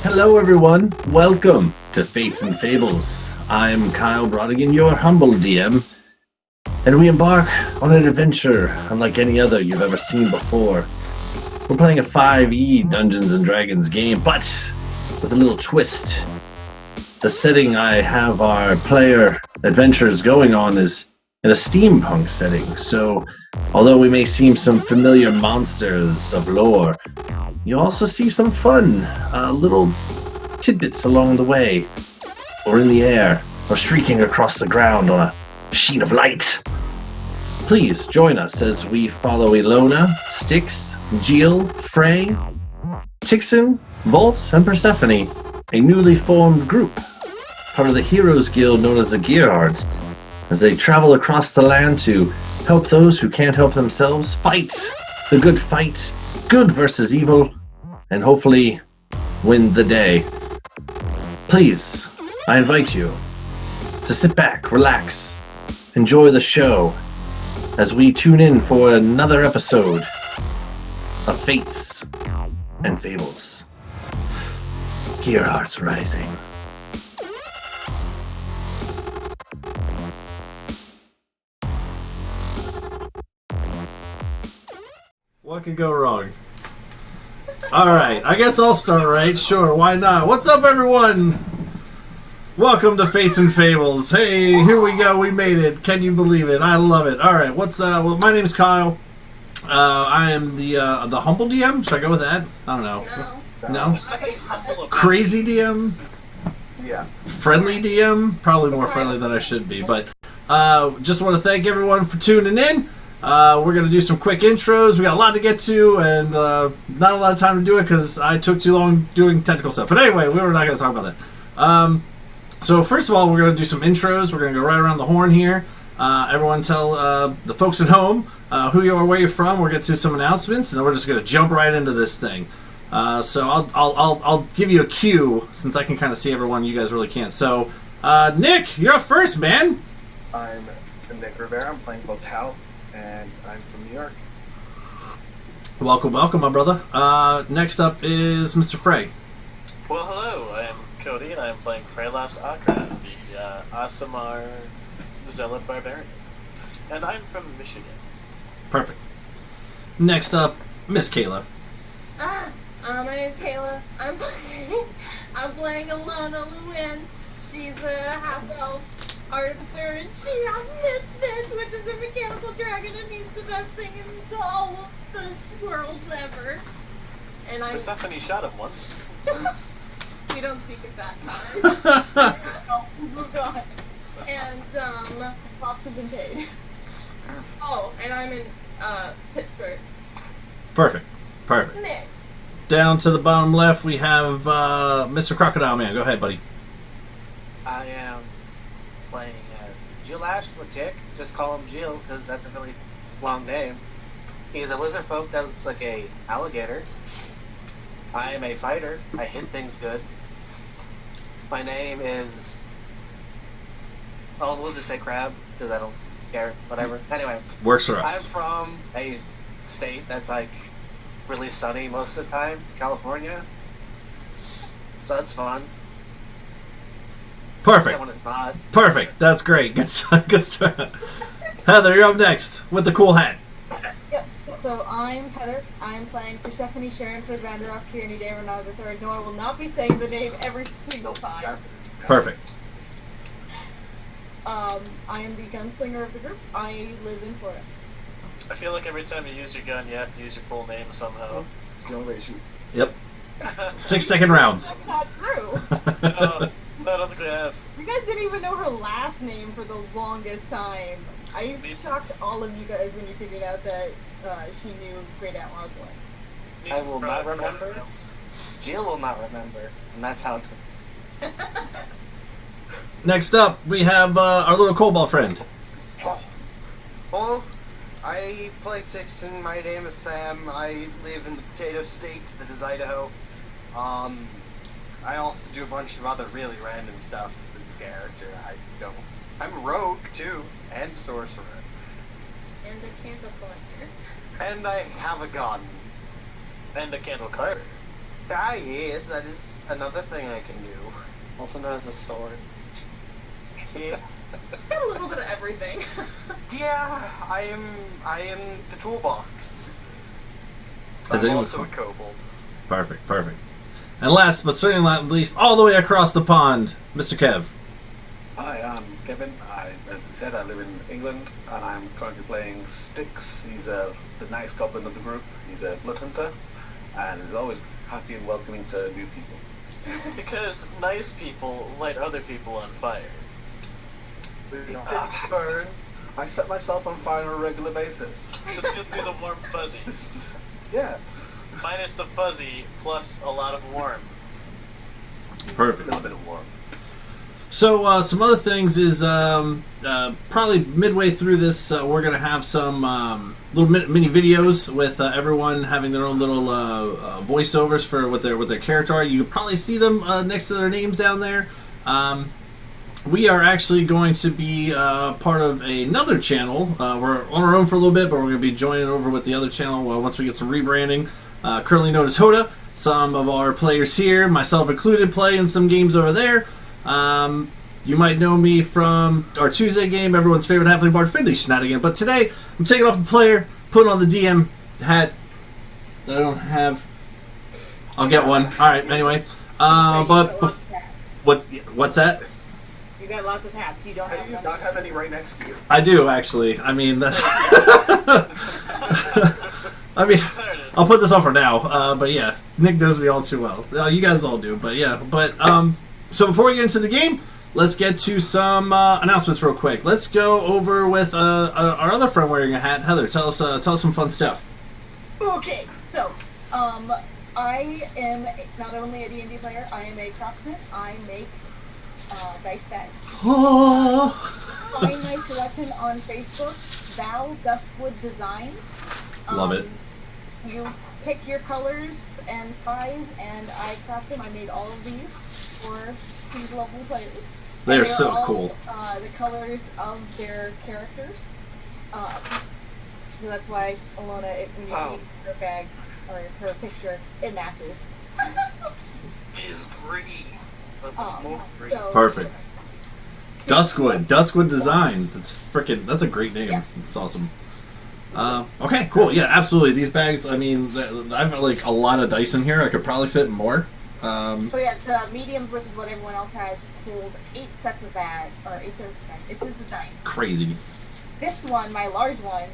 Hello, everyone. Welcome to Fates and Fables. I'm Kyle Brodigan, your humble DM, and we embark on an adventure unlike any other you've ever seen before. We're playing a 5e Dungeons and Dragons game, but with a little twist. The setting I have our player adventures going on is in a steampunk setting, so although we may see some familiar monsters of lore, you also see some fun, little tidbits along the way, or in the air, or streaking across the ground on a sheet of light. Please join us as we follow Ilona, Styx, Jill, Frey, Tixon, Volt, and Persephone, a newly formed group, part of the Heroes Guild known as the Gearhearts, as they travel across the land to help those who can't help themselves, fight the good fight, good versus evil, and hopefully win the day. Please, I invite you to sit back, relax, enjoy the show as we tune in for another episode of Fates and Fables. Gearhearts Rising. What could go wrong? Alright, I guess I'll start, right? Sure, why not? What's up, everyone? Welcome to Fates and Fables. Hey, here we go, we made it. Can you believe it? I love it. Alright, well, my name's Kyle. I am the humble DM. Should I go with that? I don't know. No? Crazy DM? Yeah. Friendly DM? Probably more friendly than I should be, but just want to thank everyone for tuning in. We're going to do some quick intros. We got a lot to get to, and not a lot of time to do it because I took too long doing technical stuff. But anyway, we're not going to talk about that. So first of all, we're going to do some intros. We're going to go right around the horn here. Everyone tell the folks at home who you are, where you're from. We'll get to some announcements, and then we're just going to jump right into this thing. So I'll give you a cue since I can kind of see everyone. You guys really can't. So Nick, you're up first, man. I'm Nick Rivera. I'm playing Botal, and I'm from New York. Welcome, my brother. Next up is Mr. Frey. Well, hello, I'm Cody, and I'm playing Freylas Akra, the Asamar Zealot Barbarian. And I'm from Michigan. Perfect. Next up, Miss Kayla. My name's Kayla. I'm playing Ilona Luwin. She's a half-elf artificer, and she has Misfits, which is a mechanical dragon, and he's the best thing in all of the worlds ever. And I... Persephone shot him once. We don't speak at that time. Oh, God. And, costs have been paid. Oh, and I'm in, Pittsburgh. Perfect. Next. Down to the bottom left, we have Mr. Crocodile Man. Go ahead, buddy. I am playing Jill Ashwoodick. Just call him Jill because that's a really long name. He's a lizard folk that looks like a alligator. I am a fighter. I hit things good. My name is... Oh, we'll just say Crab because I don't care. Whatever. Anyway. Works for I'm us. from a state that's like really sunny most of the time, California. So that's fun. Perfect. When it's not. Perfect. That's great. Good start. Heather, you're up next with the cool hat. Yes, so I'm Heather. I'm playing Persephone Sharon for Vanderoff Kearney Davenard III. No, I will not be saying the name every single time. Perfect. I am the gunslinger of the group. I live in Florida. I feel like every time you use your gun, you have to use your full name somehow. Skill ratios. Yep. 6-second rounds. That's not true. No, I don't think we have. You guys didn't even know her last name for the longest time. I used to shock all of you guys when you figured out that she knew Great Aunt Rosalind. I will not remember. Jill will not remember, and that's how it's going. Next up, we have our little cobalt friend. Hello, I play Tixon. My name is Sam. I live in the potato state that is Idaho. I also do a bunch of other really random stuff as a character. I'm a rogue too, and sorcerer. And a candle collector. And I have a gun. And the candle carver. Ah, yes, that is another thing I can do. Also known as the sword. Yeah, I've got a little bit of everything. yeah, I am the toolbox. Has I'm anyone also a kobold. Perfect, perfect. And last but certainly not least, all the way across the pond, Mr. Kev. Hi, I'm Kevin. As I said, I live in England, and I'm currently playing Styx. He's the nice goblin of the group. He's a blood hunter, and is always happy and welcoming to new people. Because nice people light other people on fire. Burn. I set myself on fire on a regular basis. This gives me the warm fuzzies. Yeah, Minus the fuzzy, plus a lot of warm. a Perfect. little bit of warmth. So some other things is probably midway through this, we're gonna have some little mini videos with everyone having their own little voiceovers for what their character are. You can probably see them next to their names down there. We are actually going to be part of another channel. We're on our own for a little bit, but we're going to be joining over with the other channel once we get some rebranding. Currently known as Hoda. Some of our players here, myself included, play in some games over there. You might know me from our Tuesday game, everyone's favorite halfling bard Finley Shenanigan. But today, I'm taking off the player, putting on the DM hat that I don't have. I'll get one. All right. Anyway, but what's that? You got lots of hats. You don't How have do you none. not have any right next to you? I do actually. I mean, that's I mean, There it is. I'll put this on for now. But yeah, Nick knows me all too well. You guys all do. But yeah, so before we get into the game, let's get to some announcements real quick. Let's go over with our other friend wearing a hat, Heather. Tell us some fun stuff. Okay, so I am not only a D&D player, I am a craftsman. I make dice bags. Oh. Find my selection on Facebook, Val Duskwood Designs. Love it. You pick your colors and size, and I craft them. I made all of these for these lovely players. They're And so all, cool. The colors of their characters. So that's why Alona, when you Oh. see her bag or her picture, it matches. Is pretty. So, Perfect. Duskwood Designs. That's a great name. Yeah. It's awesome. Okay, cool. Yeah, absolutely. These bags. I mean, I've got like a lot of dice in here. I could probably fit more. Oh yeah, the mediums versus what everyone else has hold 8 sets of bags, or 8 sets of bags. It's just the dice. Crazy. This one, my large one,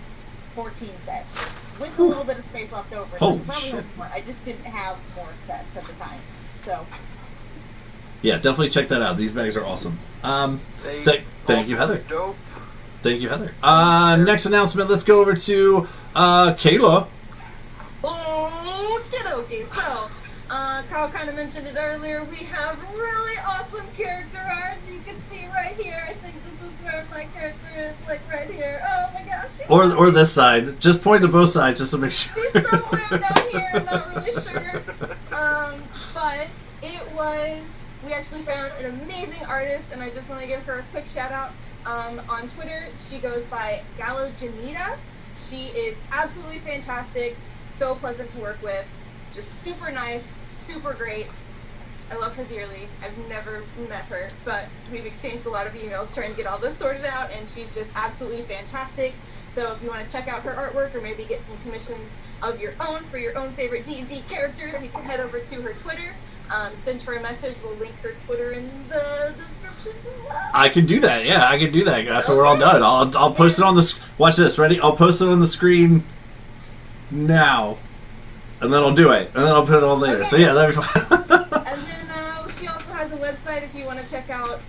14 sets. With a little bit of space left over. So Holy probably shit. have more. I just didn't have more sets at the time. So, Yeah, definitely check that out. These bags are awesome. Thank you, Heather. Dope. Thank you, Heather. Next announcement. Let's go over to Kayla. Okay, so, Kyle kind of mentioned it earlier. We have really awesome character art. You can see right here. I think this is where my character is, like right here. Oh my gosh. Or this side. Just point to both sides just to make sure. She's somewhere down here. I'm not really sure. But it was. We actually found an amazing artist, and I just want to give her a quick shout out. On Twitter, she goes by Gallo Janita. She is absolutely fantastic, so pleasant to work with, just super nice, super great. I love her dearly. I've never met her, but we've exchanged a lot of emails trying to get all this sorted out, and she's just absolutely fantastic. So if you want to check out her artwork or maybe get some commissions of your own for your own favorite D&D characters, you can head over to her Twitter. Send her a message. We'll link her Twitter in the description below. I can do that. Yeah, I can do that after we're all done. I'll post it on the. Watch this. Ready? I'll post it on the screen now, and then I'll do it, and then I'll put it on later. Okay. So yeah, that'd be fun. And then she also has a website if you want to check out,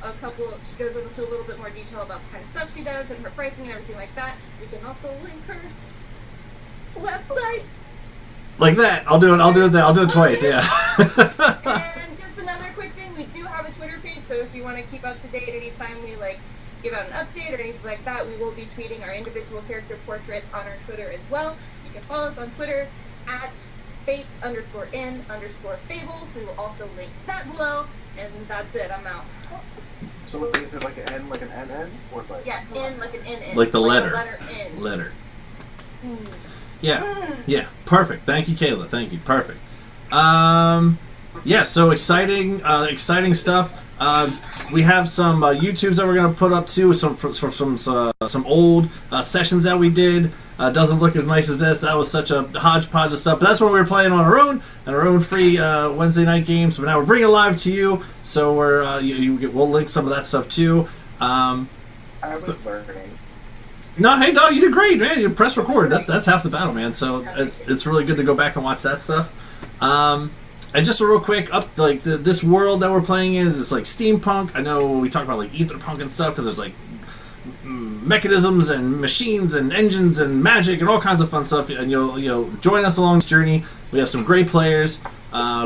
a couple. She goes into a little bit more detail about the kind of stuff she does and her pricing and everything like that. We can also link her website. Like that. I'll do it there. I'll do it twice. Yeah. And just another quick thing, we do have a Twitter page, so if you want to keep up to date anytime we give out an update or anything like that, we will be tweeting our individual character portraits on our Twitter as well. You can follow us on Twitter at fates_in_fables. We will also link that below, and that's it. I'm out. So is it like an N, like an NN? Or like... Yeah, in like an N. Like the letter. letter N. Letter. Yeah. Yeah. Perfect. Thank you, Kayla. Thank you. Perfect. Yeah, so exciting, exciting stuff. We have some YouTubes that we're gonna put up too, some old sessions that we did. Doesn't look as nice as this. That was such a hodgepodge of stuff. But that's when we were playing on our own and our own free Wednesday night games. But now we're bringing it live to you, so we'll link some of that stuff too. I was learning. No, hey, dog, you did great, man. You press record. That's half the battle, man. So it's really good to go back and watch that stuff. And just a real quick this world that we're playing is like steampunk. I know we talk about like etherpunk and stuff because there's like mechanisms and machines and engines and magic and all kinds of fun stuff. And you'll join us along this journey. We have some great players,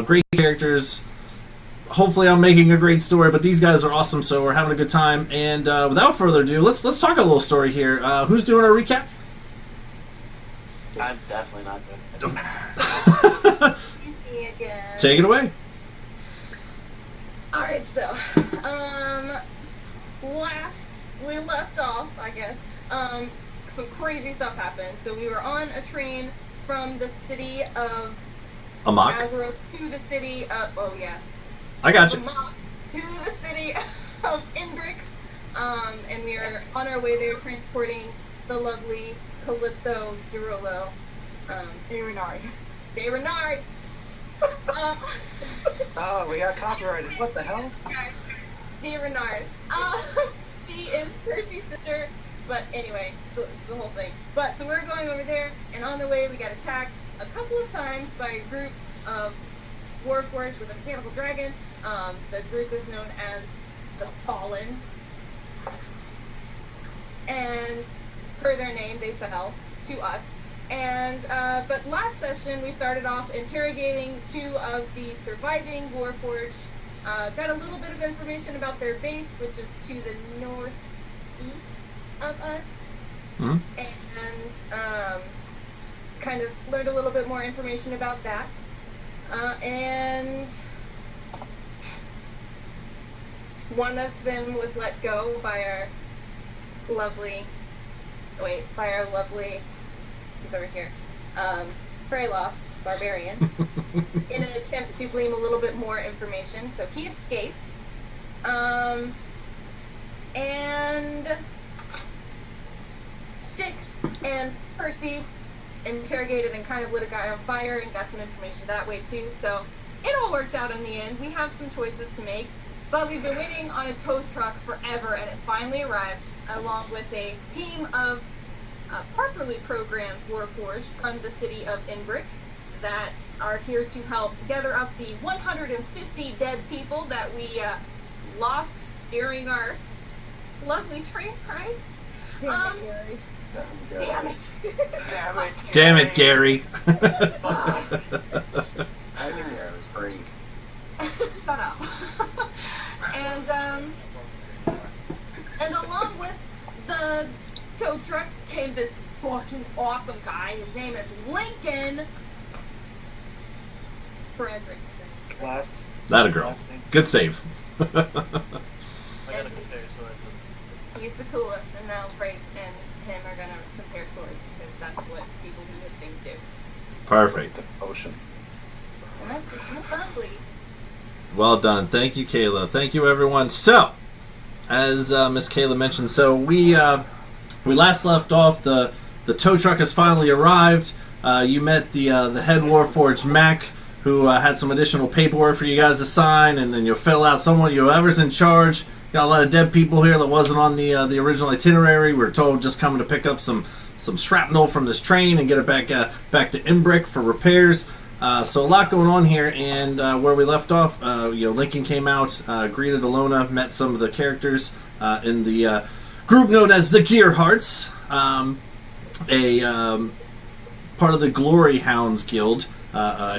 great characters. Hopefully, I'm making a great story, but these guys are awesome, so we're having a good time. And without further ado, let's talk a little story here. Who's doing our recap? I'm definitely not good. Me again. Take it away. Alright, so, last we left off, I guess, some crazy stuff happened. So we were on a train from the city of Amok? Azeroth to the city of, I got you. Amok to the city of Inbrick, and we are on our way there transporting the lovely Calypso Derolo. De Renard. Oh, we got copyrighted. What the hell? De Renard. She is Percy's sister, but anyway, it's the whole thing. But so we're going over there, and on the way we got attacked a couple of times by a group of Warforged with a mechanical dragon. The group is known as the Fallen, and per their name, they fell to us. And but last session we started off interrogating two of the surviving Warforged. Got a little bit of information about their base, which is to the northeast of us, and kind of learned a little bit more information about that. And one of them was let go by our lovely, he's over here, Freylost Barbarian, in an attempt to glean a little bit more information. So he escaped. And Styx and Percy interrogated and kind of lit a guy on fire and got some information that way too. So it all worked out in the end. We have some choices to make, but we've been waiting on a tow truck forever, and it finally arrived along with a team of properly programmed Warforged from the city of Inbrick that are here to help gather up the 150 dead people that we lost during our lovely train ride. Damn it, Gary. Damn it, Gary. I knew I was great. Shut up. And along with the tow truck came this fucking awesome guy. His name is Lincoln Fredrickson. Last. That a girl. Good save. I gotta compare swords. He's the coolest, and now Fraze and him are gonna compare swords, because that's what people who hit things do. Perfect. Ocean. And that's just ugly. Well done. Thank you, Kayla. Thank you, everyone. So, as Miss Kayla mentioned, so we last left off. The tow truck has finally arrived. You met the head Warforged Mac, who had some additional paperwork for you guys to sign, and then you'll fill out whoever's in charge. Got a lot of dead people here that wasn't on the original itinerary. We were told just coming to pick up some shrapnel from this train and get it back to Inbrick for repairs. So a lot going on here, and where we left off, Lincoln came out, greeted Alona, met some of the characters in the group known as the Gearhearts, a part of the Glory Hounds Guild,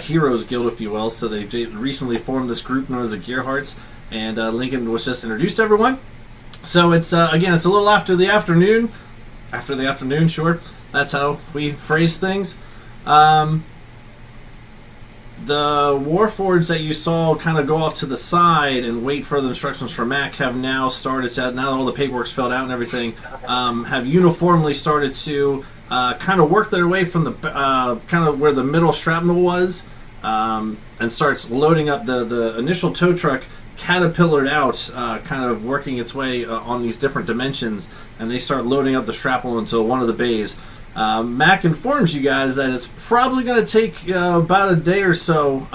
Heroes Guild, if you will. So they recently formed this group known as the Gearhearts, and Lincoln was just introduced to everyone. So it's it's a little after the afternoon. After the afternoon, sure. That's how we phrase things. The Warforged that you saw kind of go off to the side and wait for the instructions from Mac have now started to, now that all the paperwork's filled out and everything, have uniformly started to kind of work their way from the kind of where the middle shrapnel was, and and starts loading up the initial tow truck. Caterpillared out, kind of working its way on these different dimensions, and they start loading up the shrapnel into one of the bays. Mac informs you guys that it's probably going to take about a day or so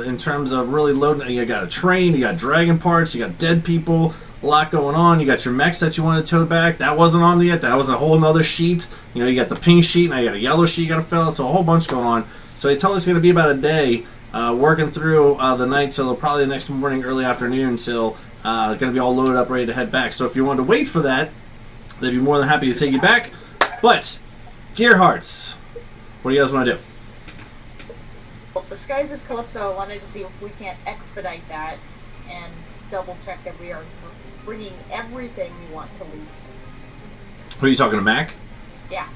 in terms of really loading. You got a train, you got dragon parts, you got dead people, a lot going on. You got your mechs that you want to tow back. That wasn't on yet. That was a whole other sheet. You know, you got the pink sheet, now you got a yellow sheet you got to fill out. So a whole bunch going on. So they tell us it's going to be about a day. Working through the night till probably the next morning, early afternoon, till going to be all loaded up, ready to head back. So if you wanted to wait for that, they'd be more than happy to take you back. But Gearhearts, what do you guys want to do? Well, disguised as Calypso, I wanted to see if we can't expedite that and double check that we are bringing everything we want to loot. Who are you talking to, Mac? Yeah.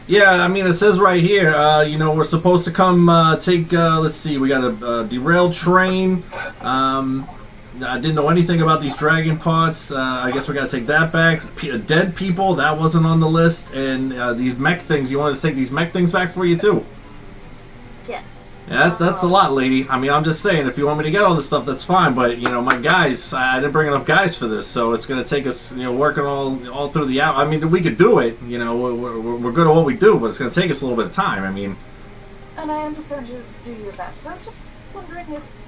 Yeah, I mean, it says right here, we're supposed to come take, let's see, we got a derailed train. I didn't know anything about these dragon pots. I guess we got to take that back. Dead people, that wasn't on the list. And these mech things, you wanted to take these mech things back for you, too? Yes. Yeah, that's a lot, lady. I mean, I'm just saying, if you want me to get all this stuff, that's fine. But, my guys, I didn't bring enough guys for this. So it's going to take us, working all through the hour. I mean, we could do it. We're good at what we do, but it's going to take us a little bit of time. I mean... And I understand you do your best. So I'm just wondering if,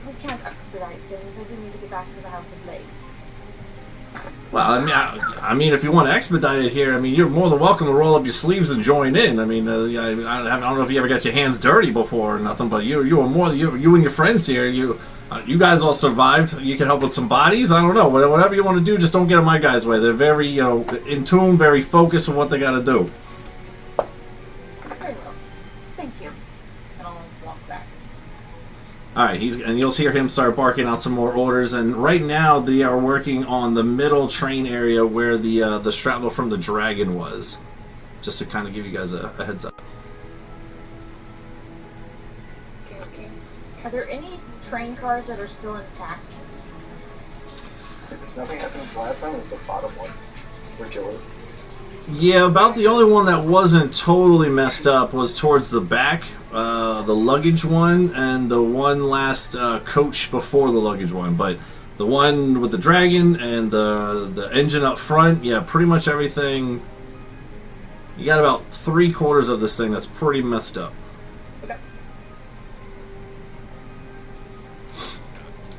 we can't expedite things. I do need to get back to the House of Blades. Well, I mean, if you want to expedite it here, I mean, you're more than welcome to roll up your sleeves and join in. I mean, I don't know if you ever got your hands dirty before or nothing, but you were more you and your friends here. You guys all survived. You can help with some bodies. I don't know, whatever you want to do, just don't get in my guys' way. They're very in tune, very focused on what they got to do. Very well. Thank you. And I'll walk back. All right, and you'll hear him start barking out some more orders. And right now, they are working on the middle train area where the shrapnel from the dragon was. Just to kind of give you guys a heads up. Okay. Are there any train cars that are still intact? There's nothing happened last time. It was the bottom one, where Jill is. Yeah, about the only one that wasn't totally messed up was towards the back, the luggage one, and the one last coach before the luggage one. But the one with the dragon and the engine up front, yeah, pretty much everything. You got about 3/4 of this thing that's pretty messed up. Okay.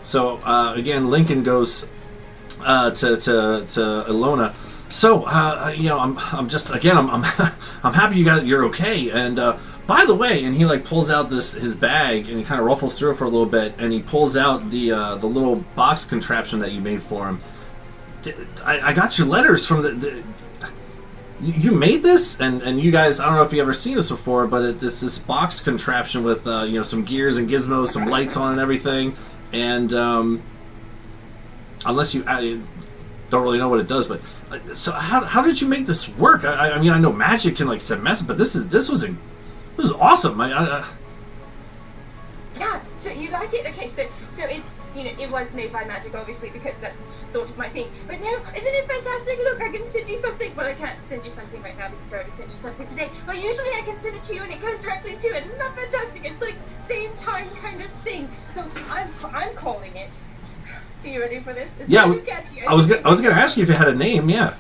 So again, Lincoln goes to Ilona. So I'm just again I'm happy you're okay. And by the way, and he like pulls out his bag and he kind of ruffles through it for a little bit, and he pulls out the little box contraption that you made for him. I got your letters from you made this, and you guys, I don't know if you ever seen this before, but it's this box contraption with some gears and gizmos, some lights on and everything. And unless I don't really know what it does, but so how did you make this work? I mean, I know magic can like set mess, but this was awesome. Yeah, so you like it? Okay, so it's, it was made by magic, obviously, because that's sort of my thing. But no, isn't it fantastic? Look, I can send you something. Well, I can't send you something right now because I already sent you something today. But usually I can send it to you and it goes directly to it. Isn't that fantastic? It's like same time kind of thing. So I'm calling it. Are you ready for this? It's Yeah, really catchy. I was gonna ask you if it had a name. Yeah.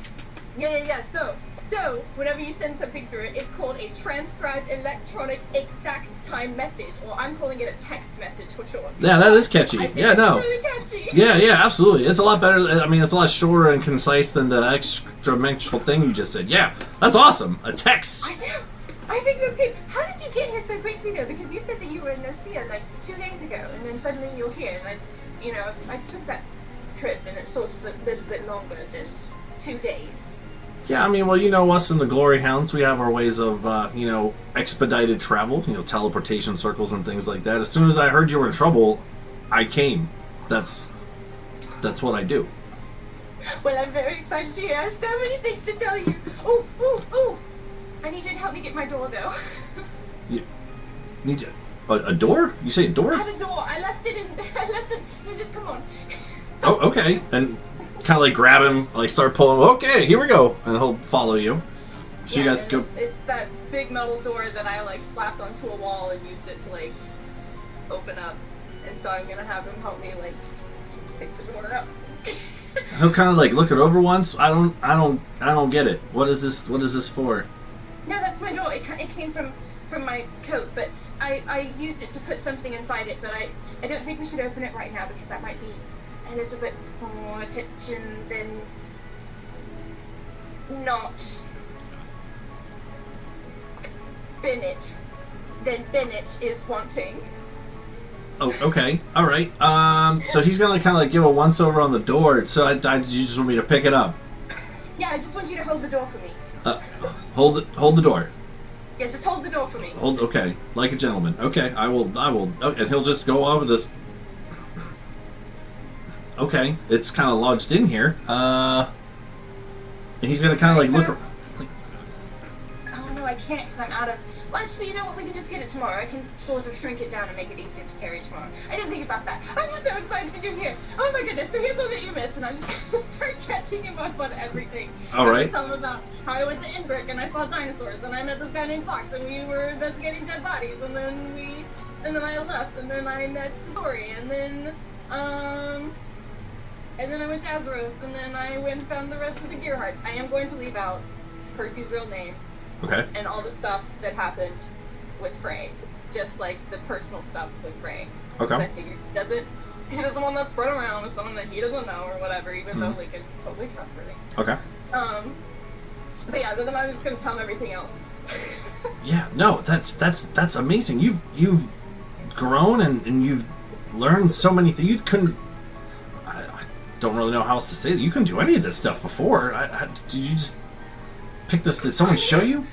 Yeah. So whenever you send something through it, it's called a transcribed electronic exact time message, or I'm calling it a text message for short. Yeah, that is catchy. I think Yeah, it's no. really catchy. Yeah, absolutely. It's a lot better. I mean, it's a lot shorter and concise than the extra thing you just said. Yeah, that's awesome. A text. I know. I think so too. How did you get here so quickly though? Because you said that you were in Nocia like 2 days ago, and then suddenly you're here. And I took that trip, and it's sort of a little bit longer than 2 days. Yeah, I mean, well, us and the Glory Hounds, we have our ways of, expedited travel, teleportation circles and things like that. As soon as I heard you were in trouble, I came. That's what I do. Well, I'm very excited to hear. I have so many things to tell you. Oh! I need you to help me get my door, though. You need a door? You say a door? I have a door. I left it. No, just come on. Oh, okay. And kind of like grab him, like start pulling. Okay, here we go, and he'll follow you. So you guys go. It's that big metal door that I like slapped onto a wall and used it to like open up. And so I'm gonna have him help me like just pick the door up. He'll kind of like look it over once. I don't get it. What is this? What is this for? No, that's my door. It came from my coat, but I used it to put something inside it. But I don't think we should open it right now because that might be a little bit more attention than not Bennett. Than Bennett is wanting. Oh, okay, all right. So he's gonna kind of like give a once over on the door. So you just want me to pick it up? Yeah, I just want you to hold the door for me. Hold the door. Yeah, just hold the door for me. Okay, like a gentleman. Okay, I will. Okay, and he'll just go up and just. Okay, it's kind of lodged in here. And he's gonna kind of like look. Oh no, I can't because I'm out of. Well, actually, you know what? We can just get it tomorrow. I can sort of shrink it down and make it easier to carry tomorrow. I didn't think about that. I'm just so excited you're here. Oh my goodness! So here's all that you missed, and I'm just gonna start catching him up on everything. All right. Tell him about how I went to Inbrick and I saw dinosaurs, and I met this guy named Fox, and we were investigating dead bodies, and then I left, and then I met Story, and then I went to Azeroth, and then I went and found the rest of the Gearhearts. I am going to leave out Percy's real name. Okay. And all the stuff that happened with Frey. Just like the personal stuff with Frey. Okay. I figured he doesn't want that spread around with someone that he doesn't know or whatever, even though like it's totally trustworthy. Okay. But yeah, then I was just gonna tell him everything else. Yeah, no, that's amazing. You've grown and you've learned so many things. You couldn't. I don't really know how else to say that. You couldn't do any of this stuff before. Did you just pick this? Did someone show you?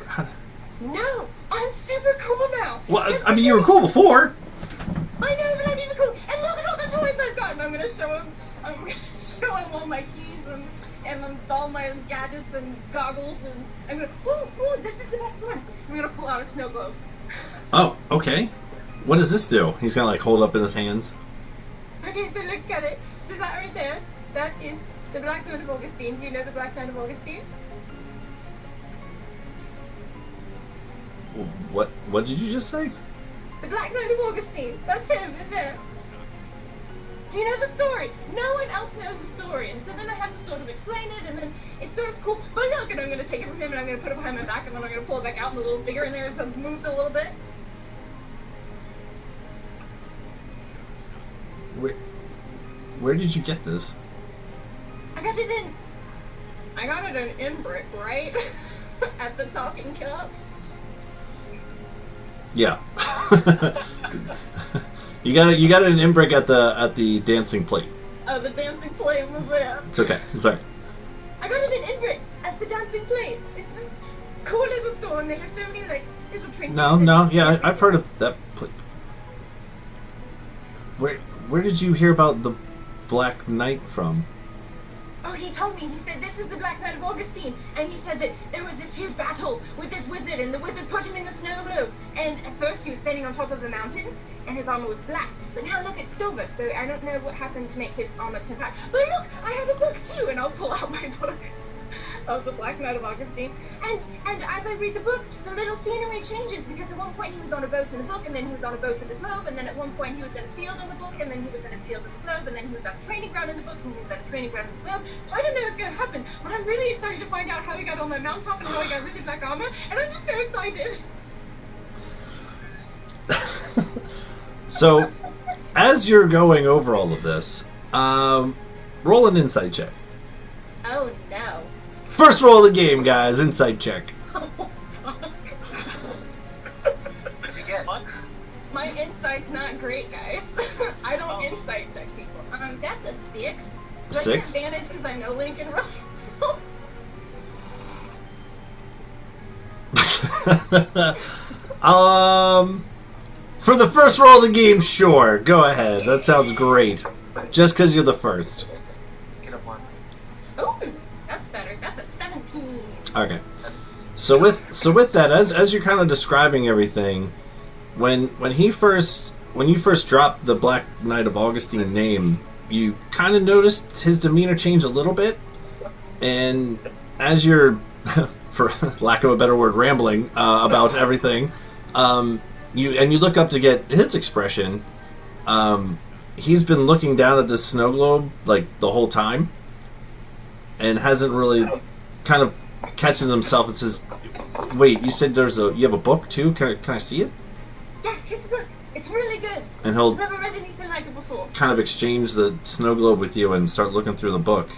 No, I'm super cool now. Well, I mean, you were cool before. I know, but I'm even cool. And look at all the toys I've gotten. I'm gonna show him all my keys and all my gadgets and goggles, and I'm gonna. Ooh, this is the best one. I'm gonna pull out a snow globe. Oh, okay. What does this do? He's gonna like hold it up in his hands. Okay, so look at it. So that right there, that is the Black Knight of Augustine. Do you know the Black Knight of Augustine? What did you just say? The Black Knight of Augustine. That's him in there. Do you know the story? No one else knows the story, and so then I have to sort of explain it, and then it's sort of cool. But look, and I'm going to take it from him, and I'm going to put it behind my back, and then I'm going to pull it back out, and the little figure in there is moved a little bit. Where did you get this? I got it in Inbrick, right? At the Talking Cup. Yeah. You got it in Inbrick at the dancing plate. Oh, the dancing plate was there. It's okay. It's alright. I got it in Inbrick at the dancing plate. It's this cool little store, and they have so many like little trinkets. No, yeah, I've heard of that plate. Where did you hear about the Black Knight from? Oh, he told me. He said, this is the Black Knight of Augustine. And he said that there was this huge battle with this wizard, and the wizard put him in the snow globe. And at first he was standing on top of the mountain, and his armor was black. But now look, it's silver, so I don't know what happened to make his armor turn black. But look, I have a book too, and I'll pull out my book of the Black Knight of Augustine. And as I read the book, the little scenery changes, because at one point he was on a boat in the book, and then he was on a boat in the globe, and then at one point he was in a field in the book, and then he was in a field in the globe, and then he was at a training ground in the book, and he was at a training ground in the globe. So I don't know what's going to happen, but I'm really excited to find out how he got on my mountaintop and how he got really black armor, and I'm just so excited. So, as you're going over all of this, roll an insight check. Oh no. First roll of the game, guys. Insight check. Oh fuck. What did you get? My insight's not great, guys. I don't insight check people. That's a 6. Do I get 6? advantage because I know Lincoln really? For the first roll of the game, sure. Go ahead. That sounds great. Just because you're the first. Get a 1. Oh, that's better. That's a 17. Okay. So with that, as you're kind of describing everything, when you first dropped the Black Knight of Augustine name, you kind of noticed his demeanor change a little bit, and as you're for lack of a better word, rambling about everything. You look up to get his expression. He's been looking down at this snow globe like the whole time, and hasn't really kind of catches himself and says, "Wait, you said you have a book too? Can I see it?" Yeah, here's the book. It's really good. And he'll I've never read anything like it before. kind of exchange the snow globe with you and start looking through the book.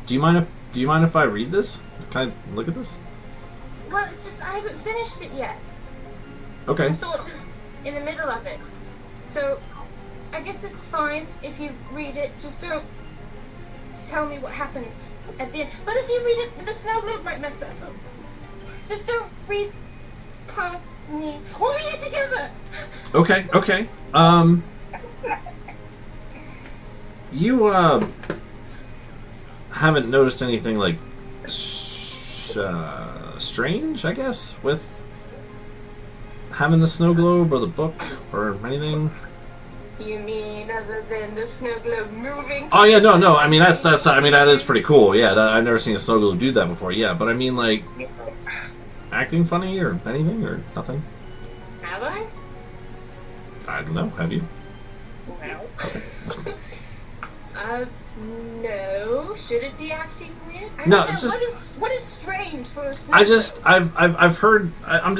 Do you mind if I read this? Can I look at this? Well, it's just I haven't finished it yet. Okay. I'm sort of in the middle of it. So, I guess it's fine if you read it. Just don't tell me what happens at the end. But if you read it, the snow globe might mess up. Just don't read me. We'll read it together! Okay. You, haven't noticed anything, like, strange, I guess, with having the snow globe or the book or anything? You mean other than the snow globe moving? Oh yeah, no. I mean that is pretty cool. Yeah, I've never seen a snow globe do that before. Yeah, but I mean like acting funny or anything or nothing. Have I? I don't know. Have you? No. No. Should it be acting weird? I No, don't know. it's just- What is strange for a snow globe? I've heard. I don't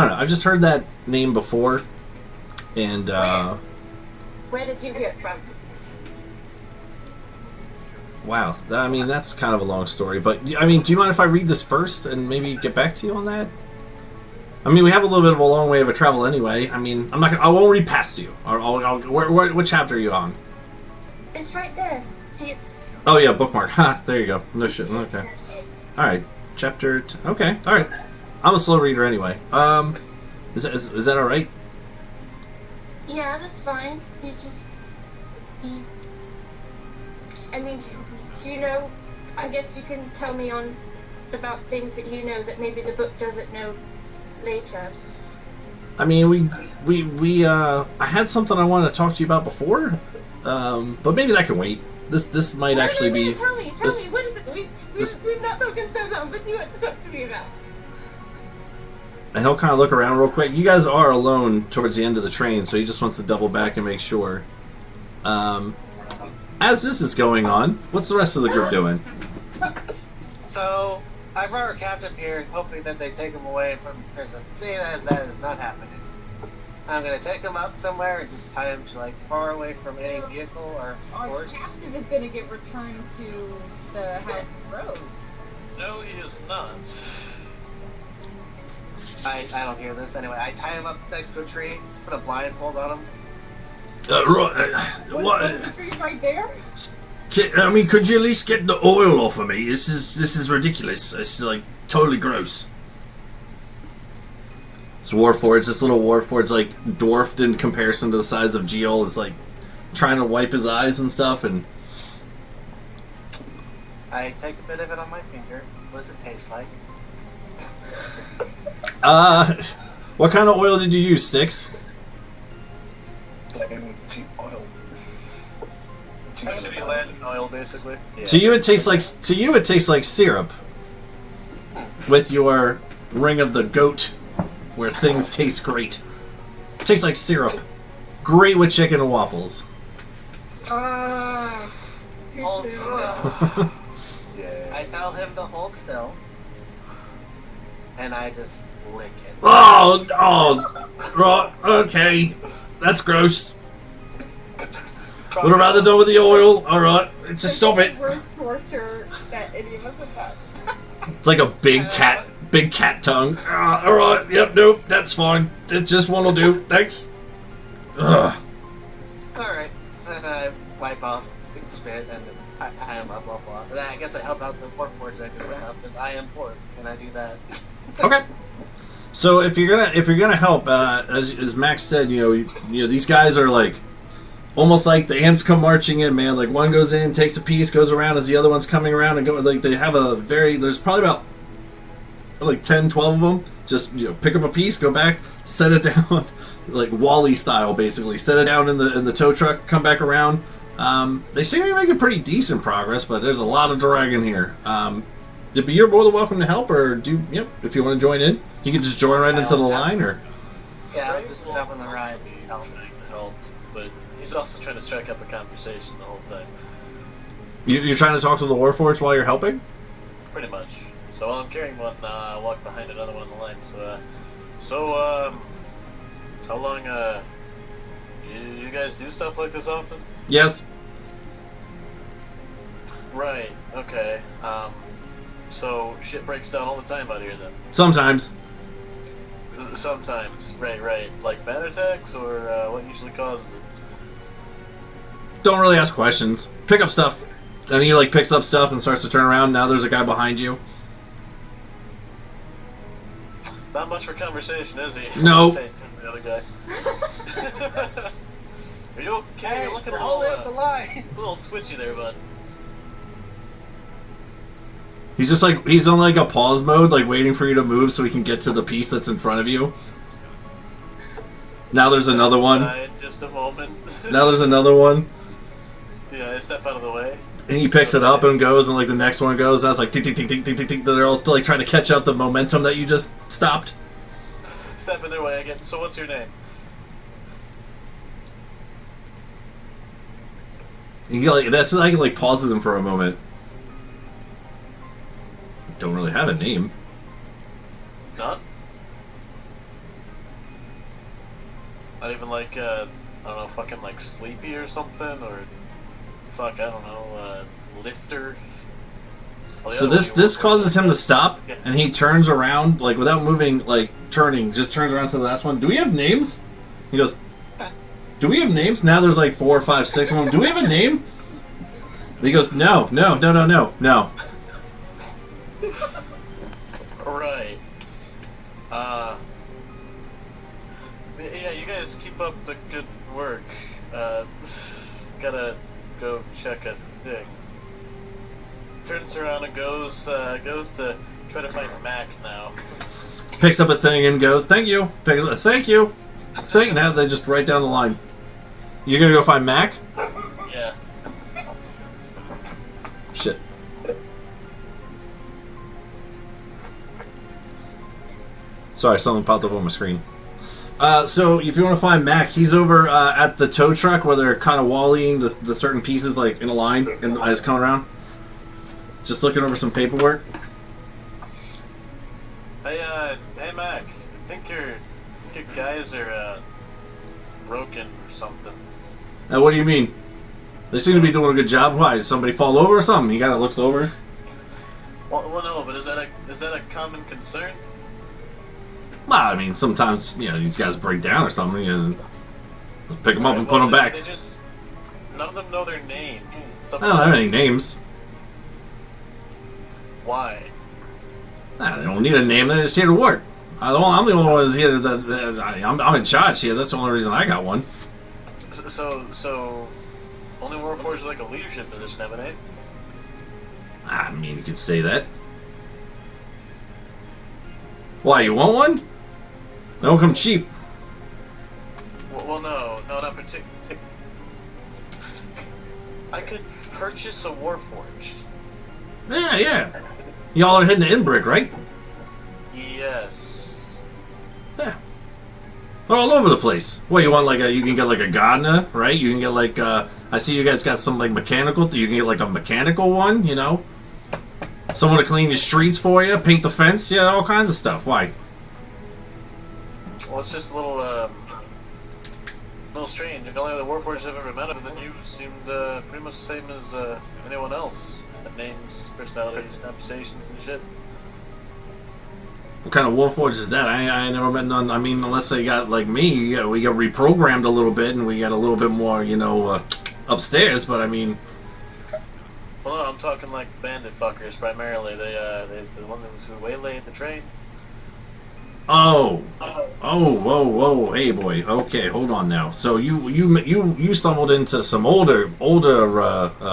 know. I've just heard that name before, and Where did you hear it from? wow. I mean that's kind of a long story, but I mean, do you mind if I read this first and maybe get back to you on that? I mean, we have a little bit of a long way of a travel anyway. I mean, I won't read past you. What chapter are you on? It's right there. See, it's... Oh yeah, bookmark. Ha, there you go. No shit. Okay. Alright. Chapter... Okay, alright. I'm a slow reader anyway. Is that alright? Yeah, that's fine. I mean, do you know... I guess you can tell me about things that you know that maybe the book doesn't know later. I mean, I had something I wanted to talk to you about before, but maybe that can wait. This might actually be... Tell me, what is it? We've not talked in so long, what do you want to talk to me about? And he'll kind of look around real quick. You guys are alone towards the end of the train, so he just wants to double back and make sure. As this is going on, what's the rest of the group doing? So, I brought our captain here, hoping that they take him away from prison. Seeing as that is not happening, I'm gonna take him up somewhere and just tie him to like far away from any vehicle or Our horse. captive is going to get returned to the House of Rose. No, he is not. I don't hear this anyway. I tie him up next to a tree, put a blindfold on him. What? The tree's right there? I mean, could you at least get the oil off of me? This is ridiculous. It's like totally gross. This Warforged, this little Warforged's like dwarfed in comparison to the size of Geo, is like trying to wipe his eyes and stuff, and I take a bit of it on my finger. What does it taste like? what kind of oil did you use, Sticks? Plain cheap oil. City land oil, basically. Yeah. To you, it tastes like syrup. With your ring of the goat, where things taste great. Tastes like syrup. Great with chicken and waffles. Too Hold soon. still. Yeah. I tell him to hold still, and I just lick it. Right, okay. That's gross. Would have rather done with the oil. Alright, just stop it. The worst torture that any of us have done. It's like a big cat tongue. Alright, yep, nope, that's fine. Just one will do. Thanks. Ugh. Alright. Then I wipe off the spit and I tie him up, blah blah. And then I guess I help out the Warforged that can help because I am poor and I do that. Okay. So if you're gonna help, as Max said, you know these guys are like almost like the ants come marching in, man. Like one goes in, takes a piece, goes around as the other one's coming around and go. Like they have there's probably about like 10, 12 of them. Just pick up a piece, go back, set it down, like Wall-E style, basically. Set it down in the tow truck, come back around, They seem to be making pretty decent progress, but there's a lot of dragging here. But you're more than welcome to help, or if you want to join in, you can just join right into the line, or Yeah, I'll just jump on the ride. He's trying to help, but he's also trying to strike up a conversation the whole time. you're trying to talk to the Warforged while you're helping. Pretty much. So while I'm carrying one, I walk behind another one in the line. How long, you guys do stuff like this often? Yes. Right, okay. So shit breaks down all the time out here then? Sometimes. Sometimes, right. Like bad attacks, or what usually causes it? Don't really ask questions. Pick up stuff. And he picks up stuff and starts to turn around. Now there's a guy behind you. Not much for conversation, is he? No. Say to the other guy. Are you okay? Hey, You're looking we're a little, holding up the line. a little twitchy there, bud. He's just he's on a pause mode, waiting for you to move so he can get to the piece that's in front of you. Now there's another one. Just a moment. Now there's another one. Yeah, I step out of the way. And he picks it up and goes, and the next one goes. And it's tick, tick, tick, tick, tick, tick, tick. They're all trying to catch up the momentum that you just stopped. Step in their way again. So what's your name? He pauses him for a moment. Don't really have a name. None? Not even I don't know, fucking Sleepy or something, or fuck, I don't know, Lifter. Well, So this causes him to stop, and he turns around, without moving, turning, just turns around to the last one. Do we have names? He goes, do we have names? Now there's 4 or 5, 6 of them. Do we have a name? He goes, no. Right. Yeah, you guys keep up the good work. Gotta go check a thing. Turns around and goes to try to find Mac now. Picks up a thing and goes, thank you. Thank you. Now they just right down the line. You're gonna go find Mac? Yeah. Shit. Sorry, something popped up on my screen. So if you want to find Mac, he's over at the tow truck where they're kind of wallying the certain pieces in a line and as coming around. Just looking over some paperwork. Hey Mac, I think your guys are broken or something. Now, what do you mean? They seem to be doing a good job. Why? Did somebody fall over or something? He kind of looks over. Well, no, but is that a common concern? Well, I mean, sometimes these guys break down or something. Just pick them up and put them back. None of them know their name. I don't have any names. Why? Nah, they don't need a name. They're just here to work. I'm the only one who's here. I'm in charge here. That's the only reason I got one. So only Warforged is a leadership position, haven't they? I mean, you could say that. Why, you want one? They don't come cheap. Well, no, not particularly. I could purchase a Warforged. Yeah. Y'all are hitting the Inbrick, right? Yes. Yeah. They're all over the place. What, you want you can get a gardener, right? You can get I see you guys got some mechanical, you can get a mechanical one, Someone to clean your streets for you, paint the fence, all kinds of stuff. Why? Well, it's just a little strange. The only other Warforged I've ever met other than you seemed pretty much the same as anyone else. The names, personalities, conversations, and shit. What kind of Warforged is that? I never met none. I mean, unless they got me, we got reprogrammed a little bit, and we got a little bit more, upstairs. But I mean, well, no, I'm talking the bandit fuckers primarily. They the ones who waylaid the train. whoa, hey boy. Okay, hold on now. So you stumbled into some older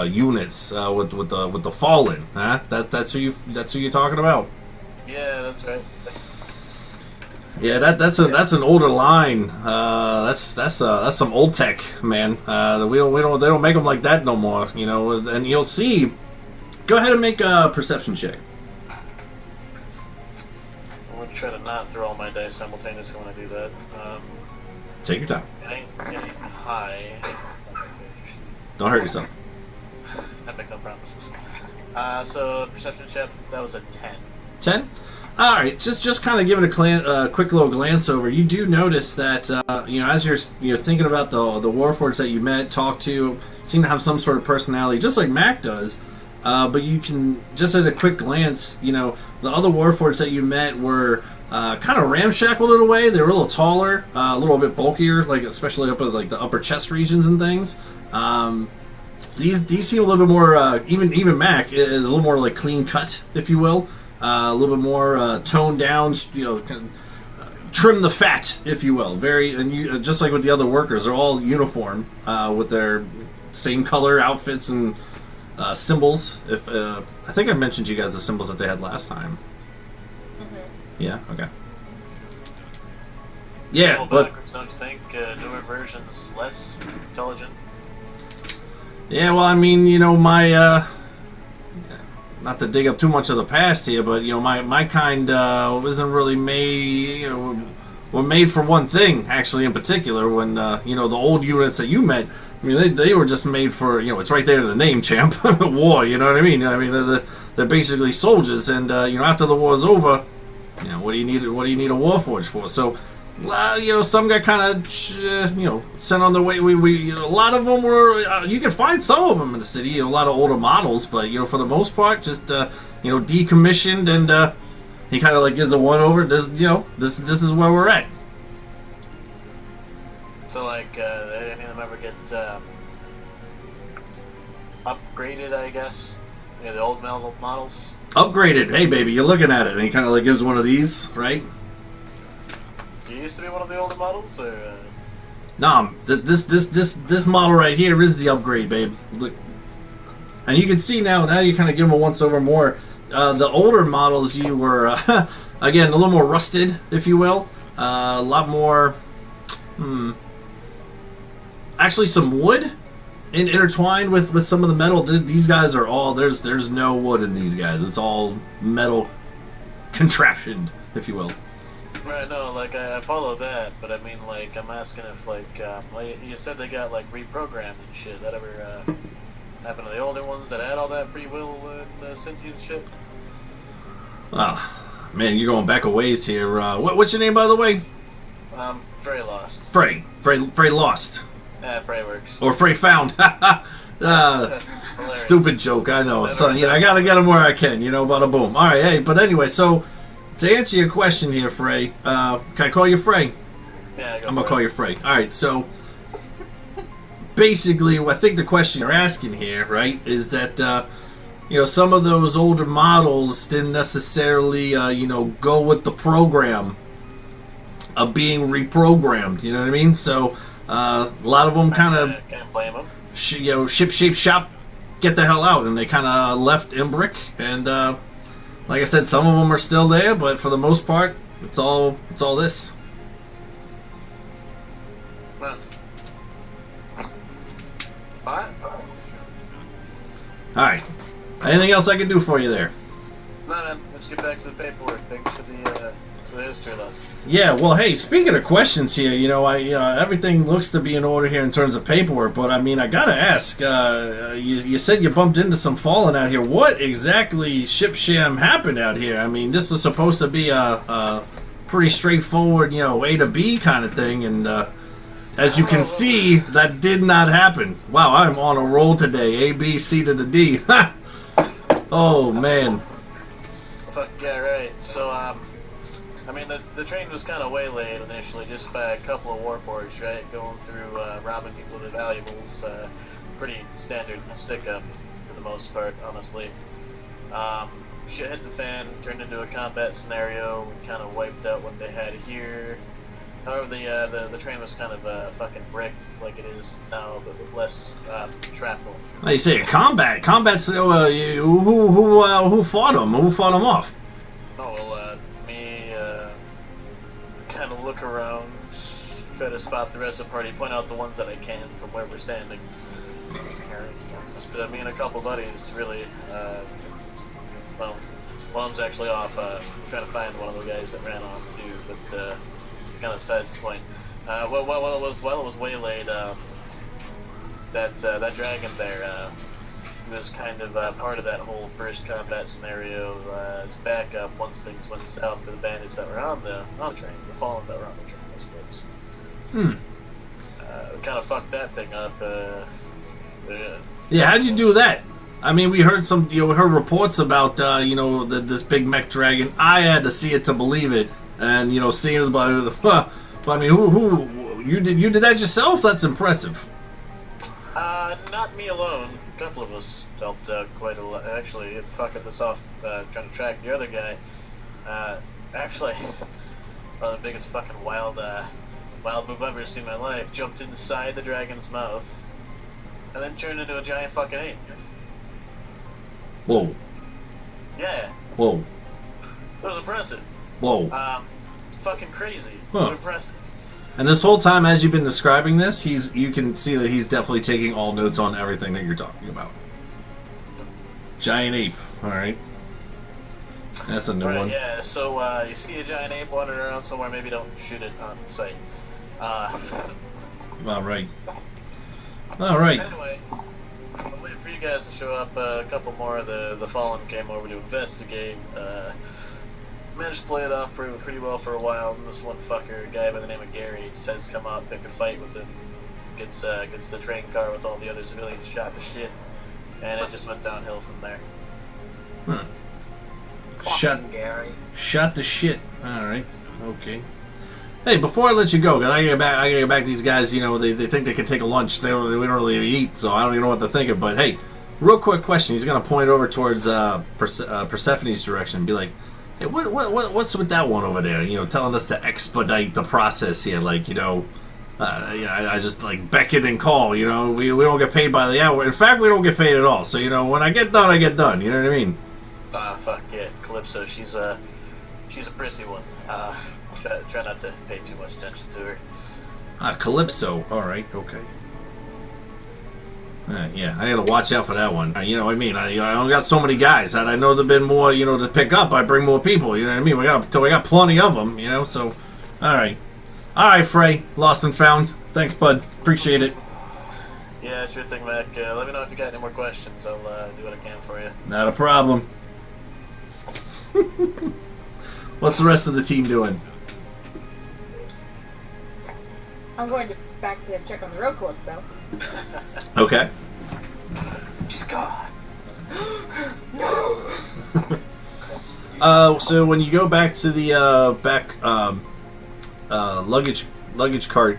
units with the Fallen, huh? That's who you're talking about. Yeah, that's right. Yeah, that's an older line. That's some old tech, man. They don't make them like that no more. You know, and you'll see. Go ahead and make a perception check. I'm gonna try to not throw all my dice simultaneously when I do that. Take your time. It ain't high. Don't hurt yourself. I make no promises. So perception check, that was a 10. 10? All right, just kind of giving a quick little glance over. You do notice that as you're thinking about the warforged that you met, talked to, seem to have some sort of personality, just like Mac does. But you can just at a quick glance, the other warforged that you met were kind of ramshackled in a way. They were a little taller, a little bit bulkier, like especially up at like the upper chest regions and things. These seem a little bit more. Even Mac is a little more like clean cut, if you will. A little bit more toned down, trim the fat, if you will. Just like with the other workers, they're all uniform with their same color outfits and symbols. If I think I mentioned to you guys the symbols that they had last time. Mm-hmm. Yeah. Okay. Yeah, but don't you think newer versions less intelligent? Yeah, well, I mean, my not to dig up too much of the past here, but my kind wasn't really made. Were made for one thing, actually, in particular. When the old units that you met, I mean, they were just made for it's right there in the name, champ, war. You know what I mean? I mean, they're basically soldiers, and after the war's over, what do you need a warforged for? So. Some got kind of, sent on their way. We a lot of them were. You can find some of them in the city. A lot of older models, but for the most part, just decommissioned, and he kind of like gives a one over. This is where we're at. So like, any of them ever get upgraded? I guess. The old models. Upgraded. Hey, baby, you're looking at it, and he kind of like gives one of these, right? You used to be one of the older models, or? Nah, this model right here is the upgrade, babe. Look, and you can see now you kind of give them a once over more. The older models, you were again a little more rusted, if you will. A lot more, actually some wood intertwined with some of the metal. These guys are all there's no wood in these guys. It's all metal contraptioned, if you will. Right, no, like I follow that, but I mean, like I'm asking if, like you said they got like reprogrammed and shit. That ever happen to the older ones that had all that free will and sentient shit? Oh, man, you're going back a ways here. What's your name, by the way? Frey Lost. Frey Lost. Yeah, Frey works. Or Frey Found. Stupid joke, I know. So I gotta get them where I can. Bada boom. All right, hey, but anyway, so. To answer your question here, Frey, can I call you Frey? Yeah, I'm gonna call you Frey. All right, so basically, I think the question you're asking here, right, is that some of those older models didn't necessarily go with the program of being reprogrammed. You know what I mean? So a lot of them kind of can't blame them. Ship shape shop, get the hell out, and they kind of left Imbrick and. Like I said, some of them are still there, but for the most part, it's all this. Well, all right. Anything else I can do for you there? No, man. Let's get back to the paperwork. Thanks for the history lesson. Yeah. Well, hey. Speaking of questions here, everything looks to be in order here in terms of paperwork. But I mean, I gotta ask. You said you bumped into some fallen out here. What exactly sham happened out here? I mean, this was supposed to be a pretty straightforward, A to B kind of thing, and as you can see, that did not happen. Wow, I'm on a roll today. A, B, C to the D. Oh man. Fuck yeah, right. So I mean, the train was kind of waylaid initially, just by a couple of warforged, right? Going through, robbing people with valuables. Pretty standard stick-up, for the most part, honestly. Shit hit the fan, turned into a combat scenario, kind of wiped out what they had here. However, the train was kind of fucking bricked like it is now, but with less shrapnel. Now you say a combat? Who fought him? Who fought him off? Oh, well, me, around, try to spot the rest of the party, point out the ones that I can from where we're standing. But me and a couple buddies really, well, one's actually off trying to find one of the guys that ran off too, but kind of besides the point. While it was waylaid, that dragon there was kind of part of that whole first combat scenario. It's back up once things went south for the bandits that were on the train, the fallen that were on the train, I suppose. Kind of fucked that thing up. Yeah, how'd you do that? I mean, we heard heard reports about this big mech dragon. I had to see it to believe it, and seeing it about it. But I mean, who you did that yourself? That's impressive. Not me alone. A couple of us helped quite a lot. Actually, fucking this off, trying to track the other guy. Actually, one of the biggest fucking wild move I've ever seen in my life. Jumped inside the dragon's mouth, and then turned into a giant fucking ape. Whoa. Yeah. Whoa. It was impressive. Whoa. Fucking crazy. Huh. But impressive. And this whole time, as you've been describing this, you can see that he's definitely taking all notes on everything that you're talking about. Giant ape. All right. That's a new one. Yeah. So you see a giant ape wandering around somewhere, maybe don't shoot it on sight. All right. All right. Anyway, I'm waiting for you guys to show up. A couple more of the Fallen came over to investigate. Managed to play it off pretty well for a while. And this one fucker, a guy by the name of Gary, decides to come out, pick a fight with him. Gets the train car with all the other civilians shot to shit, and it just went downhill from there. Huh. Shot the shit. All right. Okay. Hey, before I let you go, 'cause I gotta get back. These guys, they think they can take a lunch. We don't really eat, so I don't even know what they're thinking. But hey, real quick question. He's gonna point over towards Persephone's direction and be like, "Hey, what's with that one over there? Telling us to expedite the process here. Like, I just like beckon and call. We don't get paid by the hour. In fact, we don't get paid at all. So when I get done, I get done. You know what I mean?" Fuck yeah, Calypso. She's a prissy one. Try not to pay too much attention to her. Calypso. All right. Okay. Yeah, I gotta watch out for that one. You know what I mean? I only got so many guys. Had I know there'd been more, to pick up, I'd bring more people. You know what I mean? We got plenty of them. So, all right, Frey, lost and found. Thanks, bud. Appreciate it. Yeah, sure thing, Mac. Let me know if you got any more questions. I'll do what I can for you. Not a problem. What's the rest of the team doing? I'm going back to check on the road Calypso. Okay. She's gone. So when you go back to the luggage cart,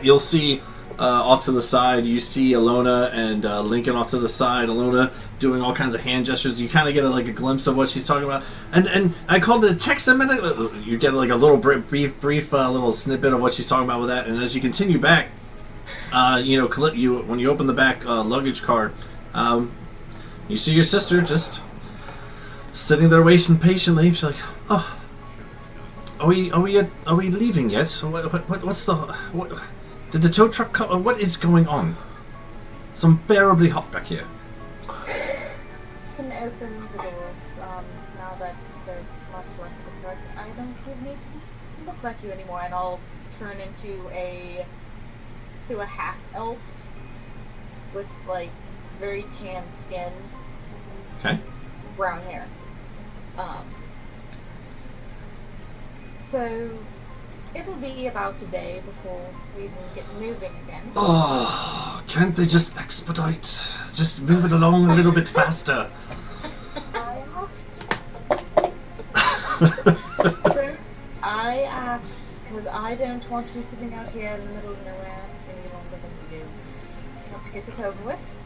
you'll see off to the side. You see Alona and Lincoln off to the side. Alona doing all kinds of hand gestures. You kind of get a glimpse of what she's talking about. And I called it a text a minute. You get a little brief little snippet of what she's talking about with that. And as you continue back, when you open the back luggage cart, you see your sister just sitting there waiting patiently. She's like, "Oh, are we leaving yet? What did the tow truck come? What is going on? It's unbearably hot back here." Can open the doors. Now that there's much less of a threat, I don't see the need to look like you anymore, and I'll turn into a half elf with very tan skin, Okay. brown hair. So it'll be about a day before we even get moving again. Oh, can't they just expedite? Just move it along a little bit faster. I asked because I don't want to be sitting out here in the middle of nowhere any longer than we do. I want to get this over with.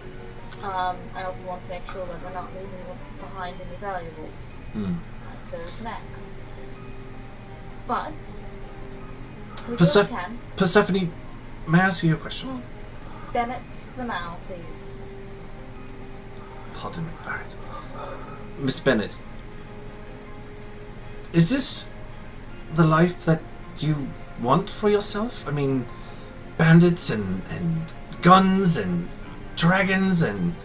I also want to make sure that we're not leaving behind any valuables. Like those mechs. But we both can. Persephone, may I ask you a question? Bennett, for now, please. Pardon me, Barrett. Miss Bennett, is this the life that you want for yourself? I mean, bandits and guns and dragons and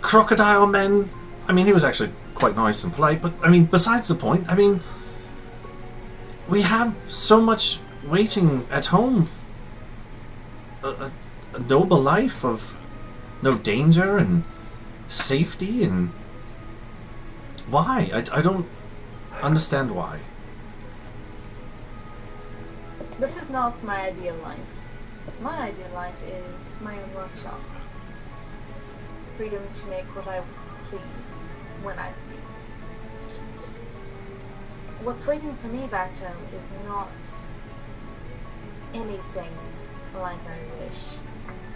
crocodile men. I mean, he was actually quite nice and polite, but I mean, besides the point, I mean, we have so much waiting at home. A noble life of no danger and safety, and why? I don't understand why. This is not my ideal life. My ideal life is my own workshop. Freedom to make what I please, when I please. What's waiting for me back home is not anything like I wish.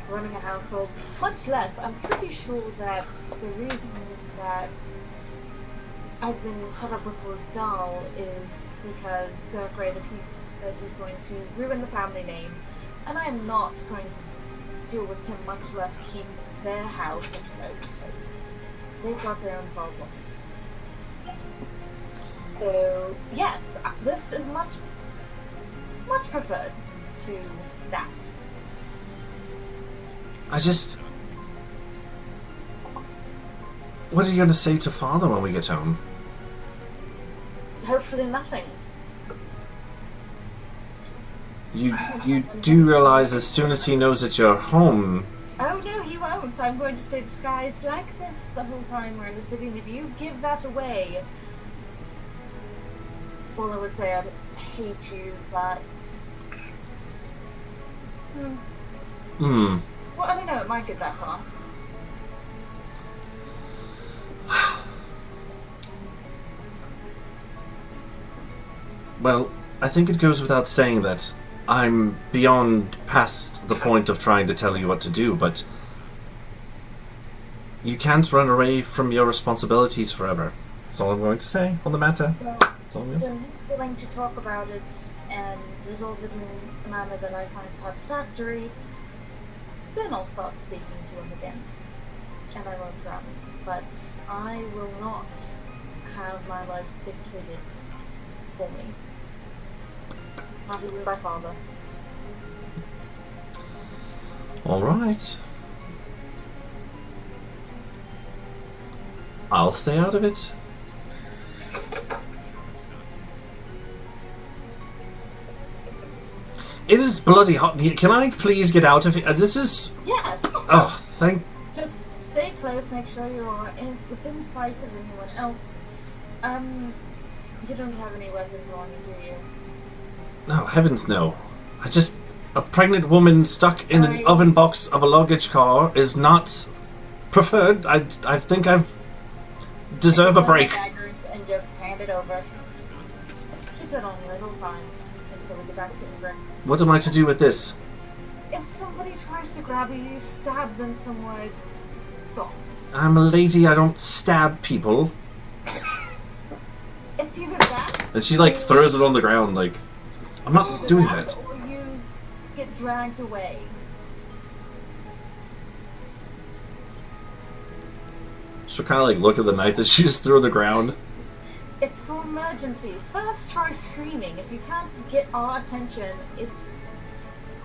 Running a household, much less. I'm pretty sure that the reason that I've been set up with Lord Dahl is because they're afraid that he's going to ruin the family name, and I am not going to deal with him, much less keep their house afloat. They've got their own problems. So yes, this is much preferred to that. What are you going to say to Father when we get home? Hopefully nothing. You do realize as soon as he knows that you're home... Oh no, he won't. I'm going to stay disguised like this the whole time we're in the city, and if you give that away... Well, I would say I hate you, but... Well, I don't know, it might get that far. Well, I think it goes without saying that I'm beyond past the point of trying to tell you what to do, but you can't run away from your responsibilities forever. That's all I'm going to say on the matter. That's all I'm going to say. He's willing to talk about it and resolve it in a manner that I find satisfactory. Then I'll start speaking to him again. And I won't run. But I will not have my life dictated for me. Not even by Father. Alright. I'll stay out of it. It is bloody hot. Can I please get out of here? This is... Yes! Oh, thank... Just stay close, make sure you're within sight of anyone else. You don't have any weapons on you, do you? No, heavens no. A pregnant woman stuck in an oven box of a luggage car is not preferred. I think I've... deserve a break. Daggers and just hand it over. Keep it on you at all times until we get back to England. What am I to do with this? If somebody tries to grab you, you stab them somewhere soft. I'm a lady, I don't stab people. It's either that... And she, like, throws it on the ground, like... I'm not doing that. Or you get dragged away. She'll kind of, like, look at the knife that she just threw on the ground. It's for emergencies. First try screaming. If you can't get our attention, it's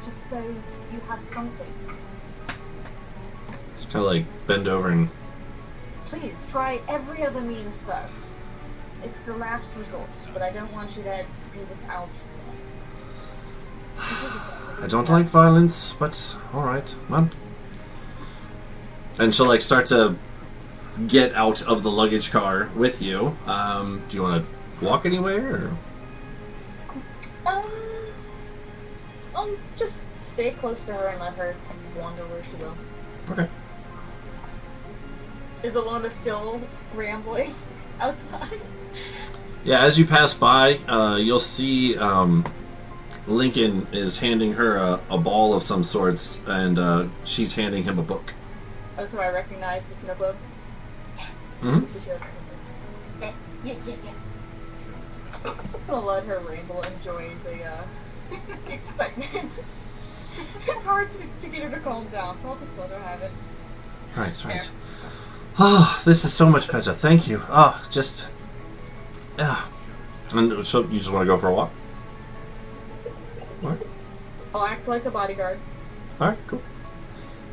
just so you have something. Just kind of, like, bend over and... Please, try every other means first. It's the last resort, but I don't want you to be without... I don't like violence, but alright. Well. And she'll, like, start to get out of the luggage car with you. Do you want to walk anywhere, or? I'll just stay close to her and let her wander where she will. Okay. Is Alona still rambling outside? Yeah, as you pass by, you'll see Lincoln is handing her a ball of some sorts, and she's handing him a book. Oh, so I recognize the snow globe? Mm-hmm. Yeah. I'm gonna let her ramble, enjoying the excitement. It's hard to get her to calm down, so I'll just let her have it. Right. Oh, this is so much better. Thank you. Oh, just... And so you just want to go for a walk? I'll act like a bodyguard. All right, cool.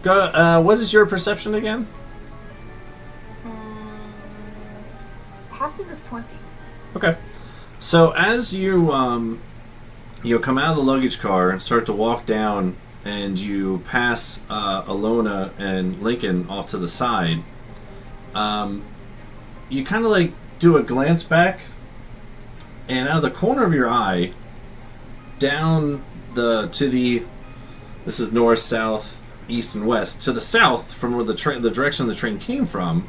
Go. What is your perception again? Passive is 20. Okay. So as you come out of the luggage car and start to walk down, and you pass Alona and Lincoln off to the side, you kind of like do a glance back, and out of the corner of your eye, down this is north, south, east, and west. To the south, from where the direction the train came from,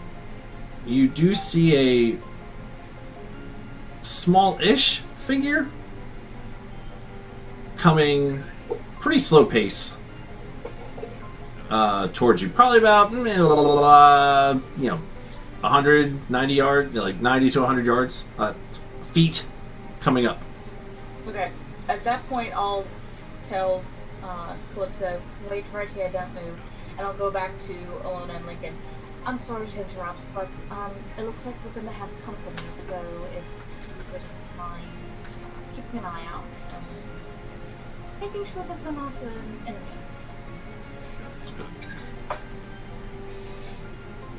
you do see a small-ish figure coming pretty slow pace towards you. Probably about 190 yards, like 90 to 100 yards, feet coming up. Okay. At that point, I'll tell Calypso, wait right here, don't move. And I'll go back to Alona and Lincoln. I'm sorry to interrupt, but it looks like we're going to have company, so if you wouldn't mind keeping an eye out and making sure that they're not an enemy.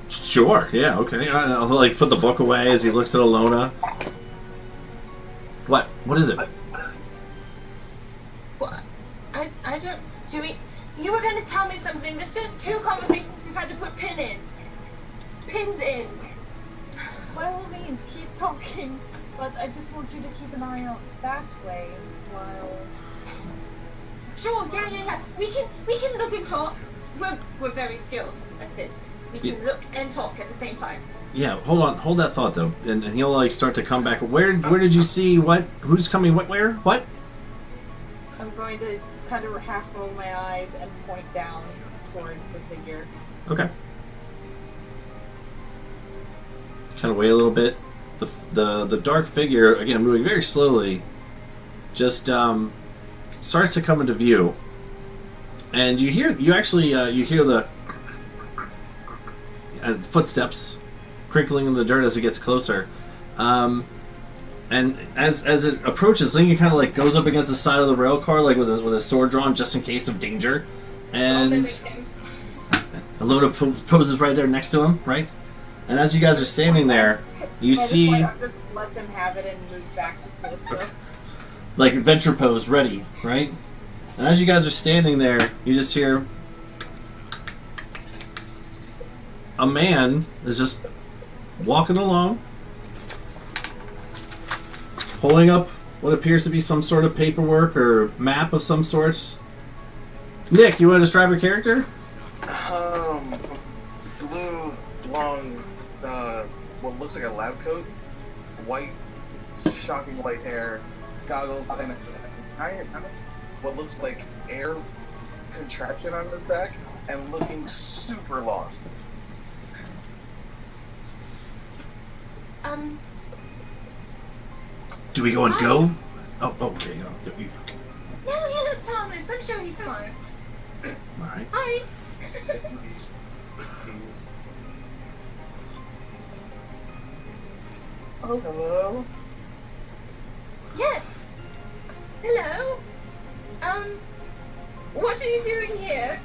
Sure, yeah, okay. I'll like put the book away as he looks at Alona. What? What is it? What? I don't. Do we? You were going to tell me something. This is 2 conversations we've had to put pins in. By all means, keep talking, but I just want you to keep an eye out that way while... Sure, yeah. We can look and talk. We're very skilled at this. We can look and talk at the same time. Yeah, hold that thought though, and he'll like start to come back. Where did you see what? Who's coming? What? Where? What? I'm going to kind of half roll my eyes and point down towards the figure. Okay. Kind of wait a little bit. The dark figure, again moving very slowly, just starts to come into view, and you hear the footsteps crinkling in the dirt as it gets closer, and as it approaches, Lincoln kind of like goes up against the side of the rail car, like with a sword drawn just in case of danger, and Alona poses right there next to him, right? And as you guys are standing there, you see... Just let them have it and move back to the like adventure pose ready, right? And as you guys are standing there, you just hear... a man is just walking along, holding up what appears to be some sort of paperwork or map of some sorts. Nick, you want to describe your character? Blue, long, what looks like a lab coat, white, shocking white hair, goggles, and what looks like air contraption on his back, and looking super lost. Do we go and go? Oh, okay. Okay. No, you look harmless. I'm sure he's fine. All right. Hi. He's... Oh, hello. Yes. Hello. What are you doing here?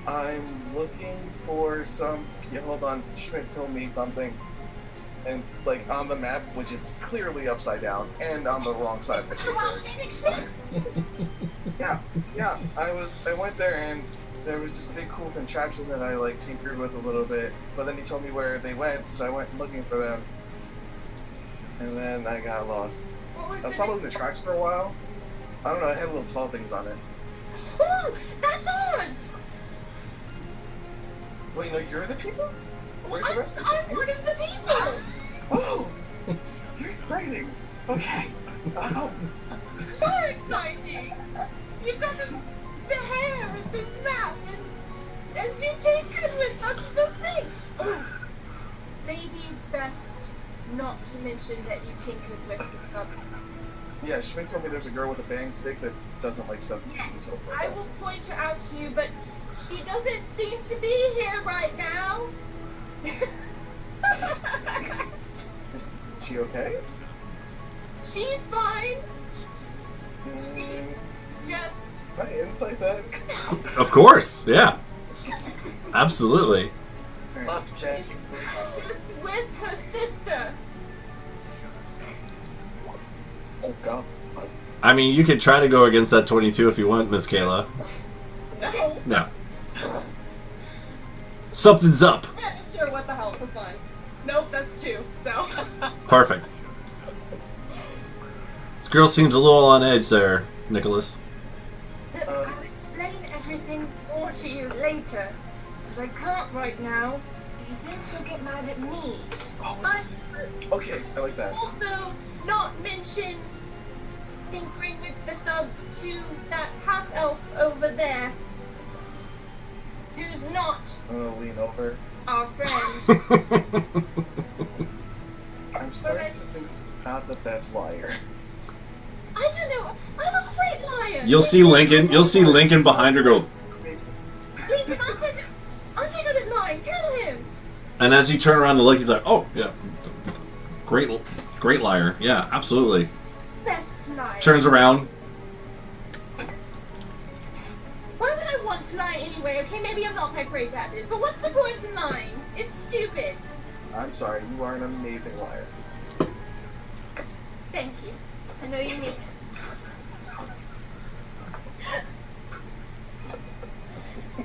I'm looking for some... Yeah, hold on. Schmidt told me something. And, like, on the map, which is clearly upside down, and on the wrong side of the picture. Yeah. I went there, and there was this big cool contraption that I, like, tinkered with a little bit. But then he told me where they went, so I went looking for them. And then I got lost. What was I was following the tracks for a while. I don't know, it had little claw things on it. Oh, that's ours! Wait, no, you're the people? Where's the rest of I'm one of the people! Oh! You're training! Okay. So exciting! You've got the hair and the map and you tinkered with the thing! Oh, maybe best not to mention that you tinkered with the stuff. Yeah, Schmidt told me there's a girl with a bang stick that doesn't like stuff. Yes, I will point her out to you, but she doesn't seem to be here right now. Is she okay? She's fine. She's just Can I insight that? Of course, yeah. Absolutely. Buff check. She's with her sister. Oh god. I mean, you could try to go against that 22 if you want, Miss Kayla. No. No. Something's up. Yeah, sure, what the hell, for fun. Nope, that's 2, so. Perfect. This girl seems a little on edge there, Nicholas. I'll explain everything more to you later. But I can't right now, because then she'll get mad at me. But Okay, I like that. also, not mention tinkering with the sub to that half-elf over there. Who's not I'm gonna lean over. our friend. I'm starting to think not the best liar. I don't know, I'm a great liar. You'll see Lincoln behind her go, Please, but I'll take a line, tell him. and as you turn around to look, he's like, oh, yeah. Great liar. Yeah, absolutely. Best liar. Turns around. Why would I want to lie anyway? Okay, maybe I'm not that great at it, but what's the point in lying? It's stupid. I'm sorry, you are an amazing liar. Thank you. I know you mean it.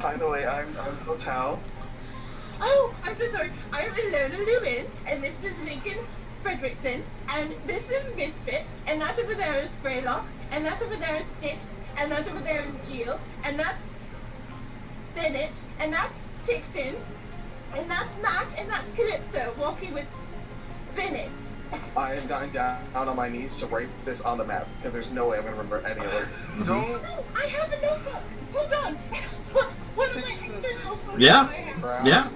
By the way, I'm Hotel. Oh, I'm so sorry. I'm Ilona Lewin, and this is Lincoln Fredrickson, and this is Misfit, and that over there is Greyloss, and that over there is Styx, and that over there is Jill, and that's Bennett, and that's Tixon, and that's Mac, and that's Calypso, walking with Bennett. I am going down on my knees to write this on the map, because there's no way I'm going to remember any of this. Don't... Oh, I have a notebook! Hold on! What am I extra notebooks Yeah. do I have? Yeah.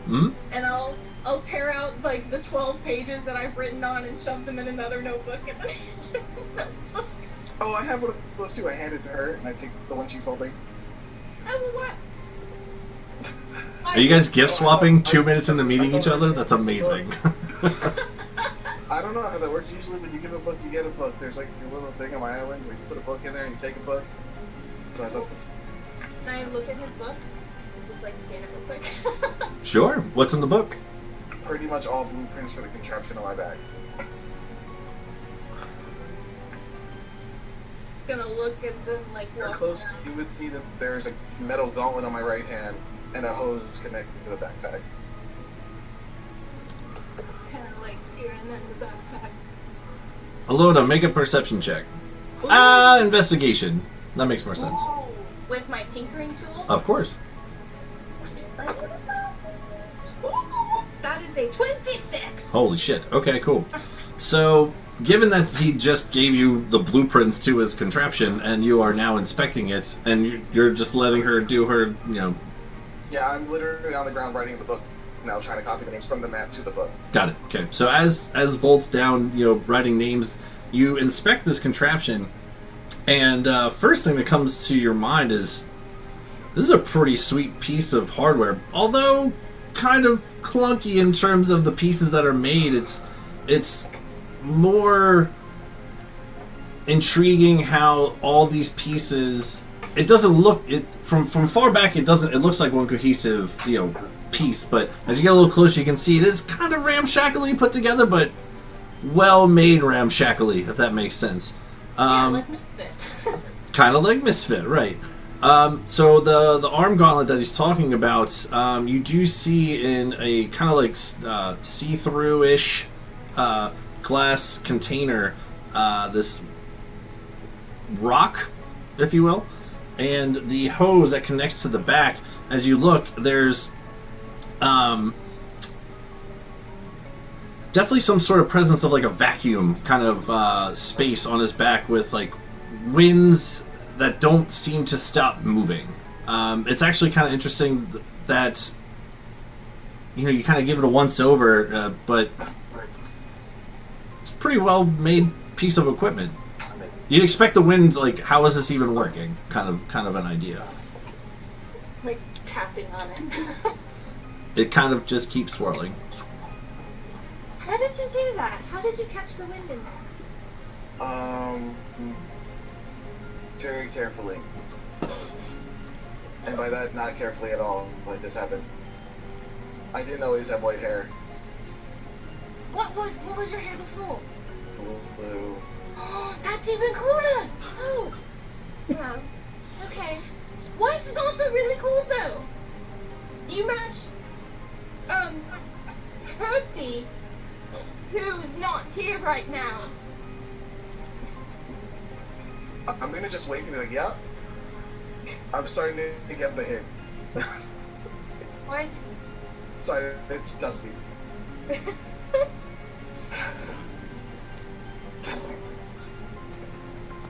Mm-hmm. And I'll tear out like the 12 pages that I've written on and shove them in another notebook and then notebook. Oh, I have one of those too. I hand it to her, and I take the one she's holding. Oh, what? Are you guys gift swapping 2 minutes into meeting each other? That's amazing. I don't know how that works. Usually when you give a book, you get a book. There's like a little thing on my island where you put a book in there and you take a book. So I thought... Can I look at his book? Just like scan it real quick. Sure. What's in the book? Pretty much all blueprints for the contraption on my back. Gonna look at them like You're walk close, around. you would see that there's a metal gauntlet on my right hand and a hose connected to the backpack. Kind of like here and then the backpack. Alona, make a perception check. Investigation. That makes more sense. Ooh, with my tinkering tools. Of course. Ooh, that is a 26. Holy shit. Okay, cool. So, given that he just gave you the blueprints to his contraption, and you are now inspecting it, and you're just letting her do her, Yeah, I'm literally on the ground writing the book now, trying to copy the names from the map to the book. Got it. Okay. So as Volt's down, writing names, you inspect this contraption, and first thing that comes to your mind is this is a pretty sweet piece of hardware, although kind of clunky in terms of the pieces that are made. It's more intriguing how all these pieces. It doesn't look from far back. It looks like one cohesive piece, but as you get a little closer, you can see it is kind of ramshackly put together, but well made ramshackly, if that makes sense. Like Misfit. Kind of like Misfit, right? So the arm gauntlet that he's talking about, you do see in a kind of like see-through-ish glass container, this rock, if you will, and the hose that connects to the back. As you look, there's definitely some sort of presence of like a vacuum kind of space on his back with like winds that don't seem to stop moving. It's actually kind of interesting that you kind of give it a once over, but it's a pretty well made piece of equipment. You'd expect the wind, like, how is this even working? Kind of an idea. Like tapping on it. It kind of just keeps swirling. How did you do that? How did you catch the wind in there? Very carefully. And by that, not carefully at all. What just happened? I didn't always have white hair. What was your hair before? Blue. Oh, that's even cooler! Oh. Yeah. Okay. White is also really cool though. You match Percy, who's not here right now. I'm gonna just wait and be like, yeah. I'm starting to get the hint. What? Sorry, it's Dusty.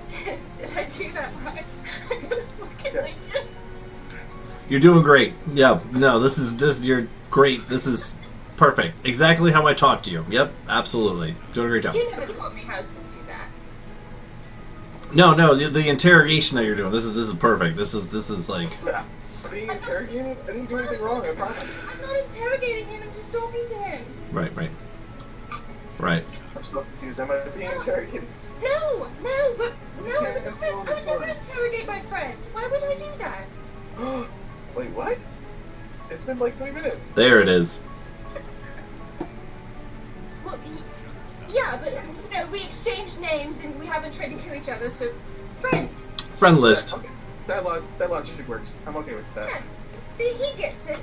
Did I do that right? I'm gonna look at Yes. this. You're doing great. Yeah, no, you're great. This is perfect. Exactly how I talked to you. Yep, absolutely. Doing a great job. You never taught me how to do that. No, the interrogation that you're doing. This is perfect. This is like Yeah. Being interrogated? I didn't do anything wrong, I promise. I'm not interrogating him, I'm just talking to him. right. I'm still confused. Am I being interrogated? No, but no, Just I can't feel the would never story. interrogate my friend. Why would I do that? Wait, what? It's been like 3 minutes. there it is. Well, yeah, but you know, we exchange names and we haven't tried to kill each other, so friends. Friend list. Okay. That logic works. I'm okay with that. Yeah. See, he gets it.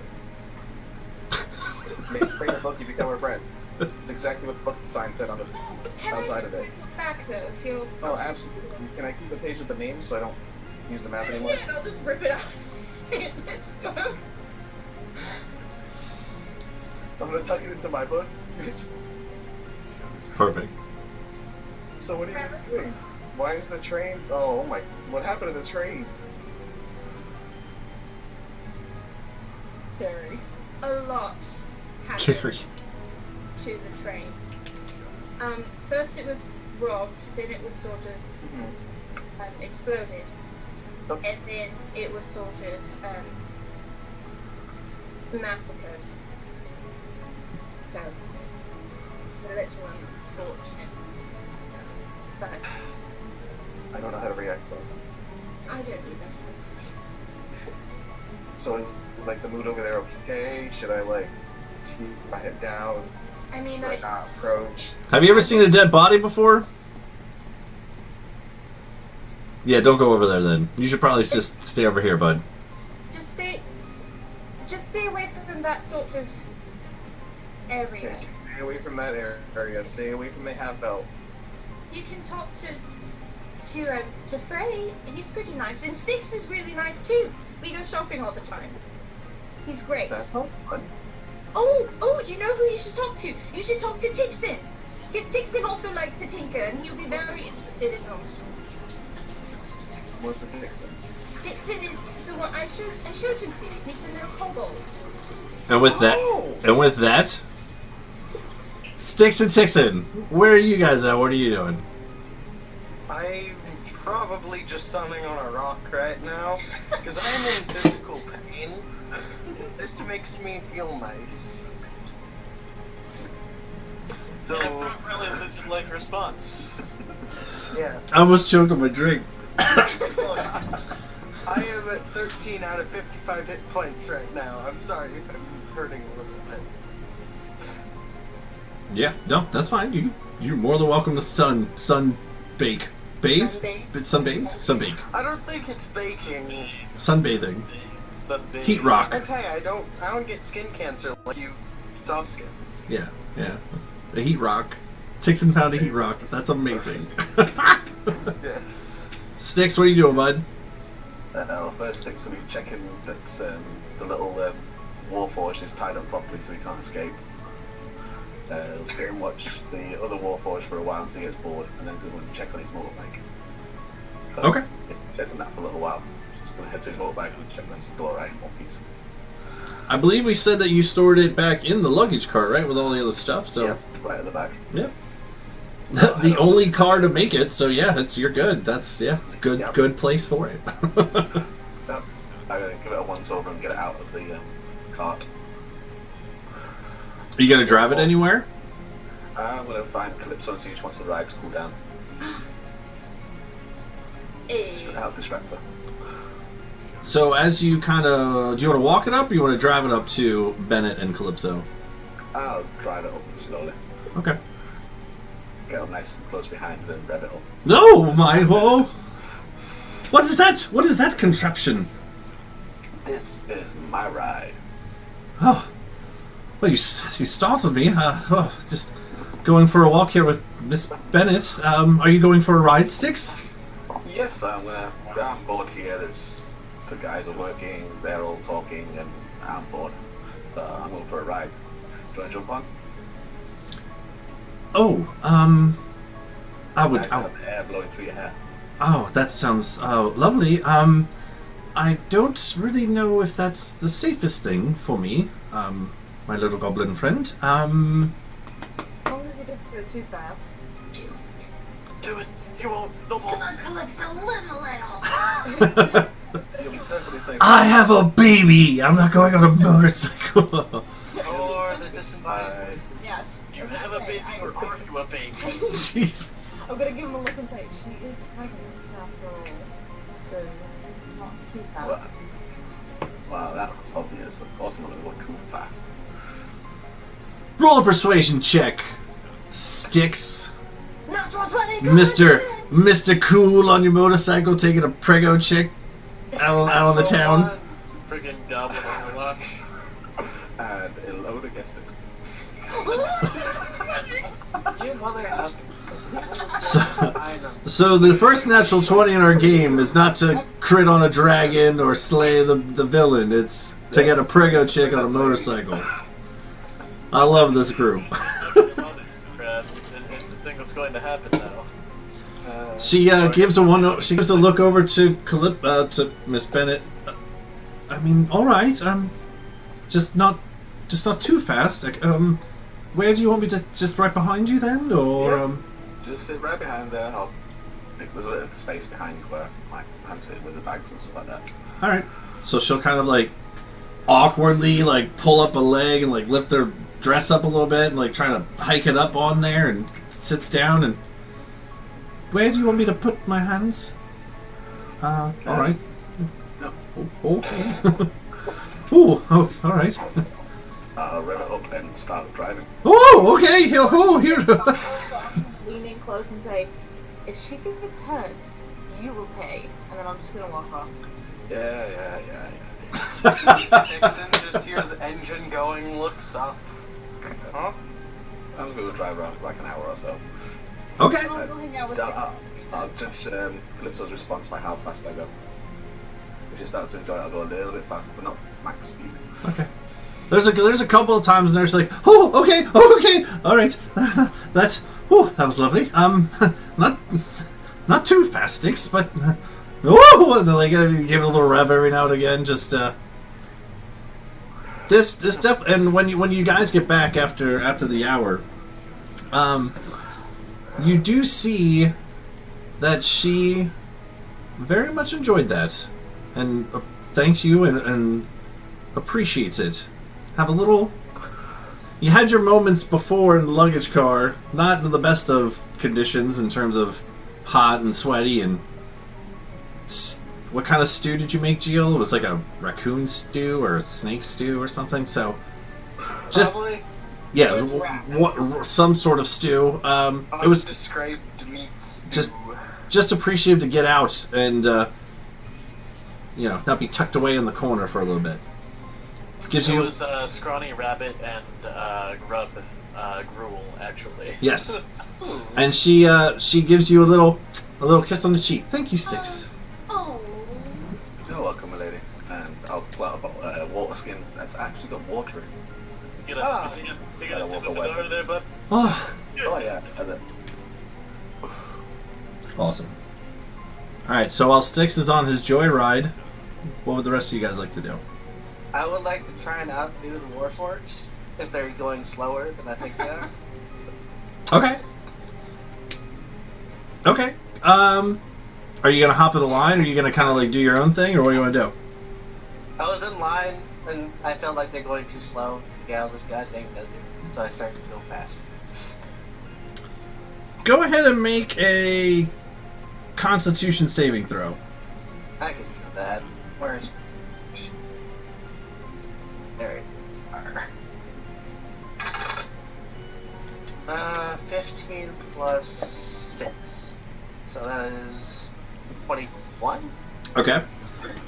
It's made a book, you become a friend. It's exactly what the book sign said on the Can outside I of it. look back though? If you're Oh, absolutely. Can I keep the page with the names so I don't use the map anymore? yeah, I'll just rip it out. I'm gonna tuck it into my book. Perfect. So what are you doing? Why is the train? Oh my! What happened to the train? Very. A lot happened Gary. to the train. First it was robbed, then it was sort of exploded, Okay. and then it was sort of massacred. So, a little unfortunate. But I don't know how to react though. I don't either, honestly. So is like the mood over there okay? Should I like keep my head down? I mean, Should I not approach? Have you ever seen a dead body before? Yeah, don't go over there then. You should probably just stay over here, bud. just stay away from that sort of area. Okay, so stay away from that area. Stay away from the half elf. You can talk to Frey. He's pretty nice, and Six is really nice too. We go shopping all the time. He's great. That sounds fun. Oh, you know who you should talk to? You should talk to Tixon. Because Tixon also likes to tinker, and he'll be very interested in those. What's the Tixon? Tixon is the one I showed him to you. He's a little kobold. And with that, Sticks and Tixon, where are you guys at? What are you doing? I'm probably just standing on a rock right now because I'm in physical pain. This makes me feel nice. So, Really like response. yeah. I almost choked on my drink. Look, I am at 13 out of 55 hit points right now. I'm sorry if I'm hurting a little bit. Yeah, no, that's fine. You're more than welcome to sunbake. Bathe? Sunbake. I don't think it's baking. Sunbathing. Sunday. Heat rock. Okay, I don't get skin cancer like you soft skins. Yeah. A heat rock. Tixon found a heat rock. That's amazing. Yes. Sticks, what are you doing, bud? First things to be checking that the little warforged is tied up properly so he can't escape. Sit and watch the other warforged for a while until he gets bored, and then go and check on his motorbike. Okay. Checking that for a little while. Just gonna head to his motorbike and check that's still alright in one piece. I believe we said that you stored it back in the luggage cart, right, with all the other stuff. So, Yeah, right at the back. yeah. The only car to make it. So yeah, you're good. It's a good Yeah. good place for it. So I'm gonna give it a once over and get it out of the cart. Are you gonna drive it anywhere? I'm gonna find Calypso and see which once the rides cool down. Hey. Out distract her. So as you kind of, do you want to walk it up, or you want to drive it up to Bennett and Calypso? I'll drive it up slowly. Okay. Get up nice and close behind and then rev it up. No, my whoa! What is that? What is that contraption? This is my ride. Oh, well, you startled me. Just going for a walk here with Miss Bennett. Are you going for a ride, Sticks? Yes, I'm bored here. The guys are working, they're all talking, and I'm bored. So I'm going for a ride. Do you want to jump on? Oh, I would. Nice to have air blowing through your hair. Oh, that sounds lovely. I don't really know if that's the safest thing for me, my little goblin friend. As long as you don't go too fast. Do it. You won't. No more. Come on, Calypso, live a little. You'll be perfectly safe. I have a baby. I'm not going on a motorcycle. Or the disembodied. Yes. You have a baby, or are you a baby? Jesus. I'm gonna give him a look and say, she is pregnant after all. So, not too fast. Wow, that was obvious. Of course, I'm not going to go too fast. Roll a persuasion check, Sticks. Natural 20, Mr. Cool on your motorcycle taking a prego chick out on the town. Friggin' goblin on the lock. And Ilona guessed it. You mother. So the first natural 20 in our game is not to crit on a dragon or slay the villain. It's to get a prego chick on a motorcycle. I love this group. It's a thing that's going to happen now. She gives a look over to to Miss Bennett. I mean, all right. Just not too fast. Like, where do you want me to? Just right behind you then, or Just sit right behind there. There's a little space behind you where I'm sitting with the bags and stuff like that. All right. So she'll kind of like awkwardly like pull up a leg and like lift their dress up a little bit and like trying to hike it up on there and sits down and. Where do you want me to put my hands? All right. No. Oh, okay. Ooh, oh, all right. I'll rev it up and start driving. Oh, okay. Oh, here. Lean in close and say, if she gets hurt, you will pay. And then I'm just gonna walk off. Yeah. Dixon just hears engine going, looks up. Huh? I'm going to drive around for like an hour or so. Okay. I'll go hang out with I'll judge Calypso's response by how fast I go. If she starts to enjoy it, I'll go a little bit faster, but not max speed. Okay. There's a couple of times and there's like, oh, okay, all right. That was lovely. Not too fast, Sticks, but oh, and then like give it a little rev every now and again. Just this stuff. And when you guys get back after the hour, you do see that she very much enjoyed that and thanks you and appreciates it. Have a little. You had your moments before in the luggage car, not in the best of conditions in terms of hot and sweaty and. What kind of stew did you make, Jill? It was like a raccoon stew or a snake stew or something. So, just Probably. yeah, some sort of stew. It was described meat. just appreciative to get out and not be tucked away in the corner for a little bit. Gives It you was scrawny rabbit and grub gruel, actually. yes, and she gives you a little kiss on the cheek. Thank you, Sticks. Oh. You're welcome, my lady. And I'll pull out a water skin that's actually got water in it. You got a tip of fedora there, bud? Oh, Oh yeah, and then awesome. All right, so while Sticks is on his joyride, what would the rest of you guys like to do? I would like to try and outdo the Warforged if they're going slower than I think they are. Okay. Okay. Are you gonna hop in the line, or are you gonna kind of like do your own thing, or what do you want to do? I was in line and I felt like they're going too slow to get out of this goddamn desert, so I started to go faster. Go ahead and make a Constitution saving throw. I can do that. Where's 15 plus 6. So that is 21. Okay.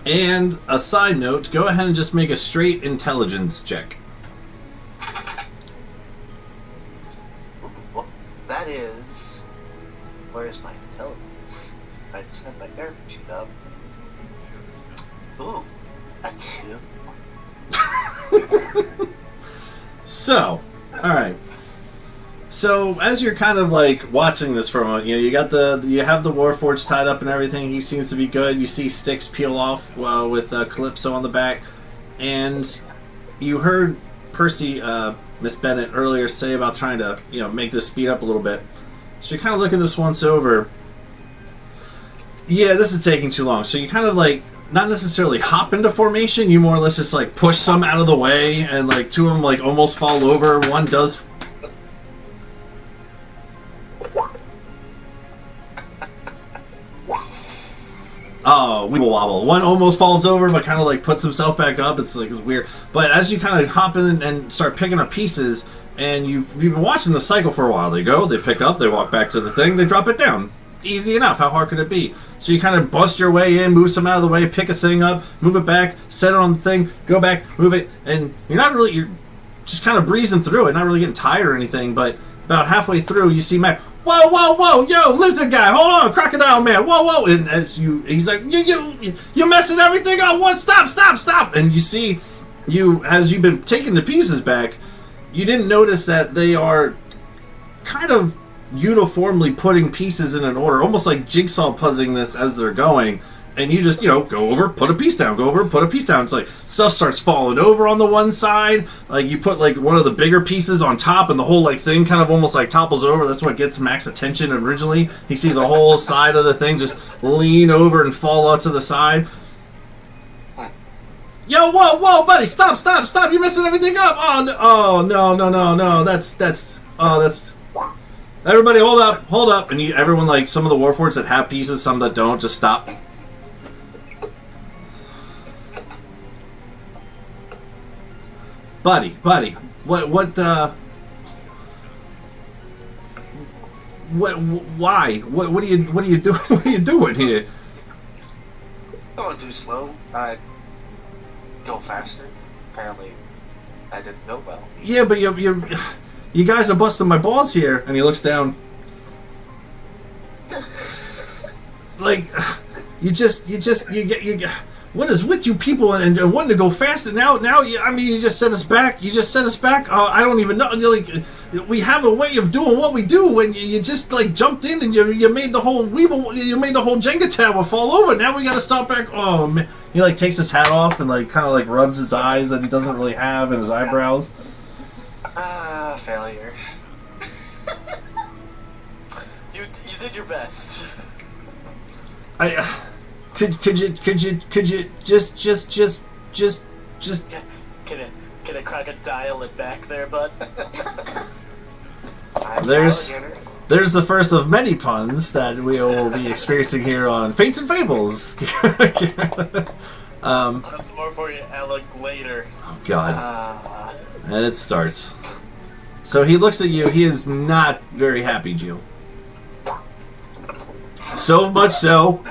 And a side note, go ahead and just make a straight intelligence check. Well, that is... Where's my intelligence? I just had my character sheet up. Ooh, a 2. So, alright. So, as you're kind of like watching this for a moment, you have the Warforged tied up and everything. He seems to be good. You see sticks peel off with Calypso on the back, and you heard Percy, Miss Bennett earlier say about trying to make this speed up a little bit. So you're kind of looking this once over. Yeah, this is taking too long. So you kind of like not necessarily hop into formation. You more or less just like push some out of the way, and like two of them like almost fall over. One does. Oh, weeble wobble. One almost falls over, but kind of like puts himself back up. It's weird. But as you kind of hop in and start picking up pieces, and you've been watching the cycle for a while. They go, they pick up, they walk back to the thing, they drop it down. Easy enough. How hard could it be? So you kind of bust your way in, move some out of the way, pick a thing up, move it back, set it on the thing, go back, move it, and you're just kind of breezing through it, not really getting tired or anything. But about halfway through, you see Mac. Whoa, whoa, whoa, yo, lizard guy, hold on, crocodile man, whoa, whoa, and he's like, you're messing everything up, what, stop, and you see, as you've been taking the pieces back, you didn't notice that they are kind of uniformly putting pieces in an order, almost like jigsaw puzzling this as they're going. And you just, go over, put a piece down, go over, put a piece down. It's like stuff starts falling over on the one side. Like you put like one of the bigger pieces on top, and the whole like thing kind of almost like topples over. That's what gets Mac's attention originally. He sees the whole side of the thing just lean over and fall out to the side. Yo, whoa, buddy, stop! You're messing everything up. Oh no. That's. Everybody, hold up, and everyone, like some of the Warforged that have pieces, some that don't, just stop. Buddy, why? What are you doing? What are you doing here? Going too slow. I go faster. Apparently, I didn't know well. Yeah, but you guys are busting my balls here. And he looks down. Like, you get. What is with you people and wanting to go faster now? You just set us back. I don't even know. We have a way of doing what we do, and you just like jumped in and you made the whole Jenga tower fall over. Now we got to start back. Oh man! He like takes his hat off and like kind of like rubs his eyes that he doesn't really have and his eyebrows. Failure. You did your best. Could you just Can a crocodile it back there, bud? There's the first of many puns that we will be experiencing here on Fates and Fables. I'll have some more for you, Alec, later. Oh God. And it starts. So he looks at you. He is not very happy, Jill. So much so,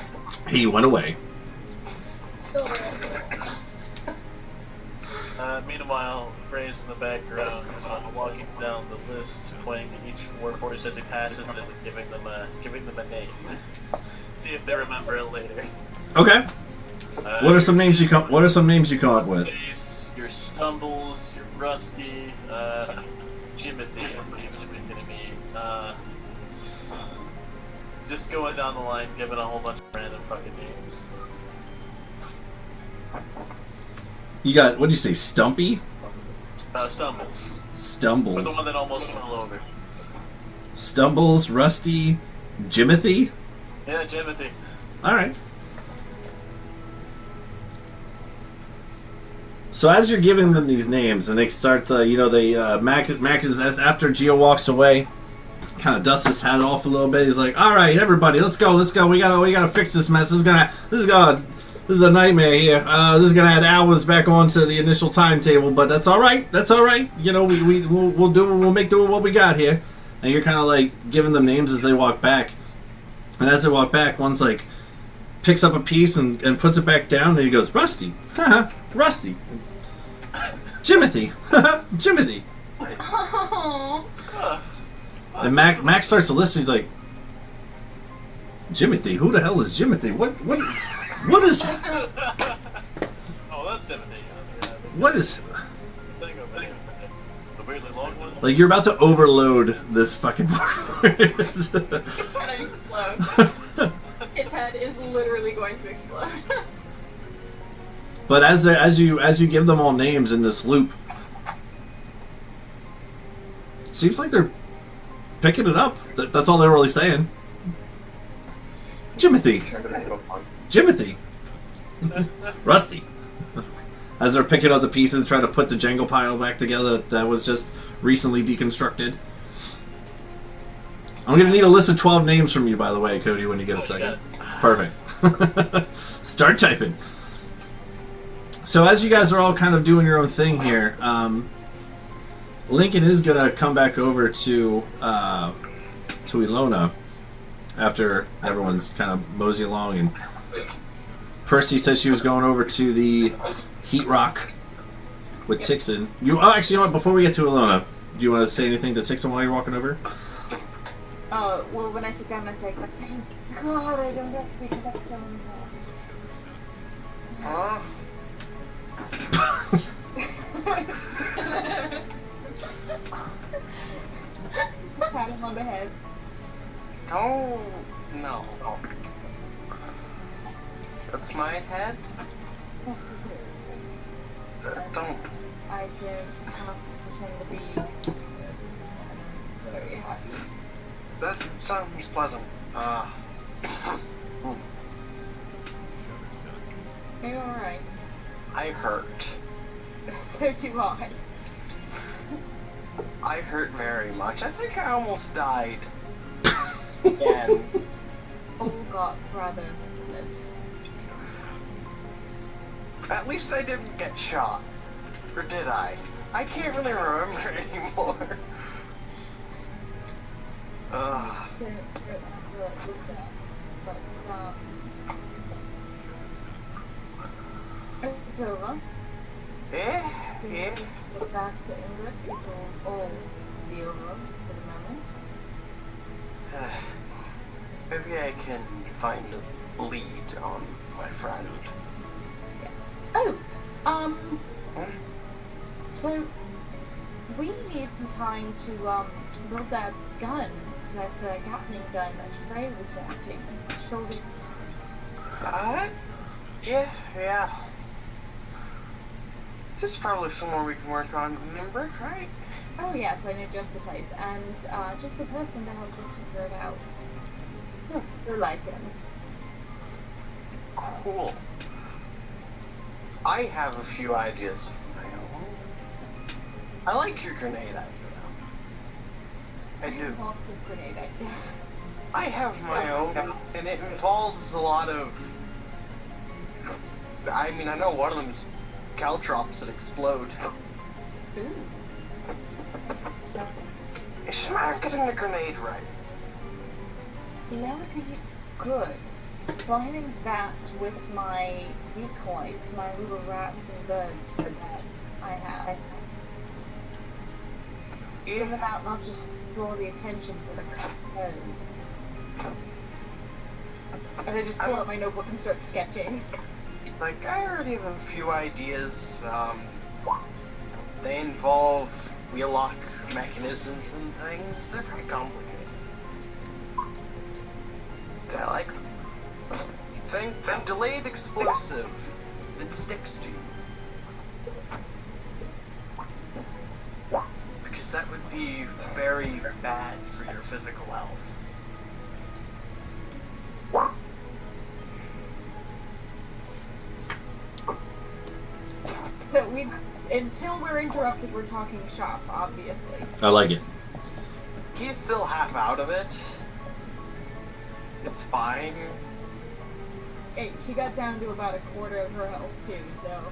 he went away. Meanwhile, Frey's in the background, walking down the list, pointing to each Warforged as he passes them and giving them a name. See if they remember it later. Okay. What are some names you come up with? Your Stumbles, your Rusty, Jimothy, I believe Jimothy to me. Just going down the line, giving a whole bunch of random fucking names. You got, what did you say, Stumpy? Stumbles. Stumbles. But the one that almost fell over. Stumbles, Rusty, Jimothy? Yeah, Jimothy. Alright. So as you're giving them these names, and they start, Mac is, after Geo walks away, kind of dusts his hat off a little bit. He's like, "All right, everybody, let's go. We gotta fix this mess. This is a nightmare here. This is gonna add hours back onto the initial timetable, but that's all right. We'll make do with what we got here." and you're kind of like giving them names as they walk back. And as they walk back, one's like picks up a piece and puts it back down, and he goes, "Rusty, haha, Rusty, Jimothy, haha, Jimothy." Oh. And Mac starts to listen. He's like, "Jimothy, who the hell is Jimothy? What is Oh, that's Timothy. what is?" Think of it. The weirdly long one. Like you're about to overload this fucking word. He's gonna explode. His head is literally going to explode. But as you give them all names in this loop, it seems like they're picking it up. That's all they're really saying. Jimothy, Jimothy, Rusty. As they're picking up the pieces, trying to put the Jenga pile back together that was just recently deconstructed. I'm gonna need a list of 12 names from you, by the way, Cody, when you get a second. Perfect. Start typing. So as you guys are all kind of doing your own thing here, Lincoln is gonna come back over to Ilona after everyone's kind of mosey along, and Percy said she was going over to the Heat Rock with Tixon. Actually, you know what? Before we get to Ilona, do you want to say anything to Tixon while you're walking over? Well, when I sit down, I say, but thank God I don't have to pick it up so anymore. Huh? Just pat him on the head. Oh, no. That's my head? Yes, it is. Don't. I don't have to pretend to be very happy. That sounds pleasant. Are you alright? I hurt. So do I. I hurt very much. I think I almost died. Again. All got rather close. At least I didn't get shot. Or did I? I can't really remember anymore. Don't with that. But, it's over. Yeah, So yeah. you get back to England. It will all be over for the moment. Maybe I can find a lead on my friend. Yes. Oh, so we need some time to build that gun, that Gatling gun that Frey was wanting. Surely. Yeah. This is probably somewhere we can work on. Remember, right? Oh yes, I know just the place, and just the person to help us figure it out. You're like him. Cool. I have a few ideas of my own. I like your grenade idea. I do. Lots of grenade ideas. I have my own, and it involves a lot of... I mean, I know one of them is caltrops that explode. Ooh. It's a matter of getting the grenade right. That would be good. Combining that with my decoys, my little rats and birds that I have. Send them out, not just draw the attention for the code. And I just pull out my notebook and start sketching. Like, I already have a few ideas. They involve wheel-lock mechanisms and things. They're pretty complicated. I like them. Think a delayed explosive that sticks to you. Because that would be very bad for your physical health. So until we're interrupted, we're talking shop, obviously. I like it. He's still half out of it. It's fine. Hey, she got down to about a quarter of her health too, so.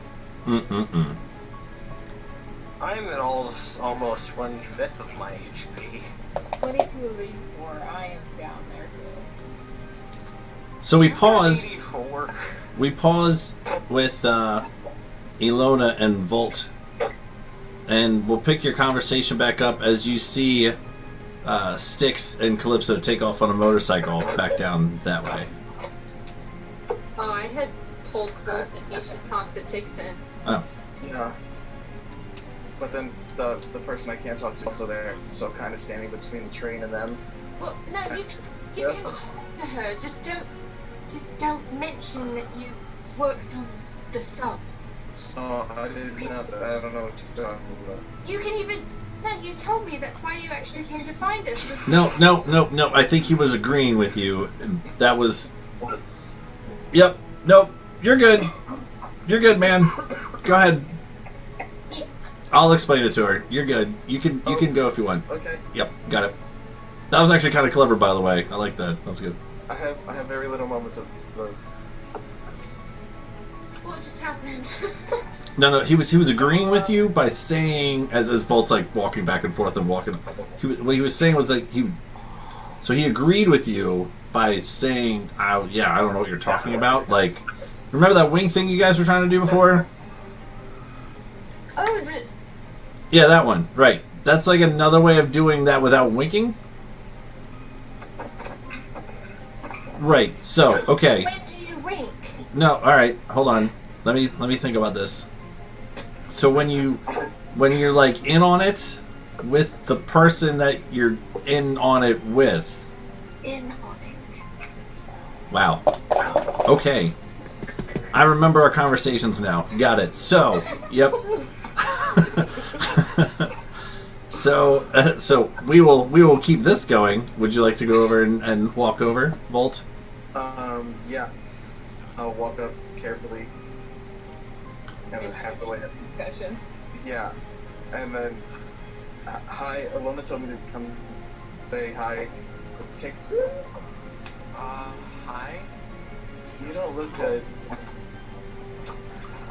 I'm at almost 1/5 of my HP. 2284, I am down there too. So we paused. 84. We paused with Ilona and Volt, and we'll pick your conversation back up as you see Styx and Calypso take off on a motorcycle back down that way. Oh, I had told Colt that he should talk to Tixon. Oh, Yeah. But then the person I can't talk to is also there, so kind of standing between the train and them. Well, no, you Yeah. can talk to her. Just don't mention that you worked on the sub. Oh, I didn't know that. I don't know what you're talking about. You can even. No, you told me that's why you actually came to find us. no. I think he was agreeing with you. That was. Yep. Nope. You're good. You're good, man. Go ahead. I'll explain it to her. You're good. You can go if you want. Okay. Yep. Got it. That was actually kind of clever, by the way. I like that. That's good. I have very little moments of those. What just happened? No. He was agreeing with you by saying as Volt's like walking back and forth and walking. What he was saying was like So he agreed with you by saying, "Yeah, I don't know what you're talking about." Like, remember that wing thing you guys were trying to do before? Oh, Yeah, that one. Right. That's like another way of doing that without winking. Right. So, okay. when do you wink? No, all right. Hold on. Let me think about this. So when you're like in on it with the person that you're in on it with. In on it. Wow. Okay. I remember our conversations now. Got it. So, yep. So we will keep this going. Would you like to go over and walk over, Volt? Yeah. I'll walk up carefully. And then half the way up. Discussion. Yeah. And then, hi, Alona told me to come say hi to Tixon. Hi. You don't look good.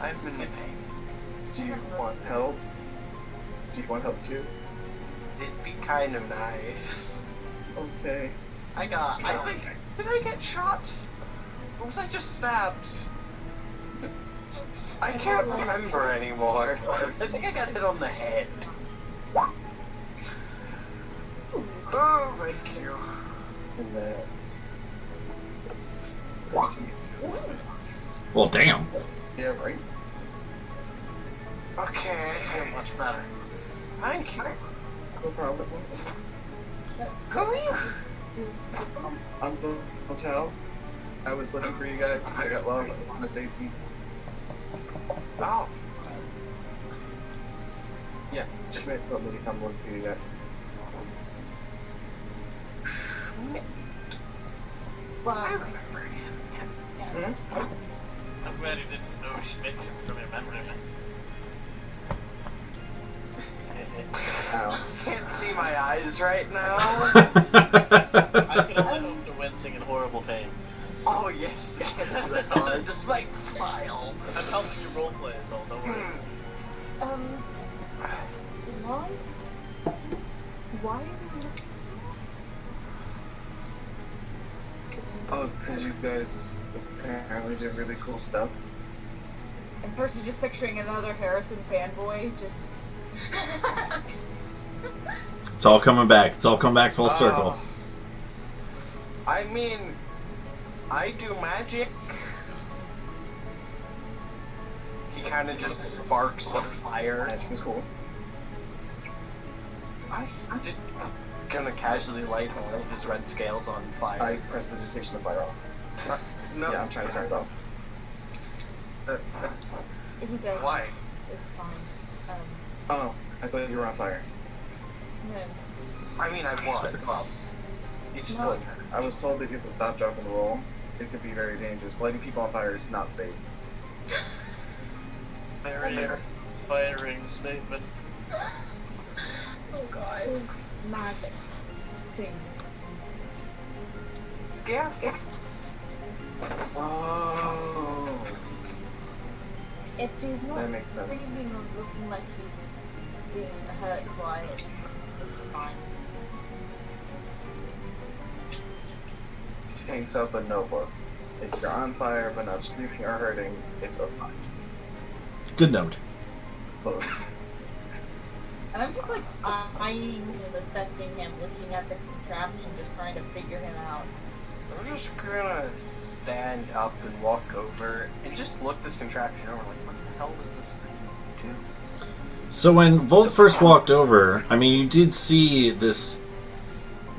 I've been in pain. Do you want help? Do you want help too? It'd be kind of nice. Okay. Did I get shot? Or was I just stabbed? I can't remember anymore. I think I got hit on the head. Oh, thank you. And then... Well, damn. Yeah, right? Okay, I feel much better. Thank you. No problem. Who are you? I'm the hotel. I was looking for you guys. I got lost on a safety. Oh. Yeah, Schmidt told me to come look for you guys. Well, I remember him. yes. I'm glad you didn't know Schmidt from your measurements. Ow. Can't see my eyes right now. I can only hope to wincing in horrible pain. Oh, yes. Just like smile. I'm helping you roleplay, so don't worry. Why are you looking at us? Oh, because you guys apparently did really cool stuff. And Percy's just picturing another Harrison fanboy, just... It's all coming back. It's all come back full circle. I mean, I do magic. He kind of just sparks with fire. Magic is cool. I'm just gonna casually light one of his red scales on fire. I pressed the detection of fire off. No. Yeah, I'm trying to turn it off. You guys, Why? it's fine. Oh, I thought you were on fire. No. I mean, I was. You just Look, I was told that you have to stop, drop, and roll. It could be very dangerous. Lighting people on fire is not safe. Very inspiring statement. Oh god. Magic thing. Yeah. Oh. If he's not That makes sense. screaming or looking like he's being hurt quiet, it's fine. hangs up a notebook. If you're on fire but not screaming or hurting, it's a fine. Good note. So, And I'm just like eyeing him, assessing him, looking at the contraption, just trying to figure him out. I'm just gonna stand up and walk over and just look this contraption over, like, what the hell does this thing do? So when Volt first walked over, I mean, you did see this.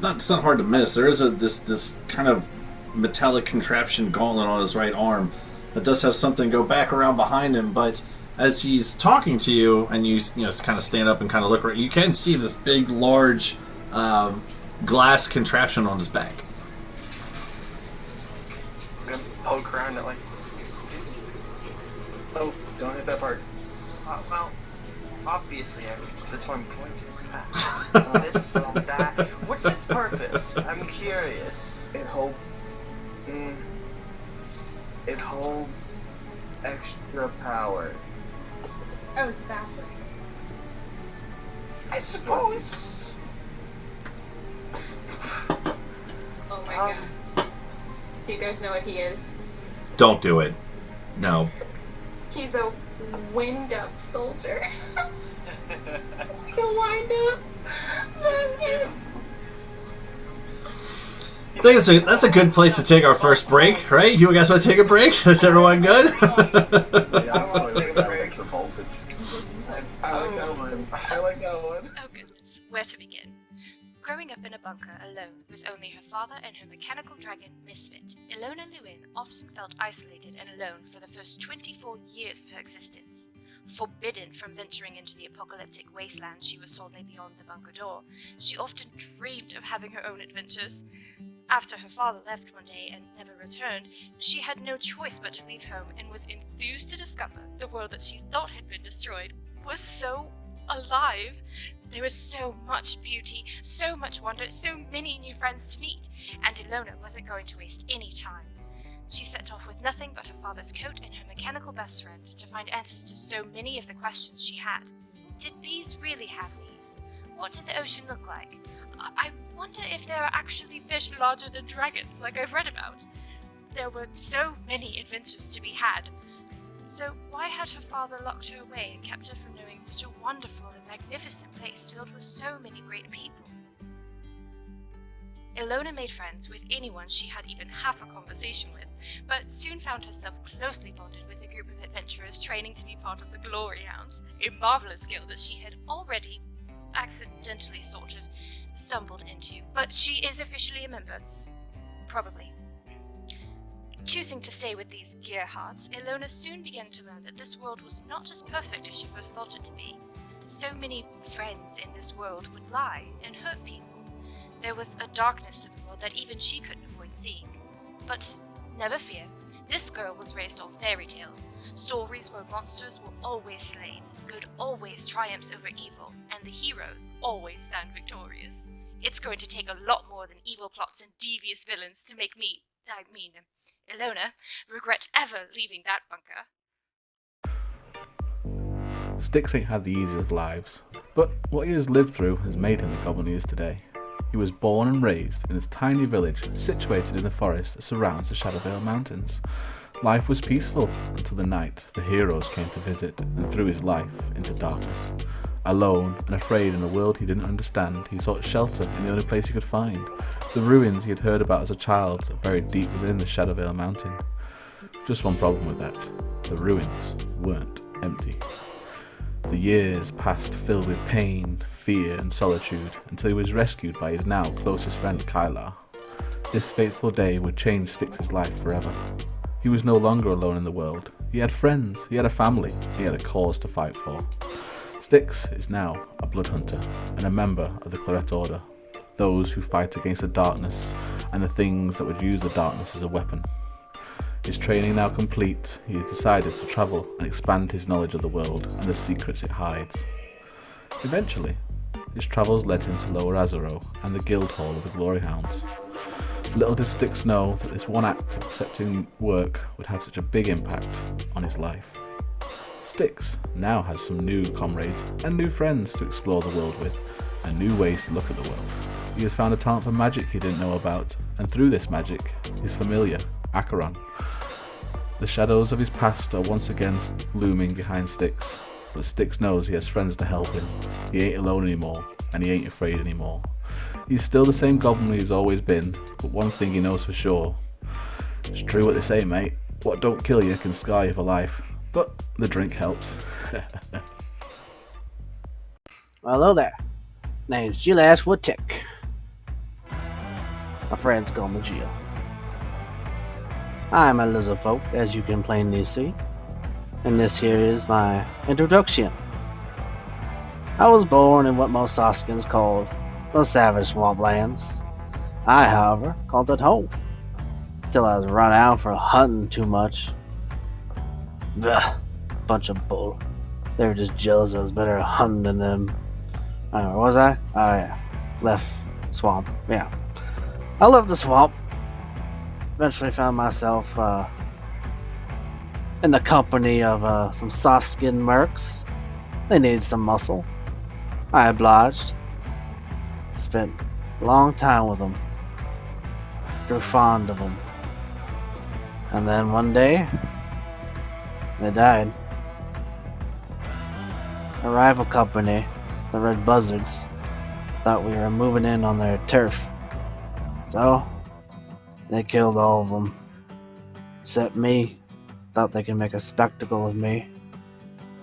It's not hard to miss. There is this kind of metallic contraption gauntlet on his right arm that does have something go back around behind him. But as he's talking to you, and you kind of stand up and kind of look around, you can see this big, large glass contraption on his back. I'm gonna poke around it like, oh, don't hit that part. well, obviously, that's why I'm pointing. This, that. What's its purpose? I'm curious. It holds. It holds extra power. Oh, it's battery. I suppose. Oh my god. Do you guys know what he is? Don't do it. No. He's a wind-up soldier. Like a wind-up. I think that's a good place to take our first break, right? You guys want to take a break? Is everyone good? Yeah, I'm sorry, like that extra voltage. I like that one. I like that one. Oh goodness, where to begin? Growing up in a bunker alone with only her father and her mechanical dragon, Misfit, Ilona Lewin often felt isolated and alone for the first 24 years of her existence. Forbidden from venturing into the apocalyptic wasteland she was told lay beyond the bunker door, she often dreamed of having her own adventures. After her father left one day and never returned, she had no choice but to leave home and was enthused to discover the world that she thought had been destroyed was so alive. There was so much beauty, so much wonder, so many new friends to meet, and Ilona wasn't going to waste any time. She set off with nothing but her father's coat and her mechanical best friend to find answers to so many of the questions she had. Did bees really have leaves? What did the ocean look like? I wonder if there are actually fish larger than dragons, like I've read about. There were so many adventures to be had. So why had her father locked her away and kept her from knowing such a wonderful and magnificent place filled with so many great people? Ilona made friends with anyone she had even half a conversation with, but soon found herself closely bonded with a group of adventurers training to be part of the Glory Hounds, a marvelous guild that she had already accidentally sort of stumbled into, but she is officially a member. Probably. Choosing to stay with these Gearhearts, Ilona soon began to learn that this world was not as perfect as she first thought it to be. So many friends in this world would lie and hurt people. There was a darkness to the world that even she couldn't avoid seeing. But never fear, this girl was raised on fairy tales, stories where monsters were always slain, good always triumphs over evil, and the heroes always stand victorious. It's going to take a lot more than evil plots and devious villains to make Ilona, regret ever leaving that bunker. Styx ain't had the easiest of lives, but what he has lived through has made him the goblin he is today. He was born and raised in this tiny village situated in the forest that surrounds the Shadowvale Mountains. Life was peaceful until the night the heroes came to visit and threw his life into darkness. Alone and afraid in a world he didn't understand, he sought shelter in the only place he could find, the ruins he had heard about as a child buried deep within the Shadowvale Mountain. Just one problem with that: the ruins weren't empty. The years passed filled with pain, fear and solitude until he was rescued by his now closest friend Kylar. This fateful day would change Styx's life forever. He was no longer alone in the world. He had friends, he had a family, he had a cause to fight for. Styx is now a blood hunter and a member of the Claret Order, those who fight against the darkness and the things that would use the darkness as a weapon. His training now complete, he has decided to travel and expand his knowledge of the world and the secrets it hides. Eventually, his travels led him to Lower Azaro and the guild hall of the Glory Hounds. Little did Styx know that this one act of accepting work would have such a big impact on his life. Styx now has some new comrades and new friends to explore the world with, and new ways to look at the world. he has found a talent for magic he didn't know about, and through this magic, his familiar, Acheron. The shadows of his past are once again looming behind Styx, but Styx knows he has friends to help him. He ain't alone anymore, and he ain't afraid anymore. He's still the same goblin he's always been, but one thing he knows for sure. It's true what they say, mate. What don't kill you can scar you for life. But the drink helps. Well, hello there. Name's Gearhearts Woodtick. My friends call me Jill. I'm a lizard folk, as you can plainly see, and this here is my introduction. I was born in what most Oskins call the Savage Swamplands. I, however, called it home, till I was run out for hunting too much. Ugh, bunch of bull. They were just jealous I was better at hunting than them. Where was I? Oh yeah, left swamp. Yeah, I left the swamp. Eventually found myself in the company of some soft-skinned mercs. They needed some muscle. I obliged. Spent a long time with them. Grew fond of them. And then one day, they died. A rival company, the Red Buzzards, thought we were moving in on their turf. So, they killed all of them. Except me. Thought they could make a spectacle of me.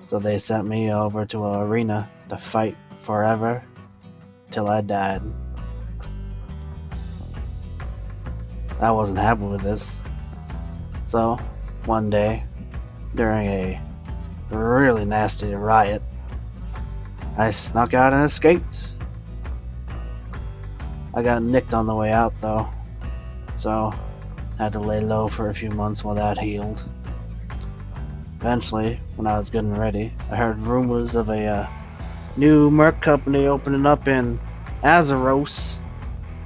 So they sent me over to an arena to fight forever till I died. I wasn't happy with this. So, one day, during a really nasty riot, I snuck out and escaped. I got nicked on the way out though, so had to lay low for a few months while that healed. Eventually, when I was good and ready, I heard rumors of a new merc company opening up in Azeros,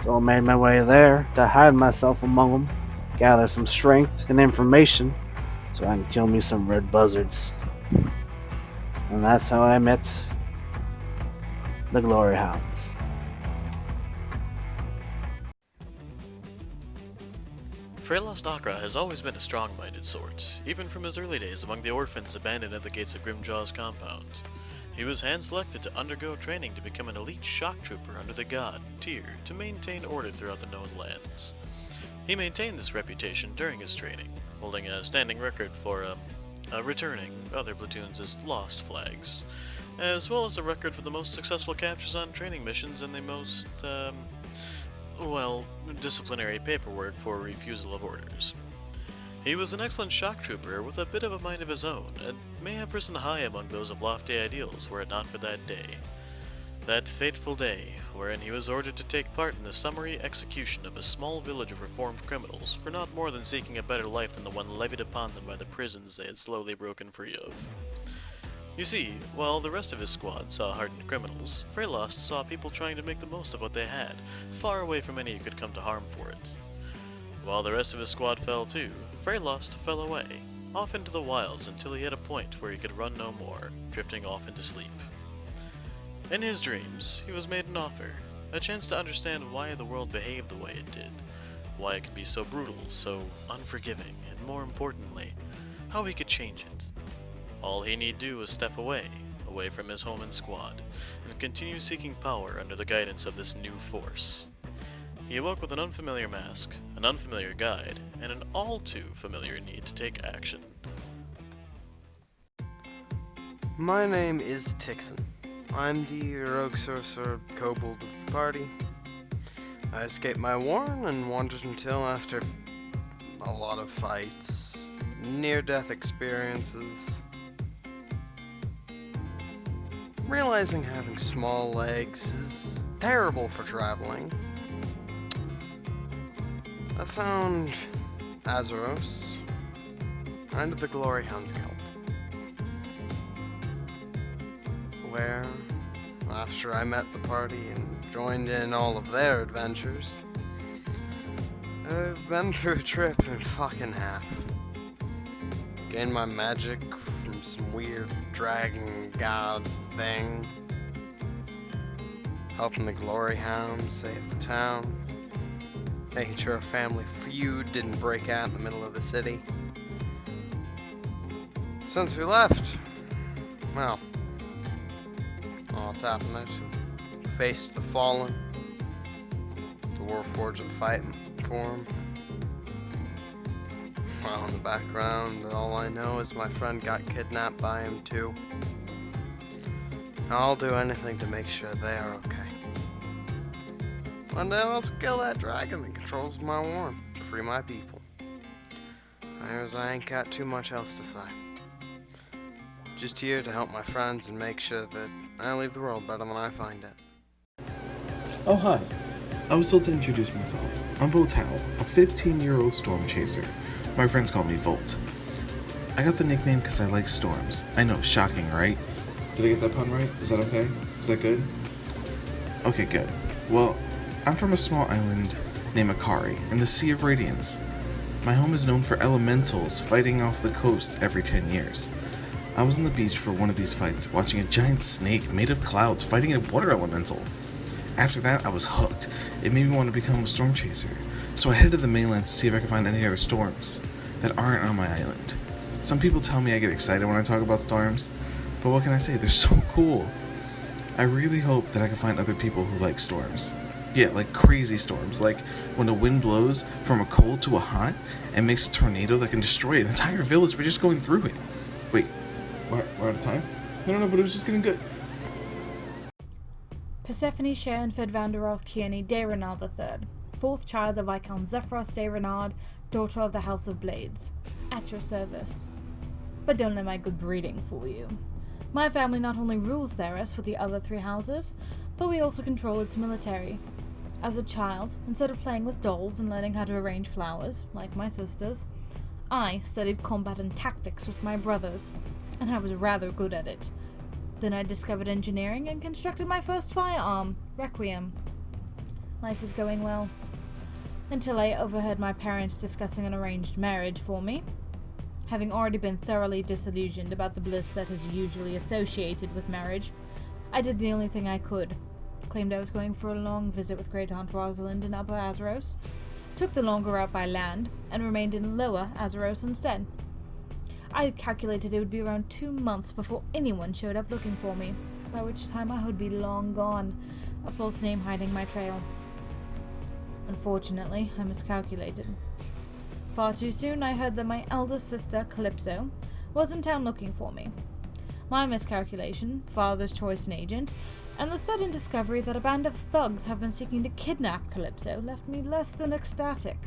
so I made my way there to hide myself among them, gather some strength and information, so I can kill me some red buzzards. And that's how I met the Glory Hounds. Freylost Akra has always been a strong-minded sort, even from his early days among the orphans abandoned at the gates of Grimjaw's compound. He was hand-selected to undergo training to become an elite shock trooper under the God, Tyr, to maintain order throughout the known lands. He maintained this reputation during his training, holding a standing record for returning other platoons as lost flags, as well as a record for the most successful captures on training missions and the most, disciplinary paperwork for refusal of orders. He was an excellent shock trooper with a bit of a mind of his own, and may have risen high among those of lofty ideals were it not for that day. That fateful day, wherein he was ordered to take part in the summary execution of a small village of reformed criminals for not more than seeking a better life than the one levied upon them by the prisons they had slowly broken free of. You see, while the rest of his squad saw hardened criminals, Freylost saw people trying to make the most of what they had, far away from any who could come to harm for it. While the rest of his squad fell too, Freylost fell away, off into the wilds until he hit a point where he could run no more, drifting off into sleep. In his dreams, he was made an offer, a chance to understand why the world behaved the way it did, why it could be so brutal, so unforgiving, and more importantly, how he could change it. All he need do was step away from his home and squad, and continue seeking power under the guidance of this new force. He awoke with an unfamiliar mask, an unfamiliar guide, and an all too familiar need to take action. My name is Tixon. I'm the rogue sorcerer kobold of the party. I escaped my warren and wandered until after a lot of fights, near-death experiences, realizing having small legs is terrible for traveling. I found Azeros, friend of the Glory Hounds Guild, where, after I met the party and joined in all of their adventures, I've been through a trip in fucking half. Gained my magic from some weird dragon god thing. helping the Glory Hounds save the town, making sure a family feud didn't break out in the middle of the city. Since we left, well, all that's happened there. Faced the fallen, the Warforged are fighting for him. Well, in the background, all I know is my friend got kidnapped by him too. I'll do anything to make sure they are okay. One day I'll kill that dragon that controls my worm, free my people. I ain't got too much else to say. Just here to help my friends and make sure that I leave the world better than I find it. Oh, hi. I was told to introduce myself. I'm Voltao, a 15-year-old storm chaser. My friends call me Volt. I got the nickname because I like storms. I know, shocking, right? Did I get that pun right? Is that okay? Is that good? Okay, good. Well, I'm from a small island named Akari in the Sea of Radiance. My home is known for elementals fighting off the coast every 10 years. I was on the beach for one of these fights, watching a giant snake made of clouds fighting a water elemental. After that, I was hooked. It made me want to become a storm chaser. So I headed to the mainland to see if I could find any other storms that aren't on my island. Some people tell me I get excited when I talk about storms, but what can I say? They're so cool. I really hope that I can find other people who like storms. Yeah, like crazy storms, like when the wind blows from a cold to a hot and makes a tornado that can destroy an entire village by just going through it. Wait, we're out of time? No, but it was just getting good. Persephone Sharonford Vanderoth Kearney de Renard III, fourth child of Viscount Zephyros de Renard, daughter of the House of Blades. At your service. But don't let my good breeding fool you. My family not only rules Theros with the other three houses, but we also control its military. As a child, instead of playing with dolls and learning how to arrange flowers, like my sisters, I studied combat and tactics with my brothers, and I was rather good at it. Then I discovered engineering and constructed my first firearm, Requiem. Life was going well, until I overheard my parents discussing an arranged marriage for me. Having already been thoroughly disillusioned about the bliss that is usually associated with marriage, I did the only thing I could. Claimed I was going for a long visit with Great Aunt Rosalind in Upper Azeros, took the longer route by land, and remained in Lower Azeros instead. I calculated it would be around 2 months before anyone showed up looking for me, by which time I would be long gone, a false name hiding my trail. Unfortunately, I miscalculated. Far too soon I heard that my eldest sister, Calypso, was in town looking for me. My miscalculation, father's choice and agent, and the sudden discovery that a band of thugs have been seeking to kidnap Calypso left me less than ecstatic.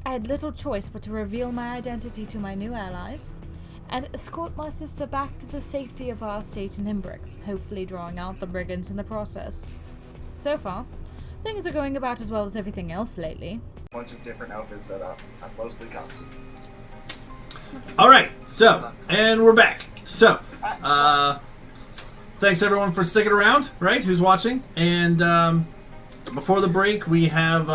I had little choice but to reveal my identity to my new allies, and escort my sister back to the safety of our estate in Imbric, hopefully drawing out the brigands in the process. So far, things are going about as well as everything else lately. Bunch of different outfits set up, mostly costumes. Alright, so, and we're back. So, thanks everyone for sticking around, right, who's watching. And before the break, we have